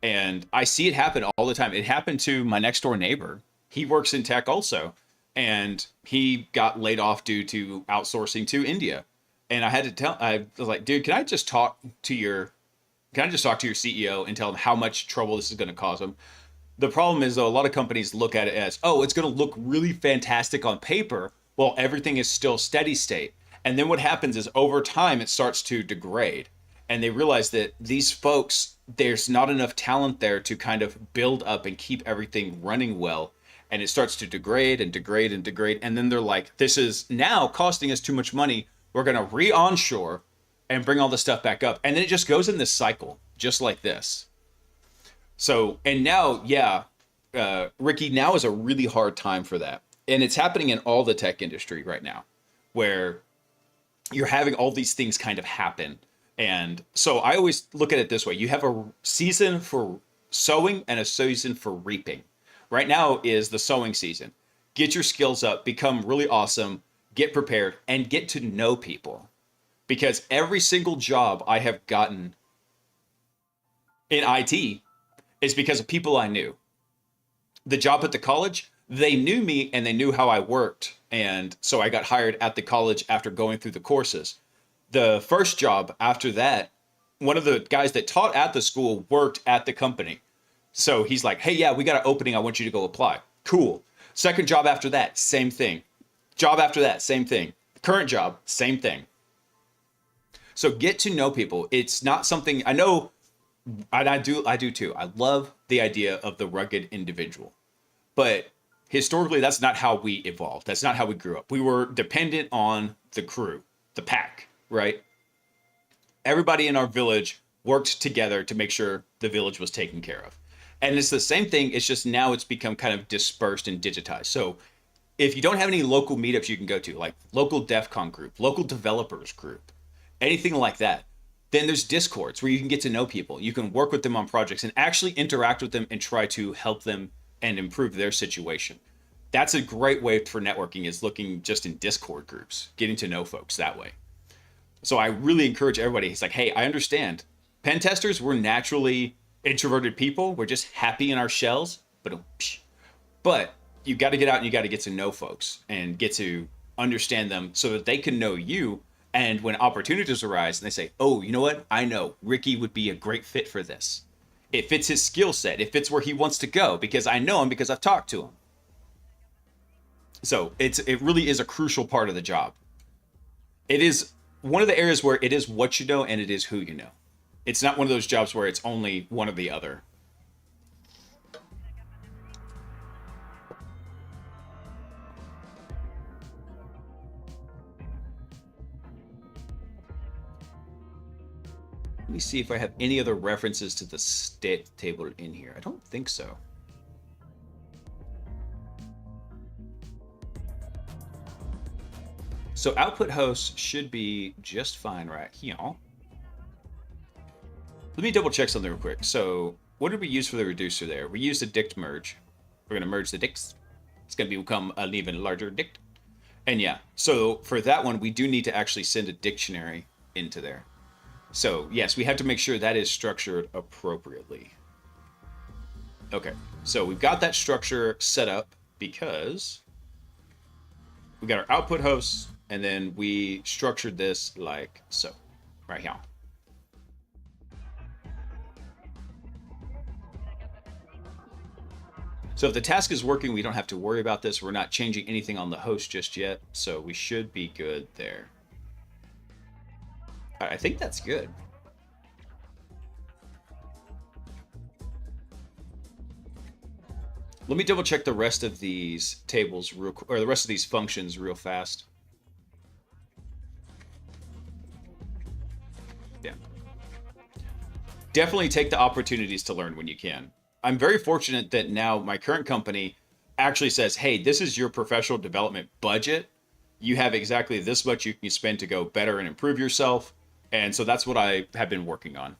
And I see it happen all the time. It happened to my next door neighbor. He works in tech also, and he got laid off due to outsourcing to India. And I was like, dude, can I just talk to your CEO and tell him how much trouble this is going to cause him? The problem is, though, a lot of companies look at it as, oh, it's going to look really fantastic on paper while everything is still steady state. And then what happens is over time, it starts to degrade. And they realize that these folks, there's not enough talent there to kind of build up and keep everything running well. And it starts to degrade and degrade and degrade. And then they're like, this is now costing us too much money. We're going to re-onshore and bring all the stuff back up. And then it just goes in this cycle, just like this. So, and now, yeah, Ricky, now is a really hard time for that. And it's happening in all the tech industry right now, where you're having all these things kind of happen. And so I always look at it this way. You have a season for sowing and a season for reaping. Right now is the sowing season. Get your skills up, become really awesome, get prepared, and get to know people. Because every single job I have gotten in IT is because of people I knew. The job at the college, they knew me and they knew how I worked. And so I got hired at the college after going through the courses. The first job after that, one of the guys that taught at the school worked at the company. So he's like, hey, yeah, we got an opening. I want you to go apply. Cool. Second job after that, same thing. Job after that, same thing. Current job, same thing. So get to know people. It's not something I know, and I do too. I love the idea of the rugged individual. But historically, that's not how we evolved. That's not how we grew up. We were dependent on the crew, the pack, right? Everybody in our village worked together to make sure the village was taken care of. And it's the same thing. It's just now it's become kind of dispersed and digitized. So if you don't have any local meetups you can go to, like local DEF CON group, local developers group, anything like that, then there's Discords where you can get to know people. You can work with them on projects and actually interact with them and try to help them and improve their situation. That's a great way for networking, is looking just in Discord groups, getting to know folks that way. So I really encourage everybody. It's like, hey, I understand. Pen testers, we're naturally introverted people. We're just happy in our shells. But you got to get out and you got to get to know folks and get to understand them so that they can know you. And when opportunities arise and they say, oh, you know what? I know Ricky would be a great fit for this. It fits his skill set. It fits where he wants to go because I know him, because I've talked to him. So it really is a crucial part of the job. It is one of the areas where it is what you know and it is who you know. It's not one of those jobs where it's only one or the other. Let me see if I have any other references to the state table in here. I don't think so. So output hosts should be just fine right here. Let me double check something real quick. So what did we use for the reducer there? We used a dict merge. We're going to merge the dicts. It's going to become an even larger dict. And yeah, so for that one, we do need to actually send a dictionary into there. So yes, we have to make sure that is structured appropriately. Okay, so we've got that structure set up because we got our output hosts, and then we structured this like so, right here. So if the task is working, we don't have to worry about this. We're not changing anything on the host just yet, so we should be good there. I think that's good. Let me double check the rest of these tables or the rest of these functions real fast. Yeah. Definitely take the opportunities to learn when you can. I'm very fortunate that now my current company actually says, hey, this is your professional development budget. You have exactly this much you can spend to go better and improve yourself. And so that's what I have been working on.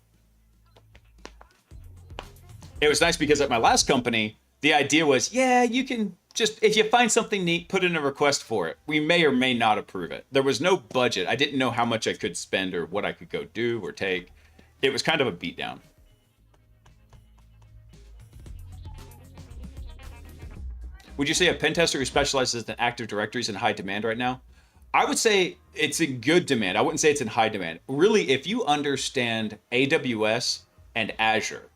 It was nice because at my last company, the idea was, yeah, you can just, if you find something neat, put in a request for it. We may or may not approve it. There was no budget. I didn't know how much I could spend or what I could go do or take. It was kind of a beatdown. Would you say a pen tester who specializes in Active Directory is in high demand right now? I would say it's in good demand. I wouldn't say it's in high demand. Really, if you understand AWS and Azure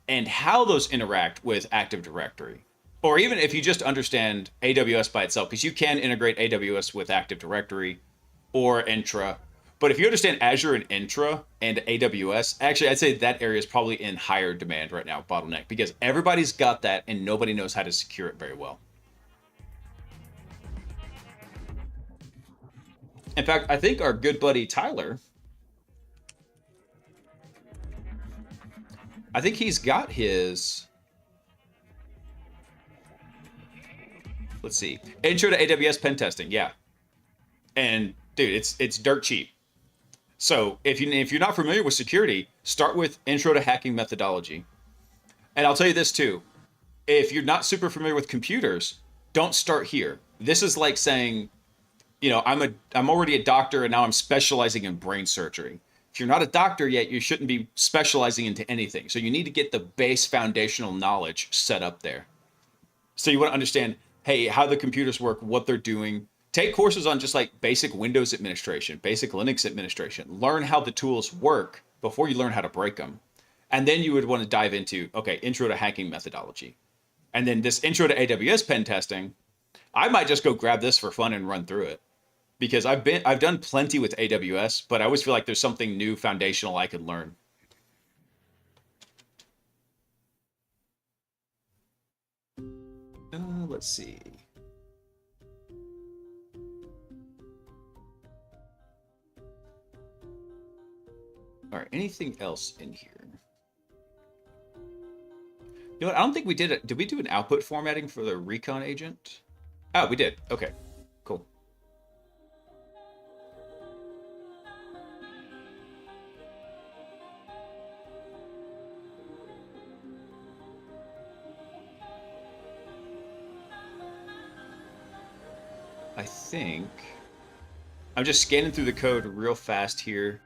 and how those interact with Active Directory, or even if you just understand AWS by itself, because you can integrate AWS with Active Directory or Intra. But if you understand Azure and Intra and AWS, actually, I'd say that area is probably in higher demand right now, bottleneck, because everybody's got that and nobody knows how to secure it very well. In fact, I think our good buddy Tyler, I think he's got his, let's see, Intro to AWS pen testing, yeah. And dude, it's dirt cheap. So if you're not familiar with security, start with Intro to Hacking Methodology. And I'll tell you this too, if you're not super familiar with computers, don't start here. This is like saying, you know, I'm already a doctor and now I'm specializing in brain surgery. If you're not a doctor yet, you shouldn't be specializing into anything. So you need to get the base foundational knowledge set up there. So you want to understand, hey, how the computers work, what they're doing. Take courses on just like basic Windows administration, basic Linux administration. Learn how the tools work before you learn how to break them. And then you would want to dive into, okay, Intro to Hacking Methodology. And then this Intro to AWS pen testing, I might just go grab this for fun and run through it. Because I've done plenty with AWS, but I always feel like there's something new foundational I could learn. Let's see. All right, anything else in here? You know what? I don't think we did it. Did we do an output formatting for the recon agent? Oh, we did. Okay, cool. I think I'm just scanning through the code real fast here.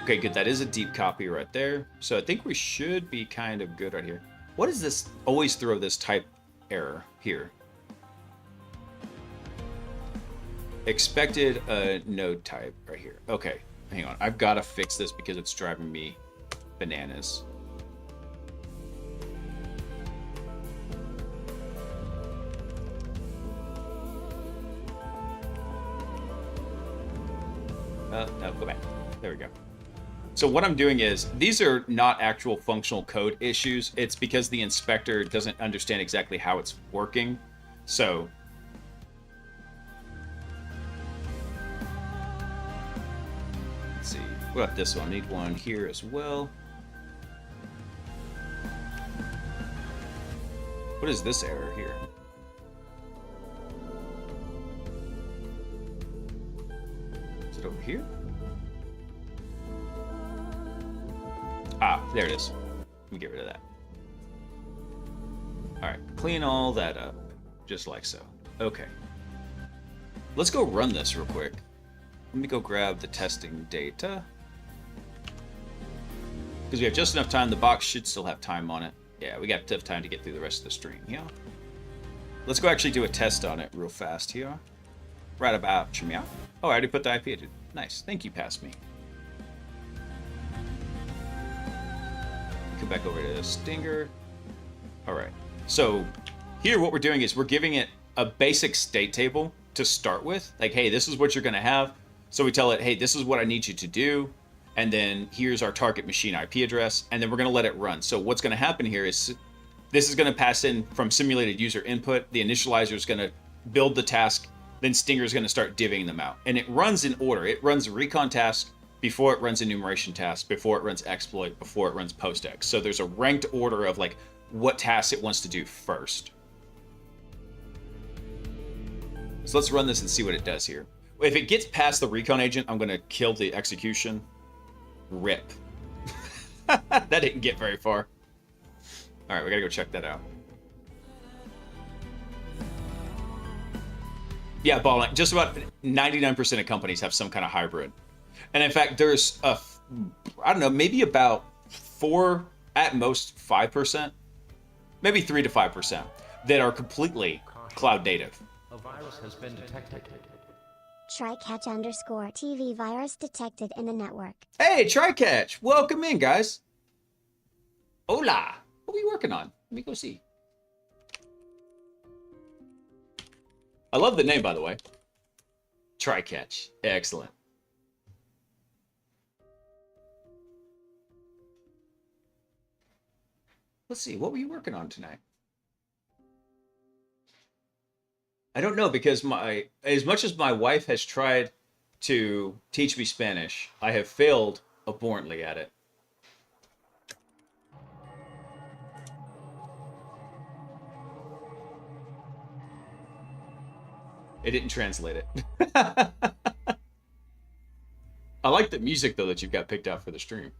Okay, good. That is a deep copy right there. So I think we should be kind of good right here. What is this? Always throw this type error here. Expected node type right here. Okay, hang on. I've got to fix this because it's driving me bananas. No, go back. There we go. So what I'm doing is, these are not actual functional code issues. It's because the inspector doesn't understand exactly how it's working. So let's see. What about this one? Need one here as well. What is this error here? Is it over here? Ah, there it is. Let me get rid of that. All right, clean all that up, just like so. Okay. Let's go run this real quick. Let me go grab the testing data. Because we have just enough time, the box should still have time on it. Yeah, we got enough time to get through the rest of the stream here. Let's go actually do a test on it real fast here. Right about, meow. Oh, I already put the IP. Nice, thank you, pass me. Come back over to Stinger. All right. So here what we're doing is we're giving it a basic state table to start with. Like, hey, this is what you're going to have. So we tell it, hey, this is what I need you to do. And then here's our target machine IP address. And then we're going to let it run. So what's going to happen here is this is going to pass in from simulated user input. The initializer is going to build the task. Then Stinger is going to start divvying them out. And it runs in order. It runs recon task before it runs enumeration task, before it runs exploit, before it runs post-ex. So there's a ranked order of like what tasks it wants to do first. So let's run this and see what it does here. If it gets past the recon agent, I'm going to kill the execution. Rip. That didn't get very far. All right, we got to go check that out. Yeah, balling. Just about 99% of companies have some kind of hybrid. And in fact, there's I don't know, maybe about 4, at most 5%, maybe 3 to 5% that are completely cloud native. A virus has been detected. Trycatch_TV virus detected in the network. Hey, Trycatch, welcome in, guys. Hola. What are we working on? Let me go see. I love the name, by the way. Trycatch. Excellent. Let's see, what were you working on tonight? I don't know, because as much as my wife has tried to teach me Spanish, I have failed abhorrently at it. It didn't translate it. I like the music, though, that you've got picked out for the stream.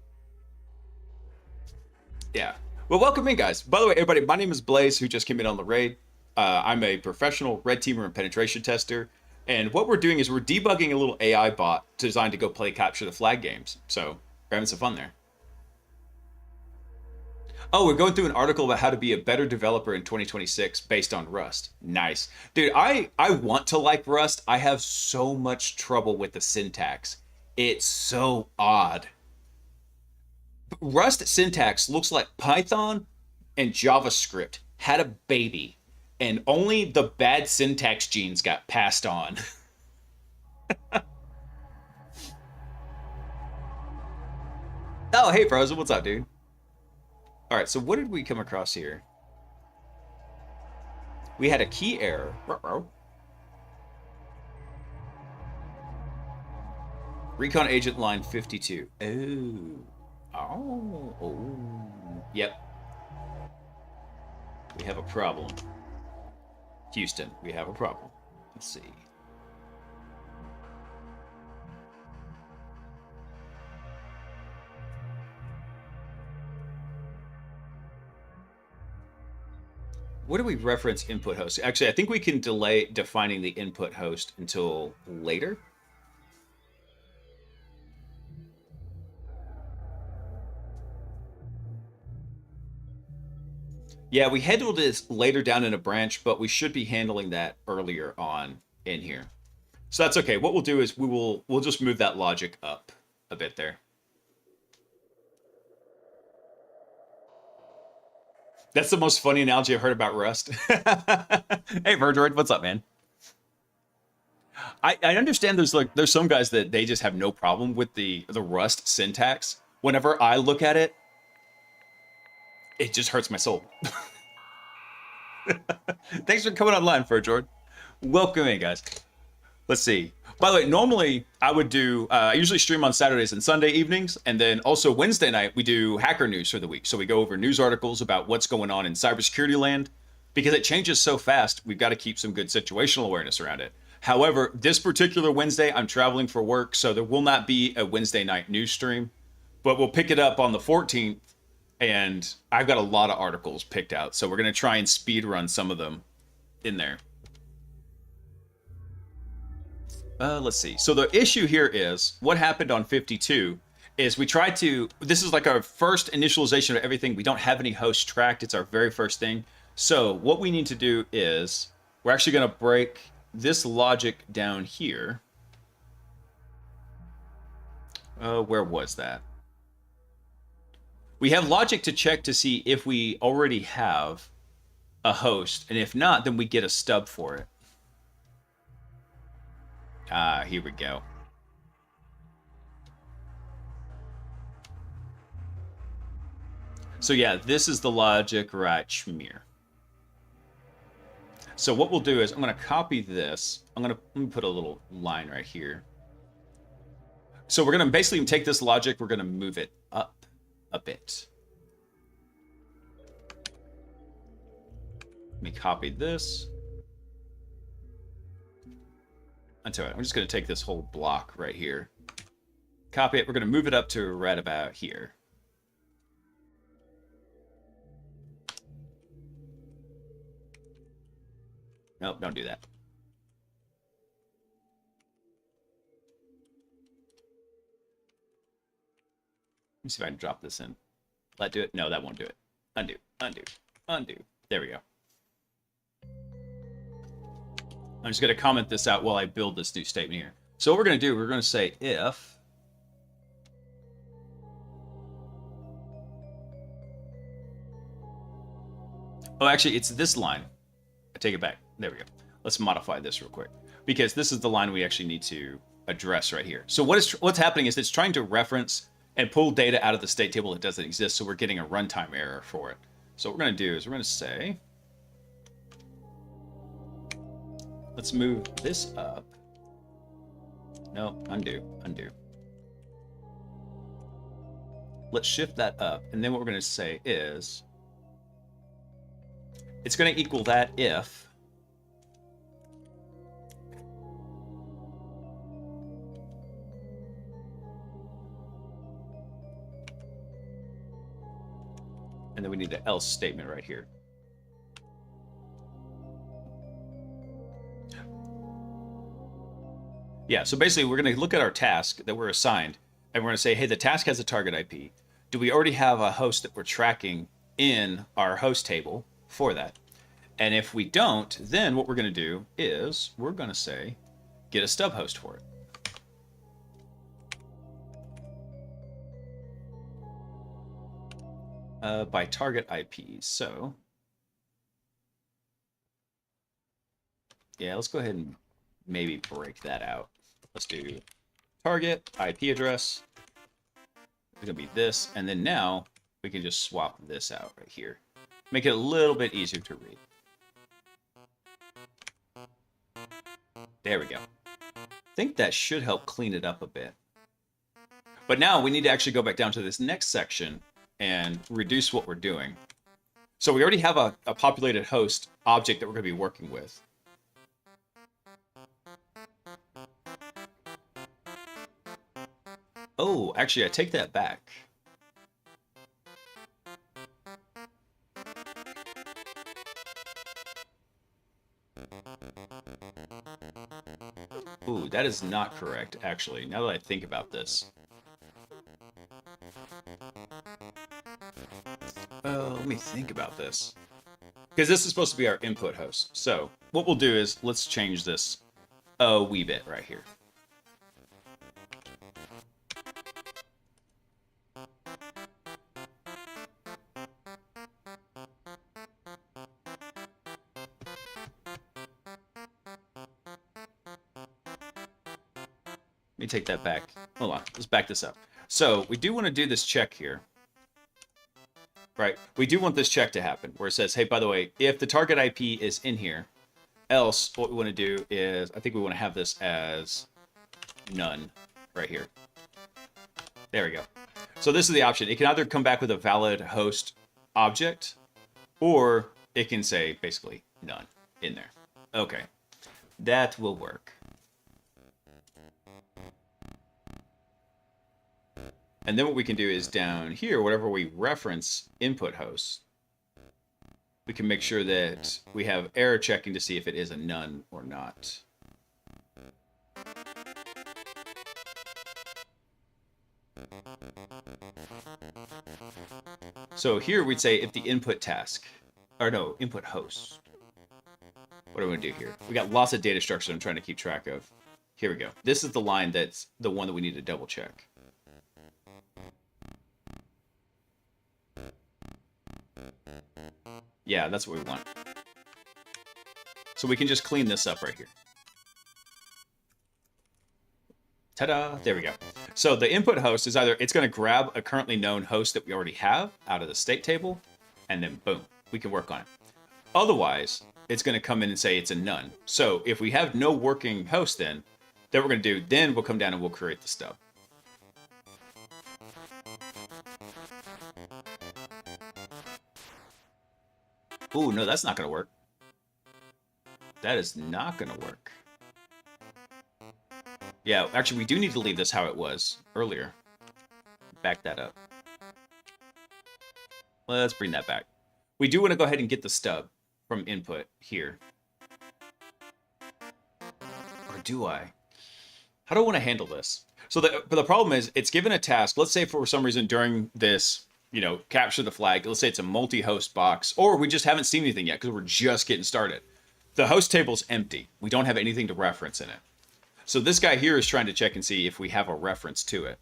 Yeah. Well, welcome in, guys. By the way, everybody, my name is Blaise, who just came in on the raid. I'm a professional red teamer and penetration tester. And what we're doing is we're debugging a little AI bot designed to go play capture the flag games. So we're having some fun there. Oh, we're going through an article about how to be a better developer in 2026 based on Rust. Nice. Dude, I want to like Rust. I have so much trouble with the syntax. It's so odd. Rust syntax looks like Python and JavaScript had a baby, and only the bad syntax genes got passed on. Oh, hey, Frozen, what's up, dude? All right, so what did we come across here? We had a key error. Recon agent line 52. Oh. Yep. We have a problem. Houston, we have a problem. Let's see. What do we reference input host? Actually, I think we can delay defining the input host until later. Yeah, we handled this later down in a branch, but we should be handling that earlier on in here. So that's okay. What we'll do is we'll just move that logic up a bit there. That's the most funny analogy I've heard about Rust. Hey, Verdroid, what's up, man? I understand there's some guys that they just have no problem with the Rust syntax. Whenever I look at it, it just hurts my soul. Thanks for coming online, Verdroid. Welcome in, guys. Let's see. By the way, normally I would do, I usually stream on Saturdays and Sunday evenings, and then also Wednesday night we do hacker news for the week. So we go over news articles about what's going on in cybersecurity land. Because it changes so fast, we've got to keep some good situational awareness around it. However, this particular Wednesday, I'm traveling for work, so there will not be a Wednesday night news stream. But we'll pick it up on the 14th, and I've got a lot of articles picked out. So we're going to try and speed run some of them in there. Let's see. So the issue here is, what happened on 52 is we tried to, this is like our first initialization of everything. We don't have any hosts tracked. It's our very first thing. So what we need to do is, we're actually going to break this logic down here. Where was that? We have logic to check to see if we already have a host, and if not, then we get a stub for it. Here we go. So yeah, this is the logic right schmear. So what we'll do is I'm going to copy this. Let me put a little line right here. So we're going to basically take this logic, we're going to move it up a bit. Let me copy this. Until I'm just going to take this whole block right here. Copy it. We're going to move it up to right about here. Nope, don't do that. Let me see if I can drop this in. Let do it. No, that won't do it. Undo, undo, undo. There we go. I'm just going to comment this out while I build this new statement here. So what we're going to do, we're going to say if oh, actually, it's this line. I take it back. There we go. Let's modify this real quick because this is the line we actually need to address right here. So what's happening is it's trying to reference and pull data out of the state table that doesn't exist, so we're getting a runtime error for it. So what we're going to do is we're going to say, let's move this up. No, undo, undo. Let's shift that up, and then what we're going to say is, it's going to equal that if and then we need the else statement right here. Yeah, so basically we're going to look at our task that we're assigned, and we're going to say, hey, the task has a target IP. Do we already have a host that we're tracking in our host table for that? And if we don't, then what we're going to do is we're going to say, get a stub host for it. By target IPs. So yeah, let's go ahead and maybe break that out. Let's do target IP address. It's gonna be this, and then now we can just swap this out right here. Make it a little bit easier to read. There we go. I think that should help clean it up a bit. But now we need to actually go back down to this next section and reduce what we're doing. So we already have a populated host object that we're going to be working with. Oh, actually, I take that back. Ooh, that is not correct, actually, now that I think about this. Let me think about this. Because this is supposed to be our input host. So what we'll do is let's change this a wee bit right here. Let me take that back. Hold on, let's back this up. So we do want to do this check here. Right, we do want this check to happen where it says, hey, by the way, if the target IP is in here, else what we want to do is, I think we want to have this as none right here. There we go. So this is the option. It can either come back with a valid host object, or it can say basically none in there. Okay, that will work. And then what we can do is down here, whatever we reference input host, we can make sure that we have error checking to see if it is a none or not. So here we'd say if the input task, or no, input host. What do we want to do here? We got lots of data structures I'm trying to keep track of. Here we go. This is the line that's the one that we need to double check. Yeah, that's what we want. So we can just clean this up right here. Ta-da! There we go. So the input host is either, it's going to grab a currently known host that we already have out of the state table, and then boom, we can work on it. Otherwise, it's going to come in and say it's a none. So if we have no working host then we're going to do, then we'll come down and we'll create the stub. Ooh, no, that's not going to work. That is not going to work. Yeah, actually, we do need to leave this how it was earlier. Back that up. Let's bring that back. We do want to go ahead and get the stub from input here. Or do I? How do I want to handle this? So the problem is, it's given a task. Let's say for some reason during this, you know, capture the flag. Let's say it's a multi-host box, or we just haven't seen anything yet because we're just getting started. The host table's empty. We don't have anything to reference in it. So this guy here is trying to check and see if we have a reference to it.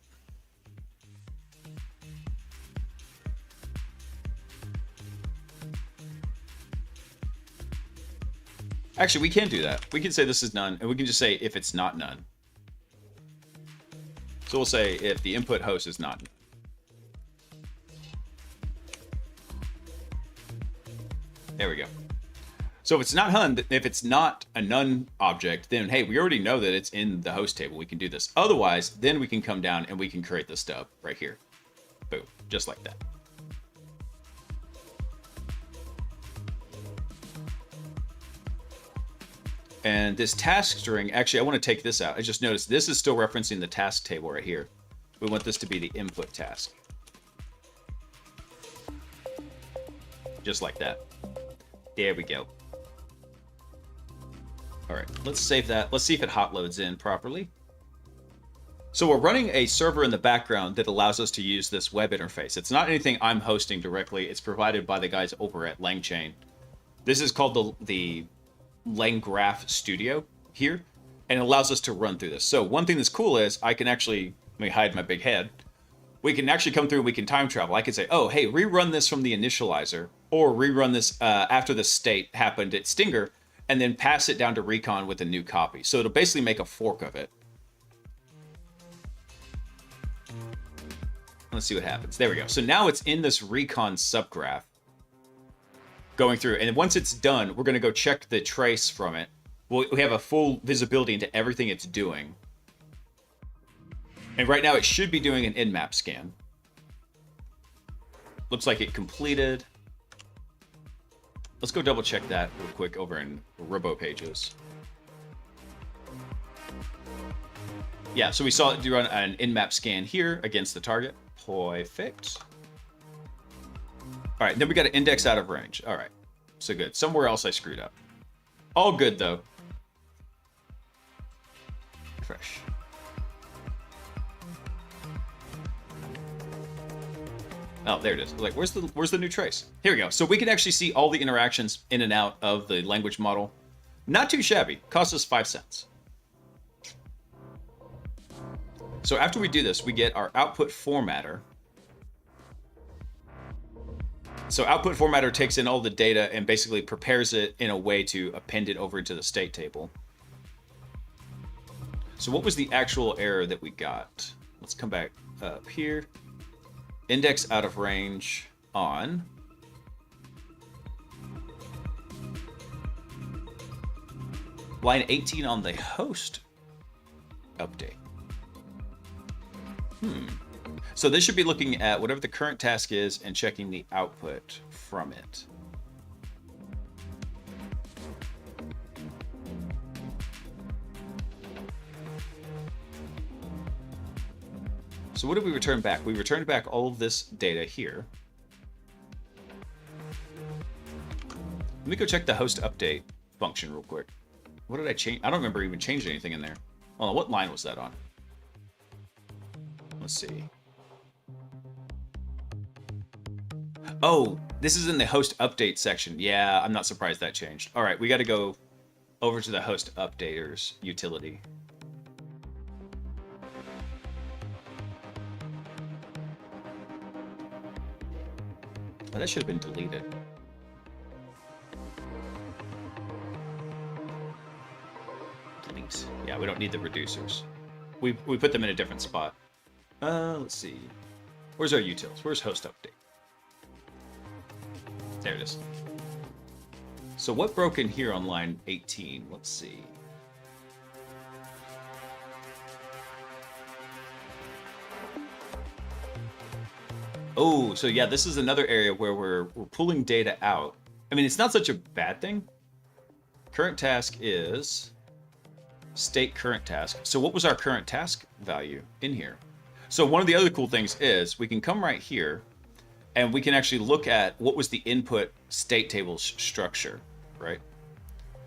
Actually, we can do that. We can say this is none, and we can just say if it's not none. So we'll say if the input host is not none. There we go. So if it's not none, if it's not a none object, then hey, we already know that it's in the host table. We can do this. Otherwise, then we can come down and we can create the stub right here. Boom, just like that. And this task string, actually, I want to take this out. I just noticed this is still referencing the task table right here. We want this to be the input task. Just like that. There we go. All right, let's save that. Let's see if it hot loads in properly. So we're running a server in the background that allows us to use this web interface. It's not anything I'm hosting directly. It's provided by the guys over at LangChain. This is called the LangGraph Studio here, and it allows us to run through this. So one thing that's cool is I can actually, let me hide my big head. We can actually come through, we can time travel. I can say, oh, hey, rerun this from the initializer, or rerun this after the state happened at Stinger, and then pass it down to Recon with a new copy. So it'll basically make a fork of it. Let's see what happens. There we go. So now it's in this Recon subgraph going through. And once it's done, we're going to go check the trace from it. We have a full visibility into everything it's doing. And right now it should be doing an nmap scan. Looks like it completed. Let's go double check that real quick over in Robo Pages. Yeah, so we saw it do run an nmap scan here against the target. Perfect. All right, then we got an index out of range. All right, so good. Somewhere else I screwed up. All good though. Fresh. Oh, there it is. Like, where's the new trace? Here we go. So we can actually see all the interactions in and out of the language model. Not too shabby. Cost us 5 cents. So after we do this, we get our output formatter. So output formatter takes in all the data and basically prepares it in a way to append it over into the state table. So what was the actual error that we got? Let's come back up here. Index out of range on. Line 18 on the host update. So this should be looking at whatever the current task is and checking the output from it. So what did we return back? We returned back all of this data here. Let me go check the host update function real quick. What did I change? I don't remember even changing anything in there. Hold on, what line was that on? Let's see. Oh, this is in the host update section. Yeah, I'm not surprised that changed. All right, we got to go over to the host updaters utility. Oh, that should have been deleted. Yeah, we don't need the reducers. We put them in a different spot. Let's see. Where's our utils? Where's host update? There it is. So what broke in here on line 18? Let's see. Oh, so yeah, this is another area where we're pulling data out. I mean, it's not such a bad thing. Current task is state current task. So what was our current task value in here? So one of the other cool things is we can come right here and we can actually look at what was the input state table structure, right?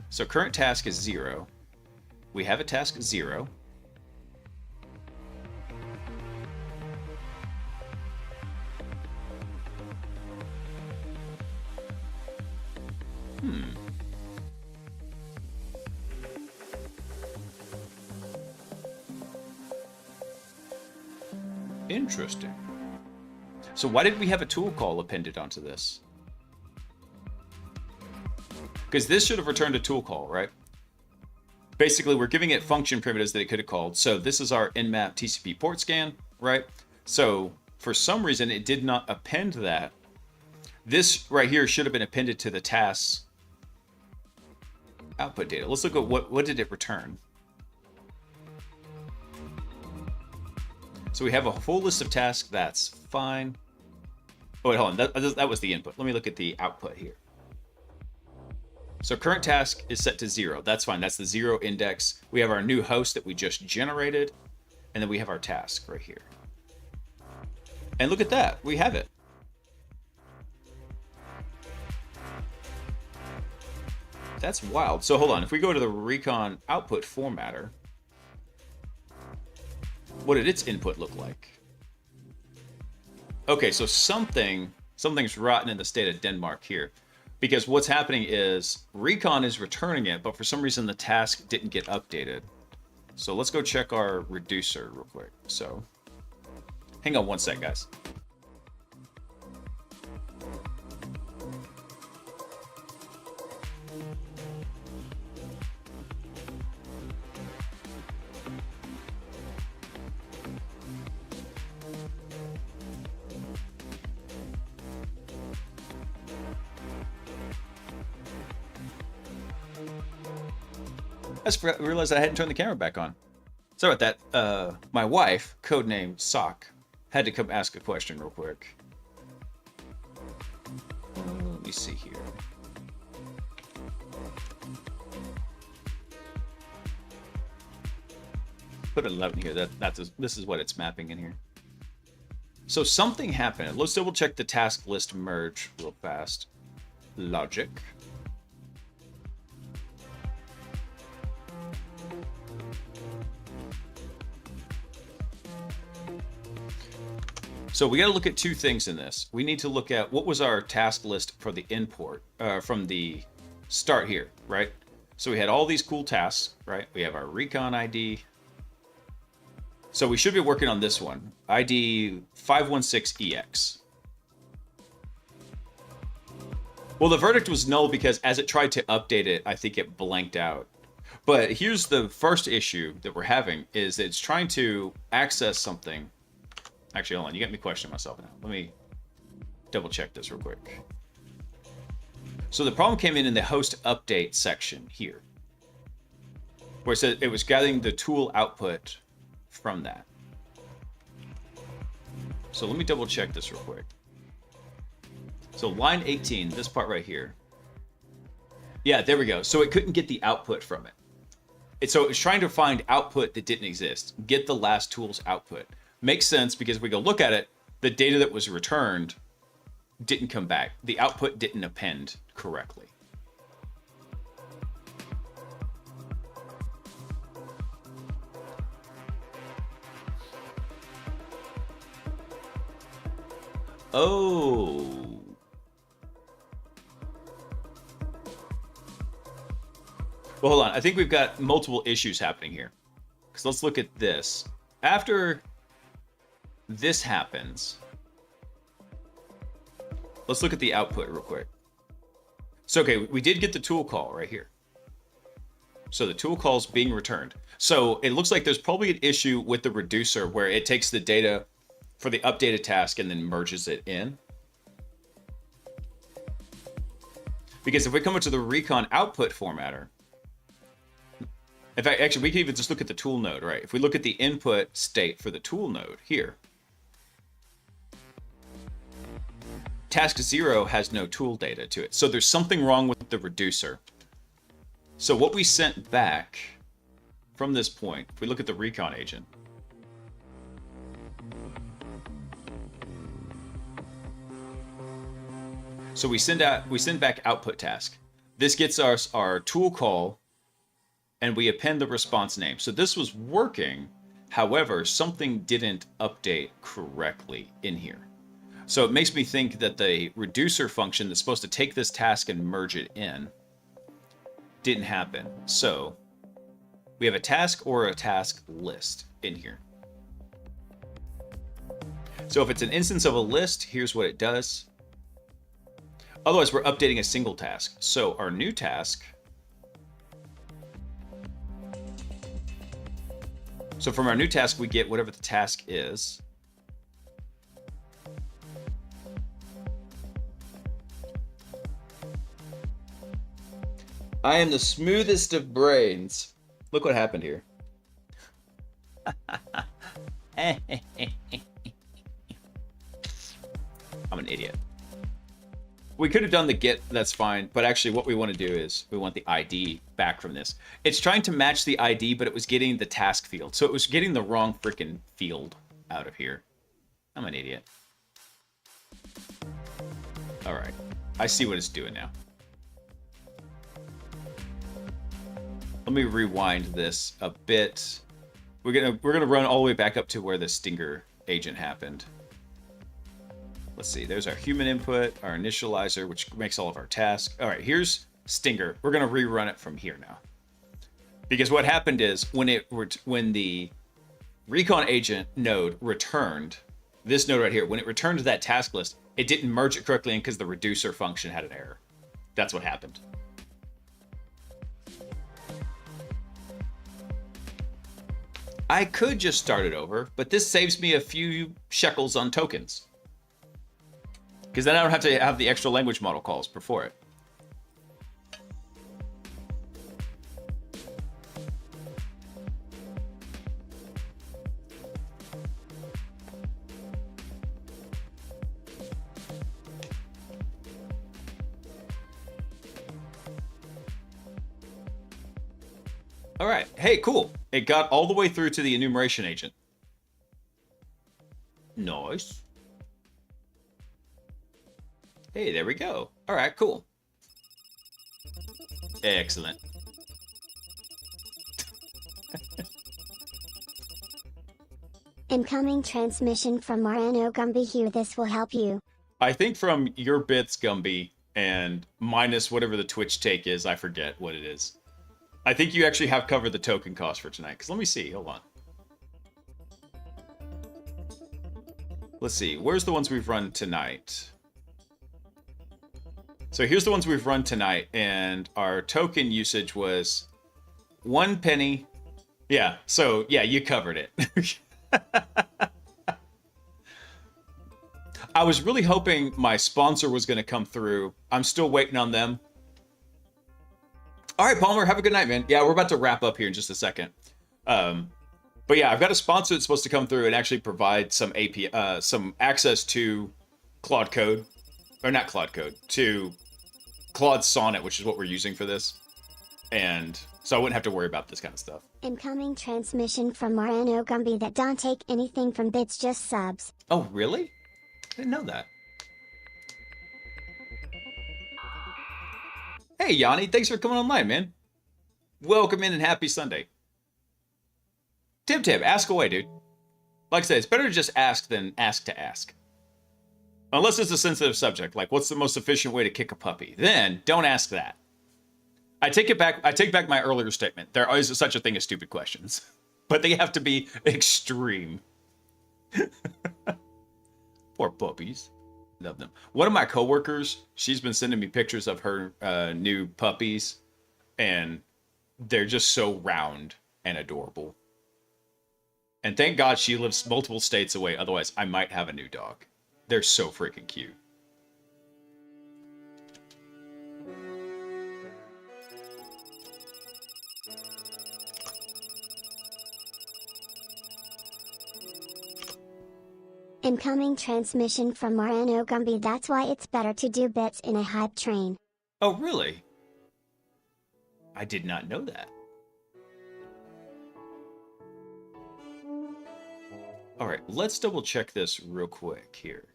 So current task is 0. We have a task 0. Interesting. So why did we have a tool call appended onto this? Because this should have returned a tool call, right? Basically, we're giving it function primitives that it could have called. So this is our nmap TCP port scan, right? So for some reason, it did not append that. This right here should have been appended to the task output data. Let's look at what did it return. So we have a full list of tasks. That's fine. Oh, wait, hold on. That was the input. Let me look at the output here. So current task is set to 0. That's fine. That's the 0 index. We have our new host that we just generated. And then we have our task right here. And look at that. We have it. That's wild. So hold on. If we go to the recon output formatter, what did its input look like? Okay, so something's rotten in the state of Denmark here. Because what's happening is recon is returning it, but for some reason the task didn't get updated. So let's go check our reducer real quick. So hang on one sec, guys. I just realized I hadn't turned the camera back on. Sorry about that. My wife, codename Sock, had to come ask a question real quick. Let me see here. Put 11 here. This is what it's mapping in here. So something happened. Let's double check the task list merge real fast. Logic. So we got to look at two things in this. We need to look at what was our task list for the import from the start here, right? So we had all these cool tasks, right? We have our recon ID. So we should be working on this one, ID 516EX. Well, the verdict was null because as it tried to update it, I think it blanked out. But here's the first issue that we're having is it's trying to access something. Actually, hold on. You got me questioning myself now. Let me double check this real quick. So the problem came in the host update section here, where it said it was gathering the tool output from that. So let me double check this real quick. So line 18, this part right here. Yeah, there we go. So it couldn't get the output from it. So it was trying to find output that didn't exist. Get the last tool's output. Makes sense because if we go look at it, the data that was returned didn't come back. The output didn't append correctly. Oh. Well, hold on. I think we've got multiple issues happening here. Because let's look at this. After this happens, let's look at the output real quick. So, okay, we did get the tool call right here. So the tool call's being returned. So it looks like there's probably an issue with the reducer where it takes the data for the updated task and then merges it in. Because if we come into the recon output formatter, in fact, actually, we can even just look at the tool node, right? If we look at the input state for the tool node here, task 0 has no tool data to it. So there's something wrong with the reducer. So what we sent back from this point, if we look at the recon agent, so we send back output task. This gets us our tool call, and we append the response name. So this was working. However, something didn't update correctly in here. So it makes me think that the reducer function that's supposed to take this task and merge it in didn't happen. So we have a task or a task list in here. So if it's an instance of a list, here's what it does. Otherwise, we're updating a single task. So our new task. So from our new task, we get whatever the task is. I am the smoothest of brains. Look what happened here. I'm an idiot. We could have done the get, that's fine, but actually what we want to do is we want the ID back from this. It's trying to match the ID, but it was getting the task field. So it was getting the wrong freaking field out of here. I'm an idiot. All right, I see what it's doing now. Let me rewind this a bit. We're gonna run all the way back up to where the stinger agent happened. Let's see, there's our human input, our initializer, which makes all of our tasks. All right, here's Stinger. We're gonna rerun it from here now. Because what happened is when the recon agent node returned, this node right here, when it returned to that task list, it didn't merge it correctly in because the reducer function had an error. That's what happened. I could just start it over, but this saves me a few shekels on tokens. Because then I don't have to have the extra language model calls before it. All right. Hey, cool. It got all the way through to the enumeration agent. Nice. Hey, there we go. All right, cool. Excellent. Incoming transmission from Marano Gumby Hugh. This will help you. I think from your bits, Gumby, and minus whatever the Twitch take is, I forget what it is. I think you actually have covered the token cost for tonight. Because let me see. Hold on. Let's see. Where's the ones we've run tonight? So here's the ones we've run tonight, and our token usage was 1 penny. Yeah, so yeah, you covered it. I was really hoping my sponsor was going to come through. I'm still waiting on them. All right, Palmer, have a good night, man. Yeah, we're about to wrap up here in just a second. But yeah, I've got a sponsor that's supposed to come through and actually provide some API, some access to Claude Code, or not Claude Code, to Claude Sonnet, which is what we're using for this. And so I wouldn't have to worry about this kind of stuff. Incoming transmission from Marano Gumby that don't take anything from bits, just subs. Oh, really? I didn't know that. Hey, Yanni, thanks for coming online, man. Welcome in and happy Sunday. Tib, ask away, dude. Like I said, it's better to just ask than ask to ask. Unless it's a sensitive subject, like what's the most efficient way to kick a puppy? Then don't ask that. I take back my earlier statement. There is such a thing as stupid questions, but they have to be extreme. Poor puppies. Love them. One of my coworkers, she's been sending me pictures of her new puppies, and They're just so round and adorable. And thank God she lives multiple states away. Otherwise, I might have a new dog. They're so freaking cute. Incoming transmission from Moreno Gumby. That's why it's better to do bits in a hype train. Oh, really? I did not know that. All right, let's double check this real quick here.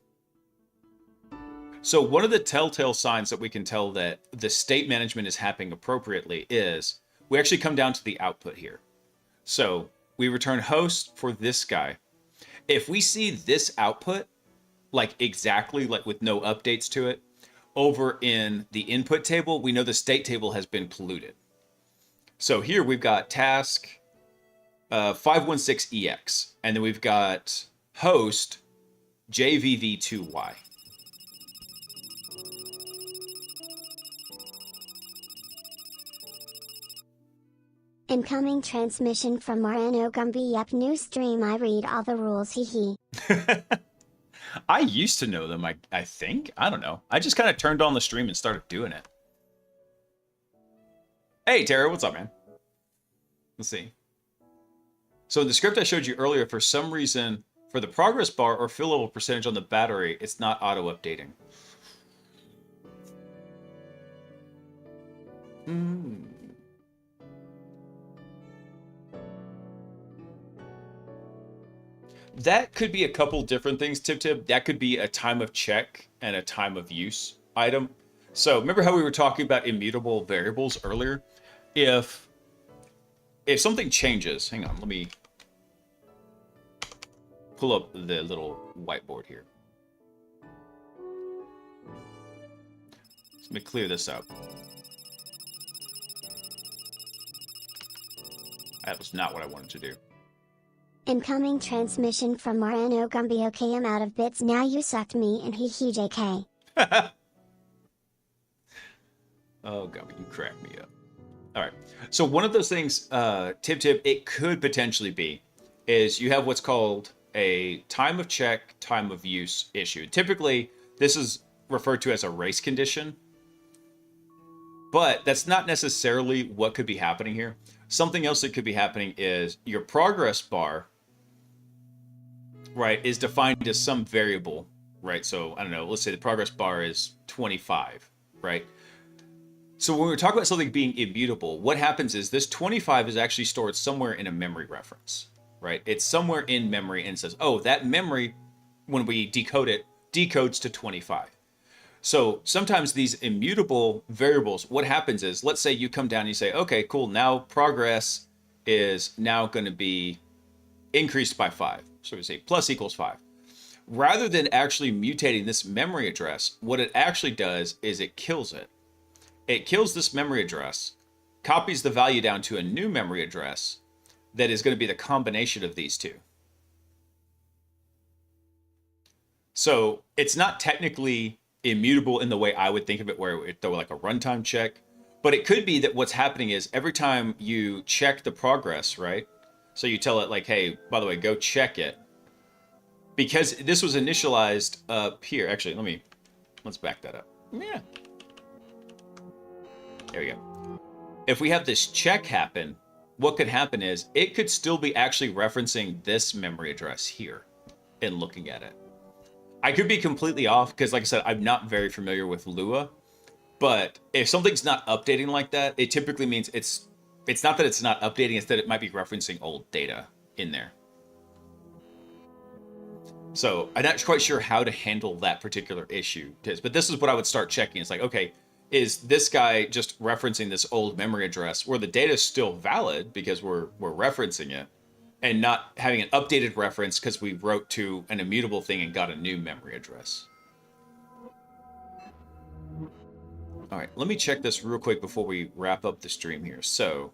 So one of the telltale signs that we can tell that the state management is happening appropriately is we actually come down to the output here. So we return host for this guy. If we see this output, like exactly like with no updates to it, over in the input table, we know the state table has been polluted. So here we've got task 516EX, and then we've got host JVV2Y. Incoming transmission from Moreno Gumby. Yep, new stream. I read all the rules. Hee. I used to know them, I think. I don't know. I just kind of turned on the stream and started doing it. Hey, Tara, what's up, man? Let's see. So in the script I showed you earlier, for some reason, for the progress bar or fill level percentage on the battery, it's not auto-updating. That could be a couple different things, Tip. That could be a time of check and a time of use item. So remember how we were talking about immutable variables earlier? If something changes, hang on, let me pull up the little whiteboard here. Let me clear this out. That was not what I wanted to do. Incoming transmission from Moreno Gumby. Okay, I'm out of bits now. You sucked me and hee JK. Oh, Gumby, you cracked me up. All right. So one of those things, Tip, it could potentially be, is you have what's called a time of check, time of use issue. Typically, this is referred to as a race condition, but that's not necessarily what could be happening here. Something else that could be happening is your progress bar, right, is defined as some variable, right? So, I don't know, let's say the progress bar is 25, right? So when we're talking about something being immutable, what happens is this 25 is actually stored somewhere in a memory reference, right? It's somewhere in memory and says, oh, that memory, when we decode it, decodes to 25. So sometimes these immutable variables, what happens is, let's say you come down and you say, okay, cool, now progress is now going to be increased by 5. So we say plus equals 5. Rather than actually mutating this memory address, what it actually does is it kills it. It kills this memory address, copies the value down to a new memory address that is going to be the combination of these two. So it's not technically immutable in the way I would think of it, where it would throw like a runtime check, but it could be that what's happening is every time you check the progress, right? So you tell it like, hey, by the way, go check it. Because this was initialized up here. Actually, let's back that up. Yeah. There we go. If we have this check happen, what could happen is it could still be actually referencing this memory address here and looking at it. I could be completely off because, like I said, I'm not very familiar with Lua. But if something's not updating like that, it typically means it's not that it's not updating, it's that it might be referencing old data in there. So I'm not quite sure how to handle that particular issue. But this is what I would start checking. It's like, okay, is this guy just referencing this old memory address where the data is still valid because we're referencing it, and not having an updated reference because we wrote to an immutable thing and got a new memory address. All right, let me check this real quick before we wrap up the stream here. So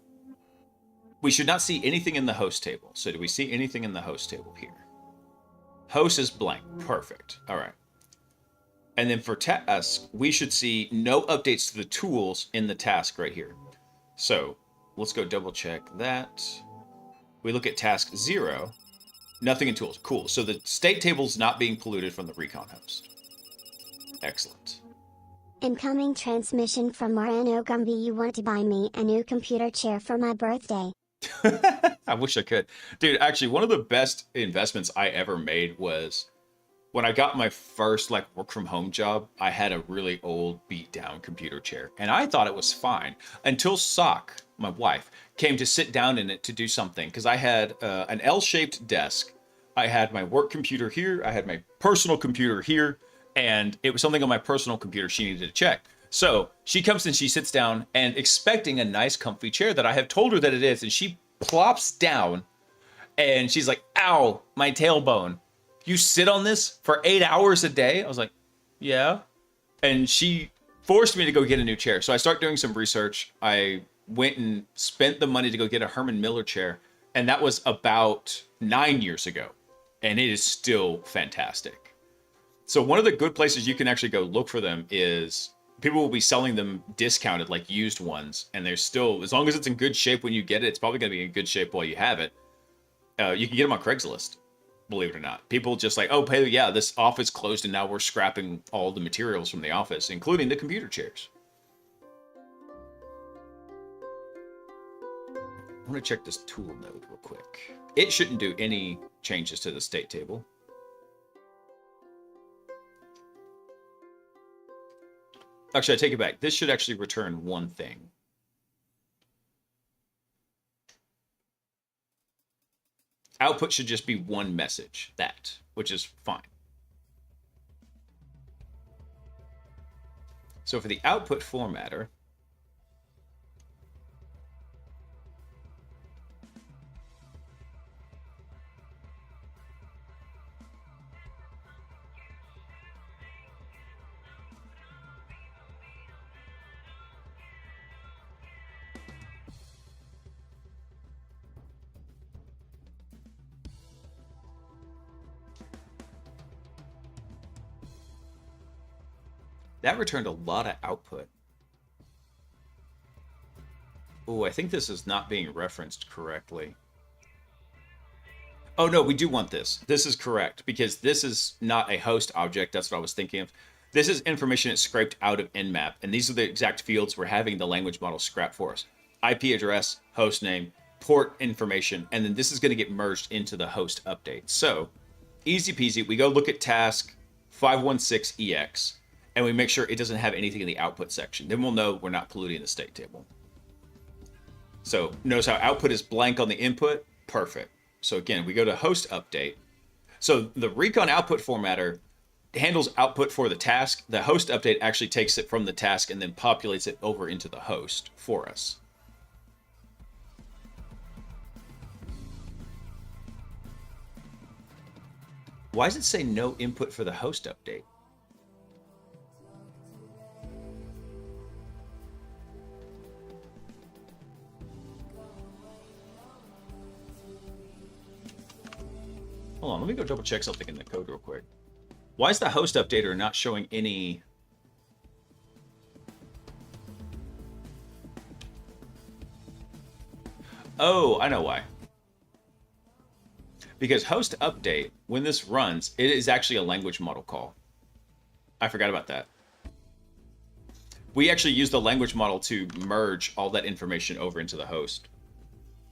we should not see anything in the host table. So do we see anything in the host table here? Host is blank. Perfect. All right. And then for task, we should see no updates to the tools in the task right here. So let's go double check that. We look at task 0. Nothing in tools. Cool. So the state table's not being polluted from the recon host. Excellent. Incoming transmission from Marano Gumby. You want to buy me a new computer chair for my birthday? I wish I could. Dude, actually, one of the best investments I ever made was when I got my first like work from home job. I had a really old beat down computer chair and I thought it was fine until Sock, my wife, came to sit down in it to do something, because I had an L-shaped desk. I had my work computer here. I had my personal computer here. And it was something on my personal computer she needed to check. So she comes and she sits down and expecting a nice comfy chair that I have told her that it is. And she plops down and she's like, ow, my tailbone. You sit on this for 8 hours a day? I was like, yeah. And she forced me to go get a new chair. So I started doing some research. I went and spent the money to go get a Herman Miller chair. And that was about 9 years ago. And it is still fantastic. So one of the good places you can actually go look for them is people will be selling them discounted, like used ones. And they're still, as long as it's in good shape when you get it, it's probably going to be in good shape while you have it. You can get them on Craigslist, believe it or not. People just like, oh, hey, yeah, this office closed and now we're scrapping all the materials from the office, including the computer chairs. I want to check this tool node real quick. It shouldn't do any changes to the state table. Actually, I take it back. This should actually return one thing. Output should just be one message, that, which is fine. So for the output formatter, that returned a lot of output. Oh, I think this is not being referenced correctly. Oh no, we do want this. This is correct, because this is not a host object. That's what I was thinking of. This is information that's scraped out of Nmap, and these are the exact fields we're having the language model scrap for us. IP address, host name, port information, and then this is going to get merged into the host update. So, easy peasy, we go look at task 516EX, and we make sure it doesn't have anything in the output section. Then we'll know we're not polluting the state table. So notice how output is blank on the input? Perfect. So again, we go to host update. So the recon output formatter handles output for the task. The host update actually takes it from the task and then populates it over into the host for us. Why does it say no input for the host update? Hold on, let me go double check something in the code real quick. Why is the host updater not showing any... Oh, I know why. Because host update, when this runs, it is actually a language model call. I forgot about that. We actually use the language model to merge all that information over into the host.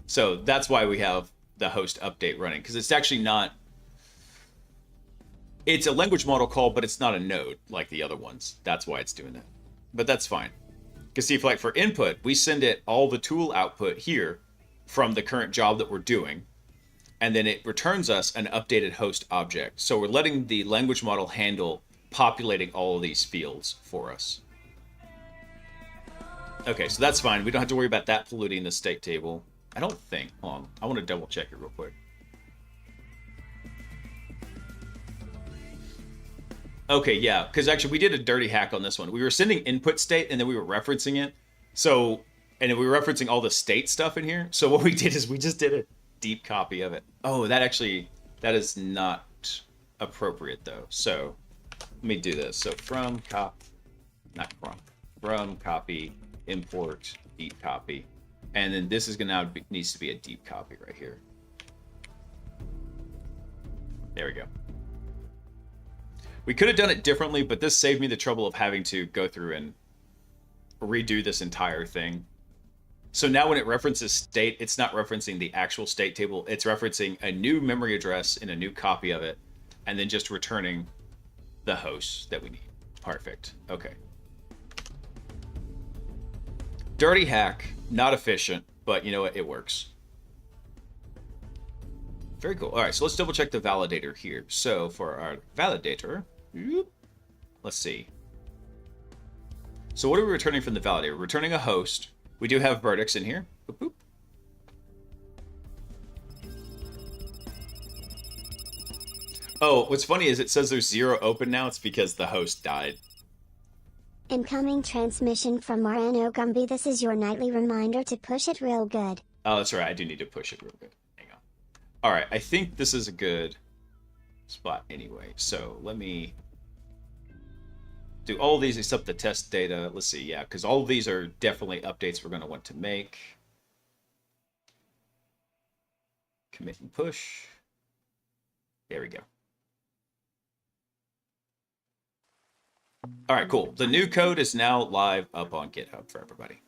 So that's why we have the host update running, because it's actually not... It's a language model call, but it's not a node like the other ones. That's why it's doing that. But that's fine. Because see, for input, we send it all the tool output here from the current job that we're doing. And then it returns us an updated host object. So we're letting the language model handle populating all of these fields for us. Okay, so that's fine. We don't have to worry about that polluting the state table. I don't think. Hold on. I want to double check it real quick. Okay, yeah, because actually we did a dirty hack on this one. We were sending input state and then we were referencing it. So, and then we were referencing all the state stuff in here. So what we did is we just did a deep copy of it. Oh, that is not appropriate though. So let me do this. So from copy import deep copy. And then this is gonna needs to be a deep copy right here. There we go. We could have done it differently, but this saved me the trouble of having to go through and redo this entire thing. So now when it references state, it's not referencing the actual state table. It's referencing a new memory address in a new copy of it, and then just returning the host that we need. Perfect. Okay. Dirty hack, not efficient, but you know what? It works. Very cool. All right, so let's double check the validator here. So for our validator, let's see. So what are we returning from the validator? We're returning a host. We do have verdicts in here. Boop, boop. Oh, what's funny is it says there's 0 open now. It's because the host died. Incoming transmission from Marano Gumby. This is your nightly reminder to push it real good. Oh, that's right. I do need to push it real good. Hang on. All right. I think this is a good spot anyway. So let me do all of these except the test data. Let's see. Yeah, because all of these are definitely updates we're going to want to make. Commit and push. There we go. All right, cool. The new code is now live up on GitHub for everybody.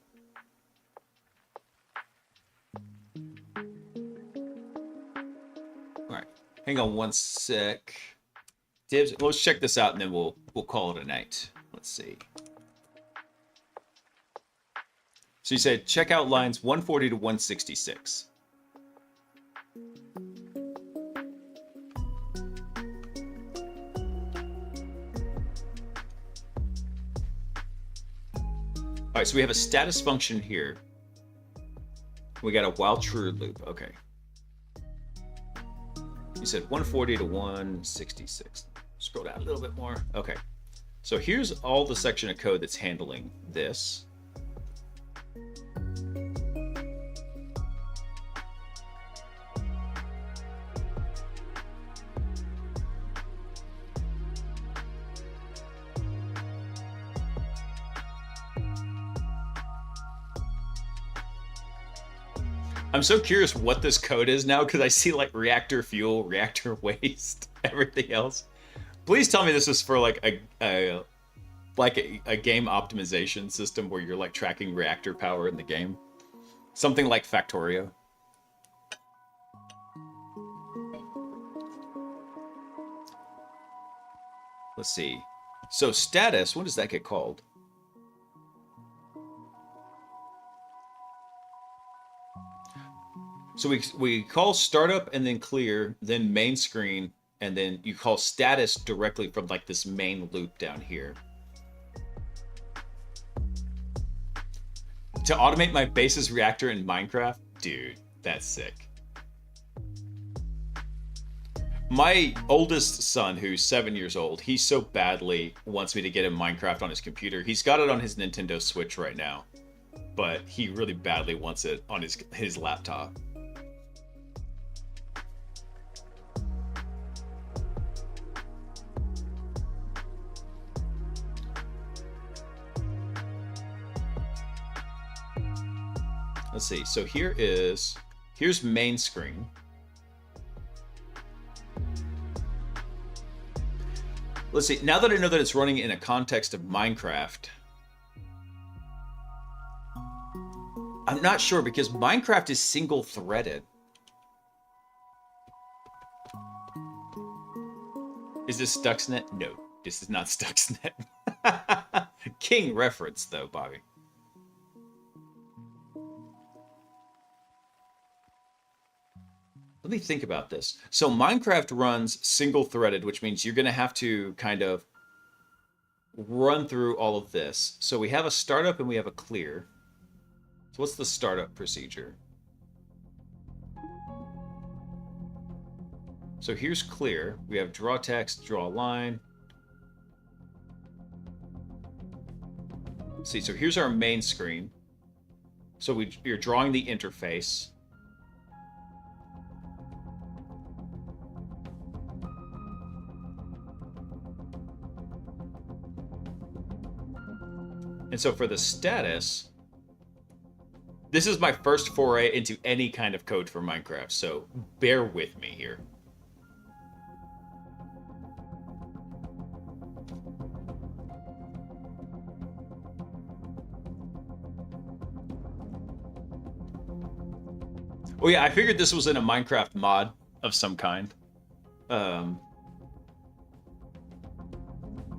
All right, hang on one sec. Dibs, let's check this out and then we'll call it a night. Let's see. So you said check out lines 140 to 166. All right, so we have a status function here. We got a while true loop. Okay. You said 140 to 166. Scroll down a little bit more. Okay. So here's all the section of code that's handling this. I'm so curious what this code is now because I see like reactor fuel, reactor waste, everything else. Please tell me this is for like a game optimization system where you're like tracking reactor power in the game. Something like Factorio. Let's see. So status, what does that get called? So we call startup and then clear, then main screen, and then you call status directly from like this main loop down here. To automate my basis reactor in Minecraft? Dude, that's sick. My oldest son, who's 7 years old, he so badly wants me to get him Minecraft on his computer. He's got it on his Nintendo Switch right now, but he really badly wants it on his laptop. Let's see. So here's main screen. Let's see. Now that I know that it's running in a context of Minecraft, I'm not sure because Minecraft is single threaded. Is this Stuxnet? No, this is not Stuxnet. King reference though, Bobby. Let me think about this. So Minecraft runs single threaded, which means you're going to have to kind of run through all of this. So we have a startup and we have a clear. So what's the startup procedure? So here's clear. We have draw text, draw line. See, so here's our main screen. So you're drawing the interface. And so for the status, This is my first foray into any kind of code for Minecraft, so bear with me here. Oh yeah, I figured this was in a Minecraft mod of some kind.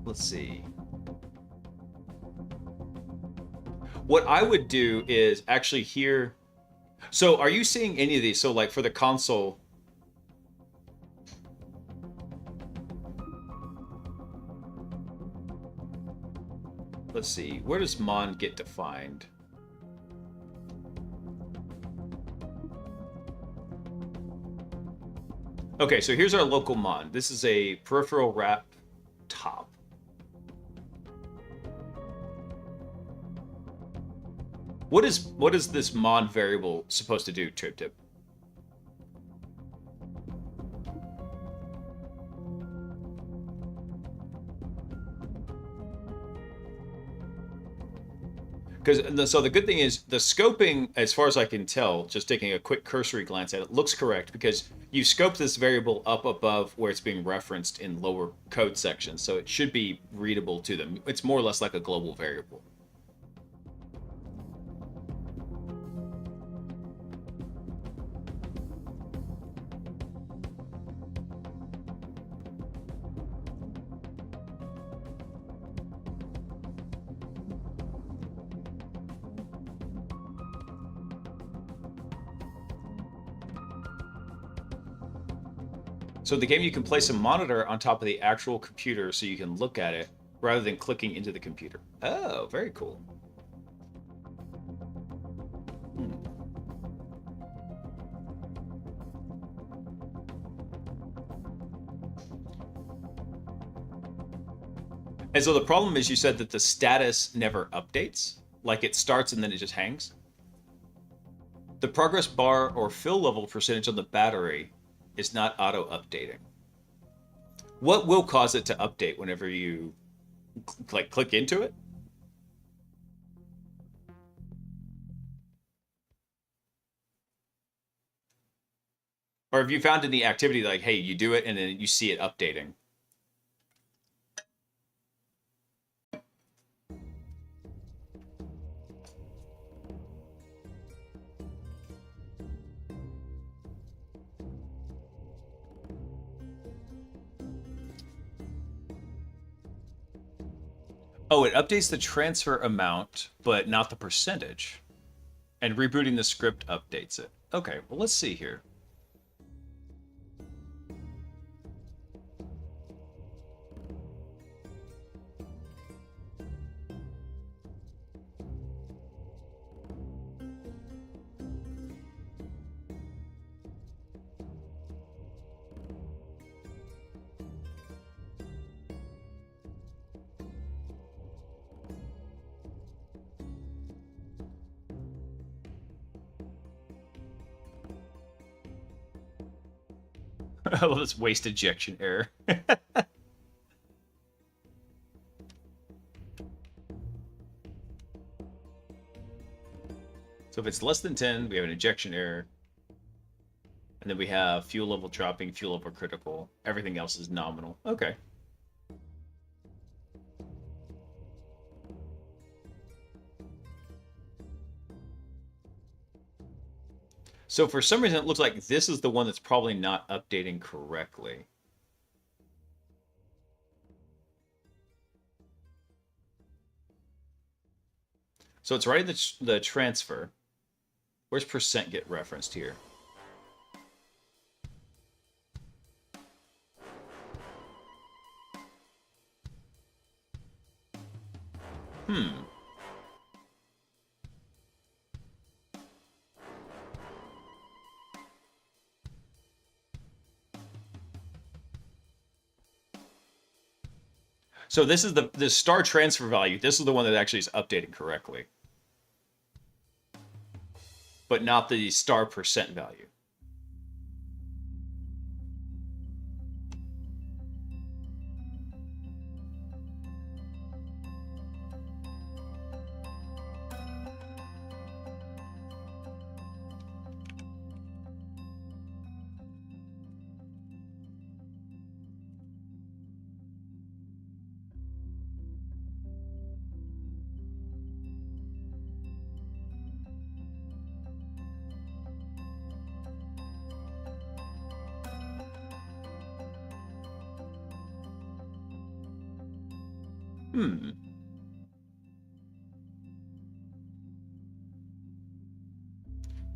Let's see. What I would do is actually here. So are you seeing any of these? So like for the console. Let's see. Where does mon get defined? Okay, so here's our local mon. This is a peripheral wrap top. What is this mon variable supposed to do, TripTip? Because so the good thing is the scoping, as far as I can tell, just taking a quick cursory glance at it, looks correct because you scoped this variable up above where it's being referenced in lower code sections, so it should be readable to them. It's more or less like a global variable. So in the game, you can place a monitor on top of the actual computer so you can look at it rather than clicking into the computer. Oh, very cool. And so the problem is you said that the status never updates, like it starts and then it just hangs. The progress bar or fill level percentage on the battery is not auto-updating. What will cause it to update whenever you like click into it? Or have you found any activity like, hey, you do it and then you see it updating? Oh, it updates the transfer amount, but not the percentage. And rebooting the script updates it. Okay, well, let's see here. I love this waste ejection error. So if it's less than 10, we have an ejection error. And then we have fuel level dropping, fuel level critical. Everything else is nominal. Okay. So for some reason, it looks like this is the one that's probably not updating correctly. So it's right in the transfer. Where's percent get referenced here? So this is the star transfer value. This is the one that actually is updating correctly. But not the star percent value.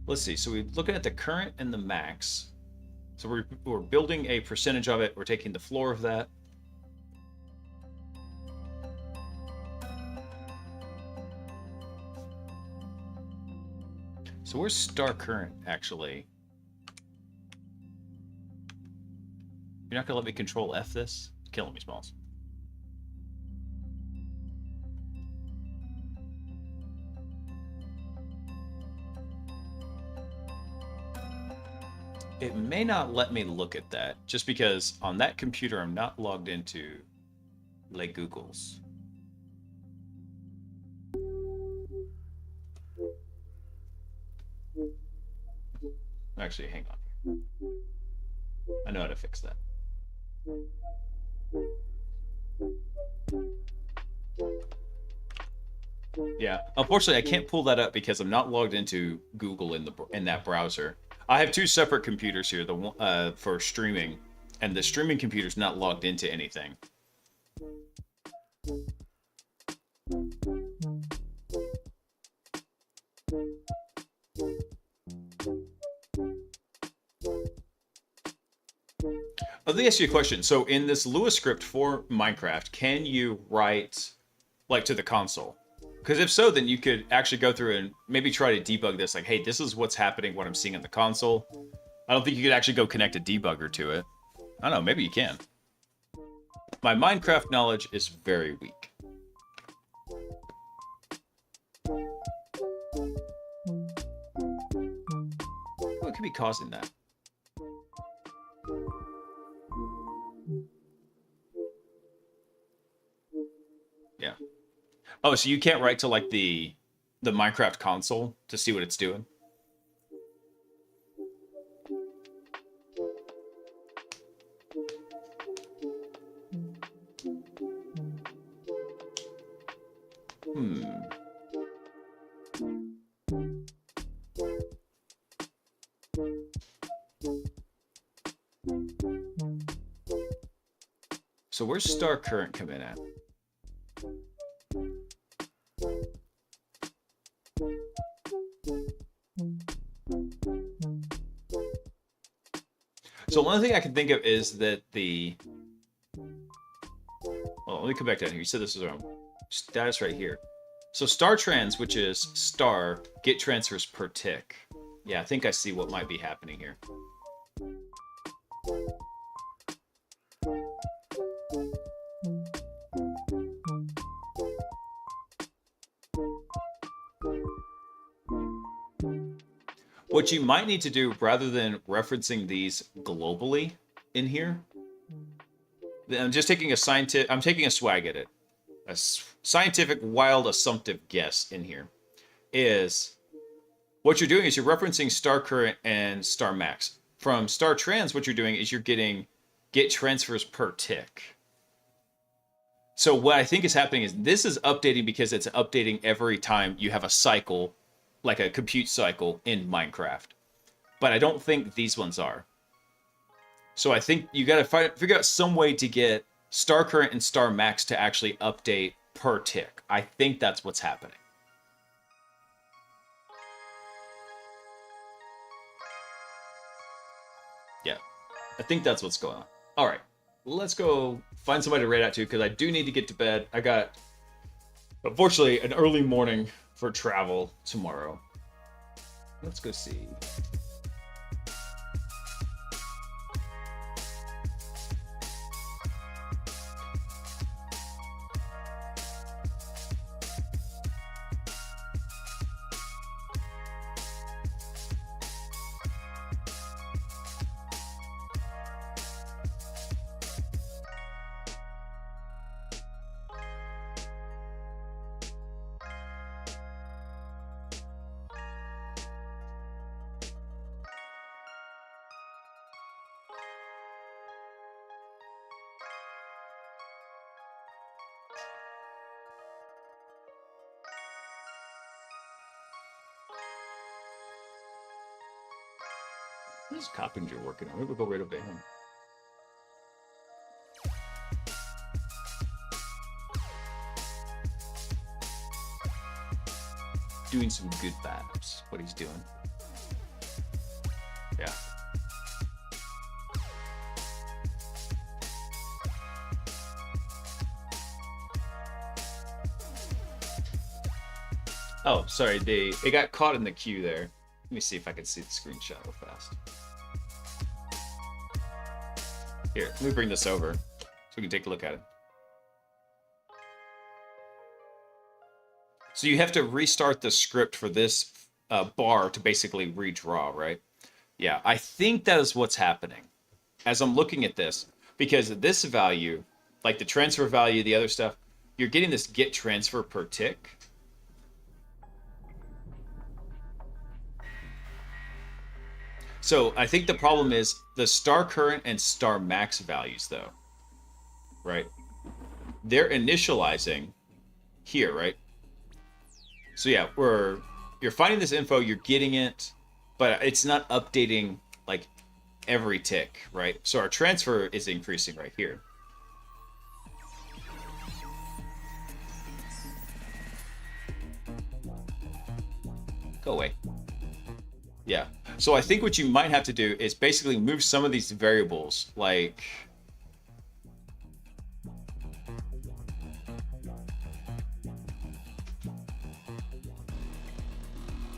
Let's see. So we're looking at the current and the max. So we're building a percentage of it. We're taking the floor of that. So where's star current, actually? You're not going to let me control F this? Killing me, Smalls. It may not let me look at that, just because on that computer I'm not logged into Googles. Actually, hang on. I know how to fix that. Yeah, unfortunately I can't pull that up because I'm not logged into Google in that browser. I have two separate computers here, the one for streaming, and the streaming computer's not logged into anything. Let me ask you a question. So in this Lua script for Minecraft, can you write like to the console? Because if so, then you could actually go through and maybe try to debug this. Like, hey, this is what's happening, what I'm seeing on the console. I don't think you could actually go connect a debugger to it. I don't know, maybe you can. My Minecraft knowledge is very weak. What could be causing that? Yeah. Oh, so you can't write to like the Minecraft console to see what it's doing? So where's star current come in at? So one thing I can think of is that well, let me come back down here. You said this is our status right here. So star trans, which is star, get transfers per tick. Yeah, I think I see what might be happening here. What you might need to do, rather than referencing these globally in here, I'm just taking I'm taking a swag at it. A scientific, wild, assumptive guess in here is what you're doing is you're referencing star current and star max. From star trans, what you're doing is you're getting get transfers per tick. So what I think is happening is this is updating because it's updating every time you have a cycle, like a compute cycle in Minecraft. But I don't think these ones are. So I think you got to figure out some way to get star current and star max to actually update per tick. I think that's what's happening. Yeah, I think that's what's going on. All right, let's go find somebody to raid out to because I do need to get to bed. I got, unfortunately, an early morning for travel tomorrow. Let's go see. What is Coppinger working on? Maybe we'll go right over to him. doing some good vibes, what he's doing. Yeah. Oh, sorry, it got caught in the queue there. Let me see if I can see the screenshot real fast. Here, let me bring this over so we can take a look at it. So you have to restart the script for this bar to basically redraw, right? Yeah, I think that is what's happening as I'm looking at this, because this value, like the transfer value, the other stuff, you're getting this get transfer per tick. So I think the problem is the star current and star max values, though, right? They're initializing here, right? So yeah, you're finding this info, you're getting it, but it's not updating like every tick, right? So our transfer is increasing right here. Go away. Yeah. So I think what you might have to do is basically move some of these variables, like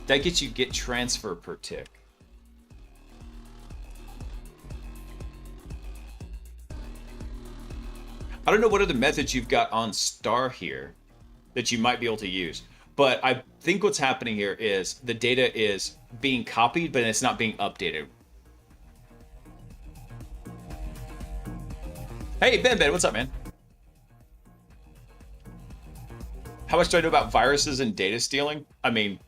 that gets you get transfer per tick. I don't know what other methods you've got on star here that you might be able to use. But I think what's happening here is the data is being copied, but it's not being updated. Hey, Ben, what's up, man? How much do I know about viruses and data stealing? I mean,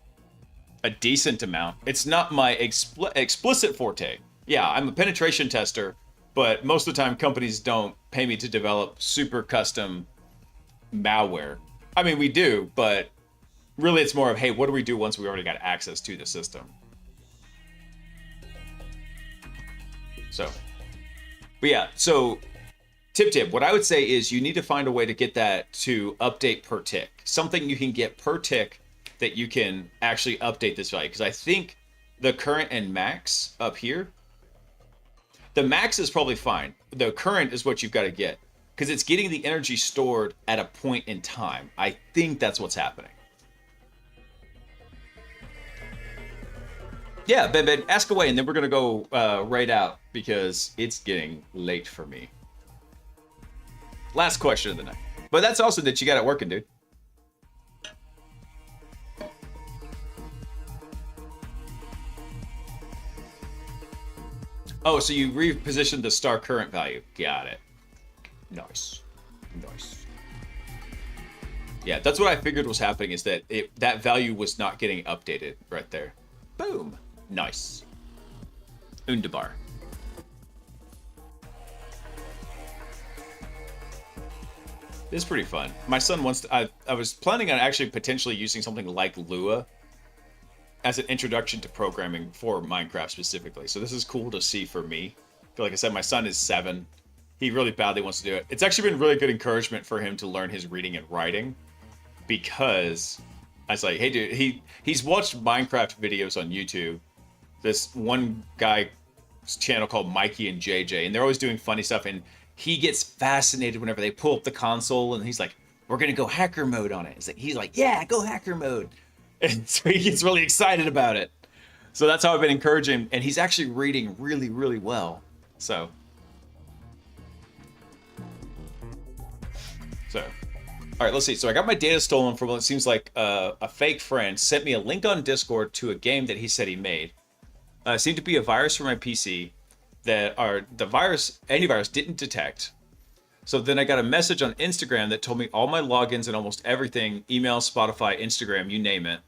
a decent amount. It's not my explicit forte. Yeah, I'm a penetration tester, but most of the time companies don't pay me to develop super custom malware. I mean, we do, but really, it's more of, hey, what do we do once we already got access to the system? So, but yeah, so tip, what I would say is you need to find a way to get that to update per tick. Something you can get per tick that you can actually update this value. Because I think the current and max up here, the max is probably fine. The current is what you've got to get. Because it's getting the energy stored at a point in time. I think that's what's happening. Yeah, Ben, ask away, and then we're going to go right out because it's getting late for me. Last question of the night. But that's also that you got it working, dude. Oh, so you repositioned the star current value. Got it. Nice. Yeah, that's what I figured was happening, is that that value was not getting updated right there. Boom. Nice. Underbar. This is pretty fun. My son wants to, I was planning on actually potentially using something like Lua as an introduction to programming for Minecraft specifically. So this is cool to see for me. Like I said, my son is 7. He really badly wants to do it. It's actually been really good encouragement for him to learn his reading and writing, because I was like, hey dude, he's watched Minecraft videos on YouTube. This one guy's channel called Mikey and JJ, and they're always doing funny stuff, and he gets fascinated whenever they pull up the console, and he's like, we're gonna go hacker mode on it. He's like, yeah, go hacker mode. And so he gets really excited about it. So that's how I've been encouraging him, and he's actually reading really, really well. So all right, let's see. So I got my data stolen from what seems like a fake friend sent me a link on Discord to a game that he said he made. It seemed to be a virus for my PC that the antivirus didn't detect. So then I got a message on Instagram that told me all my logins and almost everything, email, Spotify, Instagram, you name it.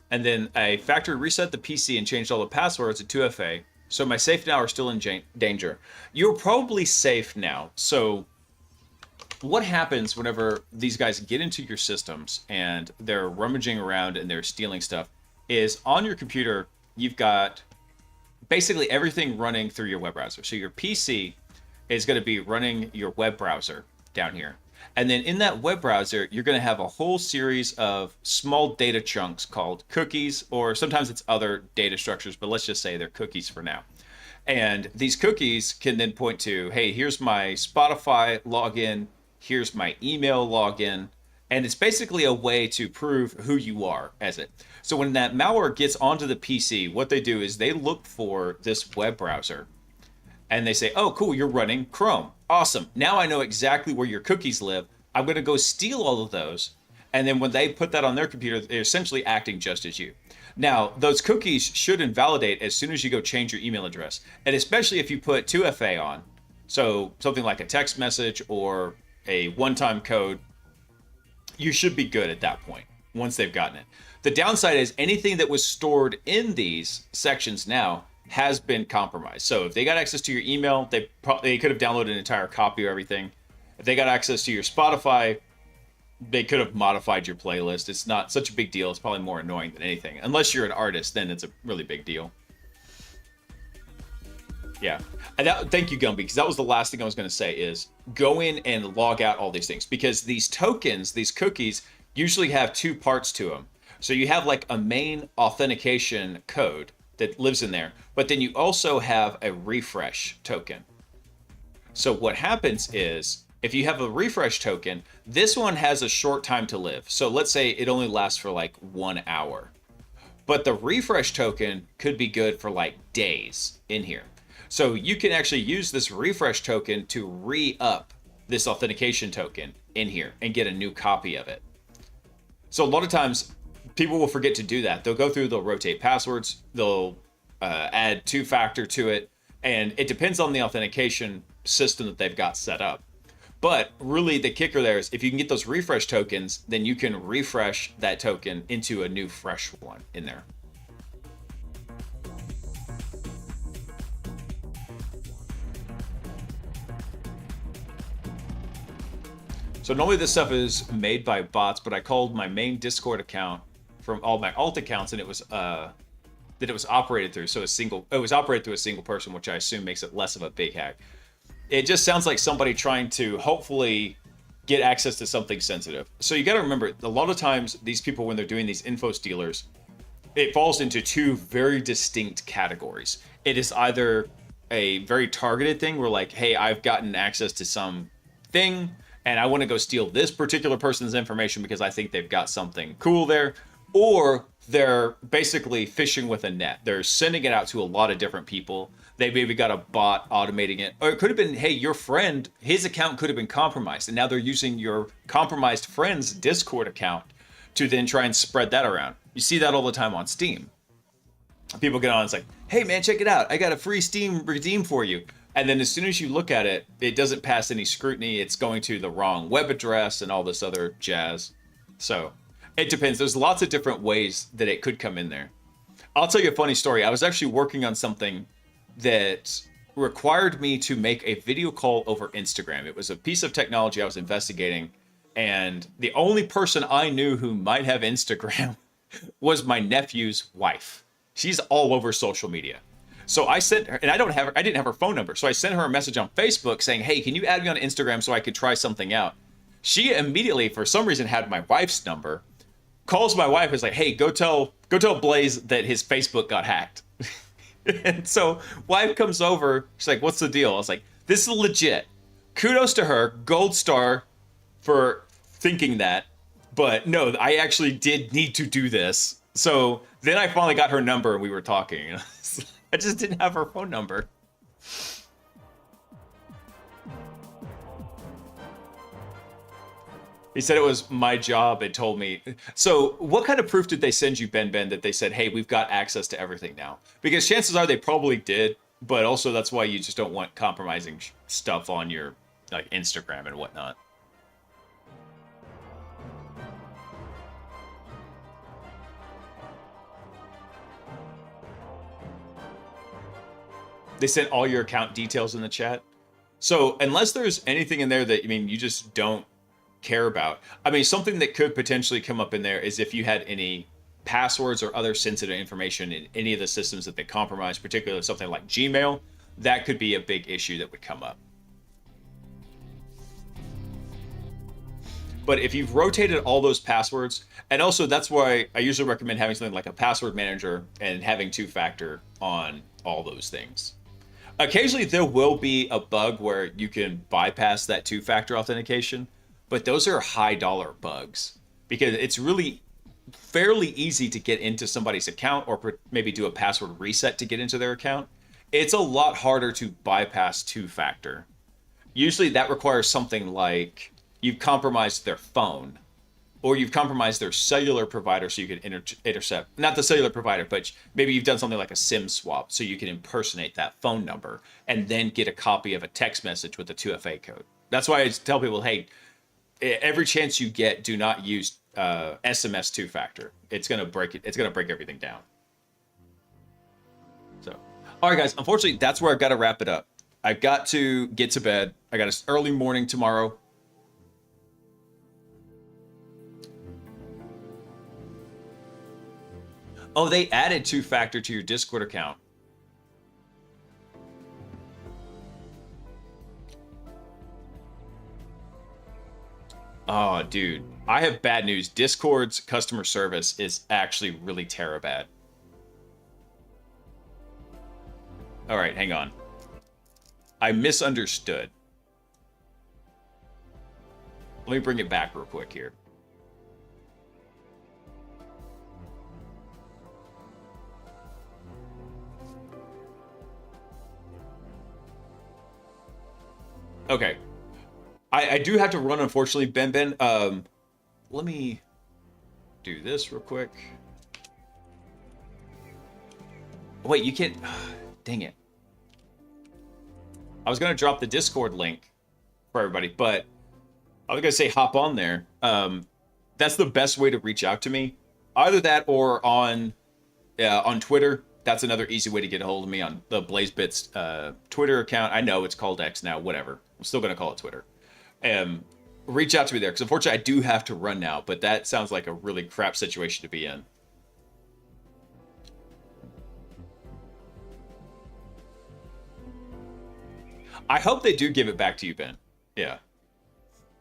And then I factory reset the PC and changed all the passwords to 2FA. So my safe now are still in danger. You're probably safe now. So what happens whenever these guys get into your systems and they're rummaging around and they're stealing stuff is on your computer, you've got basically everything running through your web browser. So your PC is going to be running your web browser down here. And then in that web browser, you're going to have a whole series of small data chunks called cookies, or sometimes it's other data structures, but let's just say they're cookies for now. And these cookies can then point to, hey, here's my Spotify login, here's my email login, and it's basically a way to prove who you are as it. So when that malware gets onto the PC, what they do is they look for this web browser and they say, oh, cool, you're running Chrome. Awesome. Now I know exactly where your cookies live. I'm going to go steal all of those. And then when they put that on their computer, they're essentially acting just as you. Now, those cookies should invalidate as soon as you go change your email address. And especially if you put 2FA on, so something like a text message or a one-time code, you should be good at that point once they've gotten it. The downside is anything that was stored in these sections now has been compromised. So if they got access to your email, they could have downloaded an entire copy of everything. If they got access to your Spotify, they could have modified your playlist. It's not such a big deal. It's probably more annoying than anything. Unless you're an artist, then it's a really big deal. Yeah. And thank you, Gumby, because that was the last thing I was going to say is go in and log out all these things, because these tokens, these cookies, usually have two parts to them. So you have like a main authentication code that lives in there, but then you also have a refresh token. So what happens is if you have a refresh token, this one has a short time to live. So let's say it only lasts for like 1 hour, but the refresh token could be good for like days in here. So you can actually use this refresh token to re-up this authentication token in here and get a new copy of it. So a lot of times people will forget to do that. They'll go through, they'll rotate passwords, they'll add two-factor to it, and it depends on the authentication system that they've got set up. But really the kicker there is if you can get those refresh tokens, then you can refresh that token into a new fresh one in there. So normally this stuff is made by bots, but I called my main Discord account from all my alt accounts, and it was that it was operated through. So it was operated through a single person, which I assume makes it less of a big hack. It just sounds like somebody trying to hopefully get access to something sensitive. So you got to remember, a lot of times these people, when they're doing these info stealers, it falls into two very distinct categories. It is either a very targeted thing where like, hey, I've gotten access to some thing and I want to go steal this particular person's information because I think they've got something cool there. Or they're basically fishing with a net. They're sending it out to a lot of different people. They maybe got a bot automating it. Or it could have been, hey, your friend, his account could have been compromised. And now they're using your compromised friend's Discord account to then try and spread that around. You see that all the time on Steam. People get on, it's like, hey man, check it out. I got a free Steam redeem for you. And then as soon as you look at it, it doesn't pass any scrutiny. It's going to the wrong web address and all this other jazz. So it depends. There's lots of different ways that it could come in there. I'll tell you a funny story. I was actually working on something that required me to make a video call over Instagram. It was a piece of technology I was investigating, and the only person I knew who might have Instagram was my nephew's wife. She's all over social media. So I sent her, and I didn't have her phone number. So I sent her a message on Facebook saying, hey, can you add me on Instagram so I could try something out? She immediately, for some reason, had my wife's number, calls my wife, is like, hey, go tell Blaise that his Facebook got hacked. And so wife comes over, she's like, what's the deal? I was like, this is legit. Kudos to her, gold star for thinking that. But no, I actually did need to do this. So then I finally got her number and we were talking. I just didn't have her phone number. He said it was my job and told me. So what kind of proof did they send you, Ben, that they said, hey, we've got access to everything now? Because chances are they probably did, but also that's why you just don't want compromising stuff on your like Instagram and whatnot. They sent all your account details in the chat. So unless there's anything in there that, I mean, you just don't care about. I mean, something that could potentially come up in there is if you had any passwords or other sensitive information in any of the systems that they compromise, particularly something like Gmail, that could be a big issue that would come up. But if you've rotated all those passwords, and also that's why I usually recommend having something like a password manager and having two-factor on all those things. Occasionally there will be a bug where you can bypass that two-factor authentication, but those are high dollar bugs because it's really fairly easy to get into somebody's account or maybe do a password reset to get into their account. It's a lot harder to bypass two-factor. Usually that requires something like you've compromised their phone or you've compromised their cellular provider so you can intercept, not the cellular provider, but maybe you've done something like a SIM swap so you can impersonate that phone number and then get a copy of a text message with a 2FA code. That's why I tell people, hey, every chance you get, do not use SMS two-factor. It's gonna break it. It's gonna break everything down. So, all right, guys. Unfortunately, that's where I've got to wrap it up. I've got to get to bed. I got an early morning tomorrow. Oh, they added two-factor to your Discord account. Oh, dude. I have bad news. Discord's customer service is actually really bad. All right, hang on. I misunderstood. Let me bring it back real quick here. Okay. I do have to run, unfortunately, Ben. Let me do this real quick. Wait, you can't... Dang it. I was going to drop the Discord link for everybody, but I was going to say hop on there. That's the best way to reach out to me. Either that or on Twitter. That's another easy way to get a hold of me on the BlaiseBits Twitter account. I know it's called X now, whatever. I'm still going to call it Twitter. Reach out to me there, because unfortunately I do have to run now, but that sounds like a really crap situation to be in. I hope they do give it back to you, Ben. Yeah.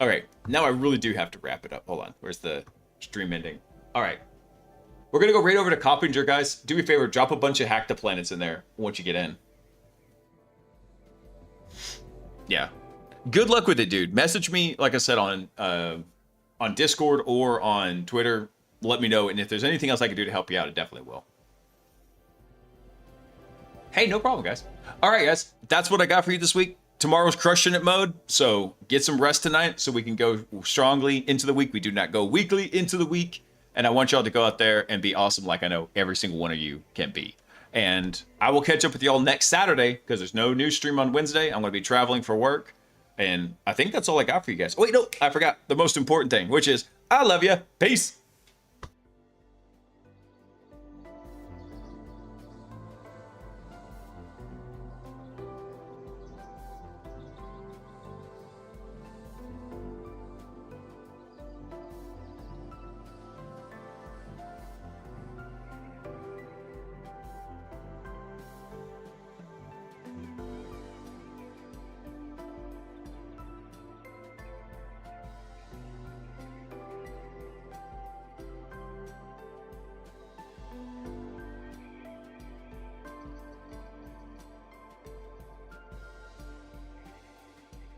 All right, now I really do have to wrap it up. Hold on, where's the stream ending? All right. We're going to go right over to Coppinger, guys. Do me a favor, drop a bunch of Hack the Planets in there once you get in. Yeah. Good luck with it, dude. Message me, like I said, on Discord or on Twitter. Let me know, and if there's anything else I can do to help you out, I definitely will. Hey, no problem, guys. All right, guys. That's what I got for you this week. Tomorrow's crushing it mode, so get some rest tonight so we can go strongly into the week. We do not go weekly into the week. And I want y'all to go out there and be awesome like I know every single one of you can be. And I will catch up with y'all next Saturday because there's no new stream on Wednesday. I'm going to be traveling for work. And I think that's all I got for you guys. Oh, wait, no, I forgot the most important thing, which is I love you. Peace.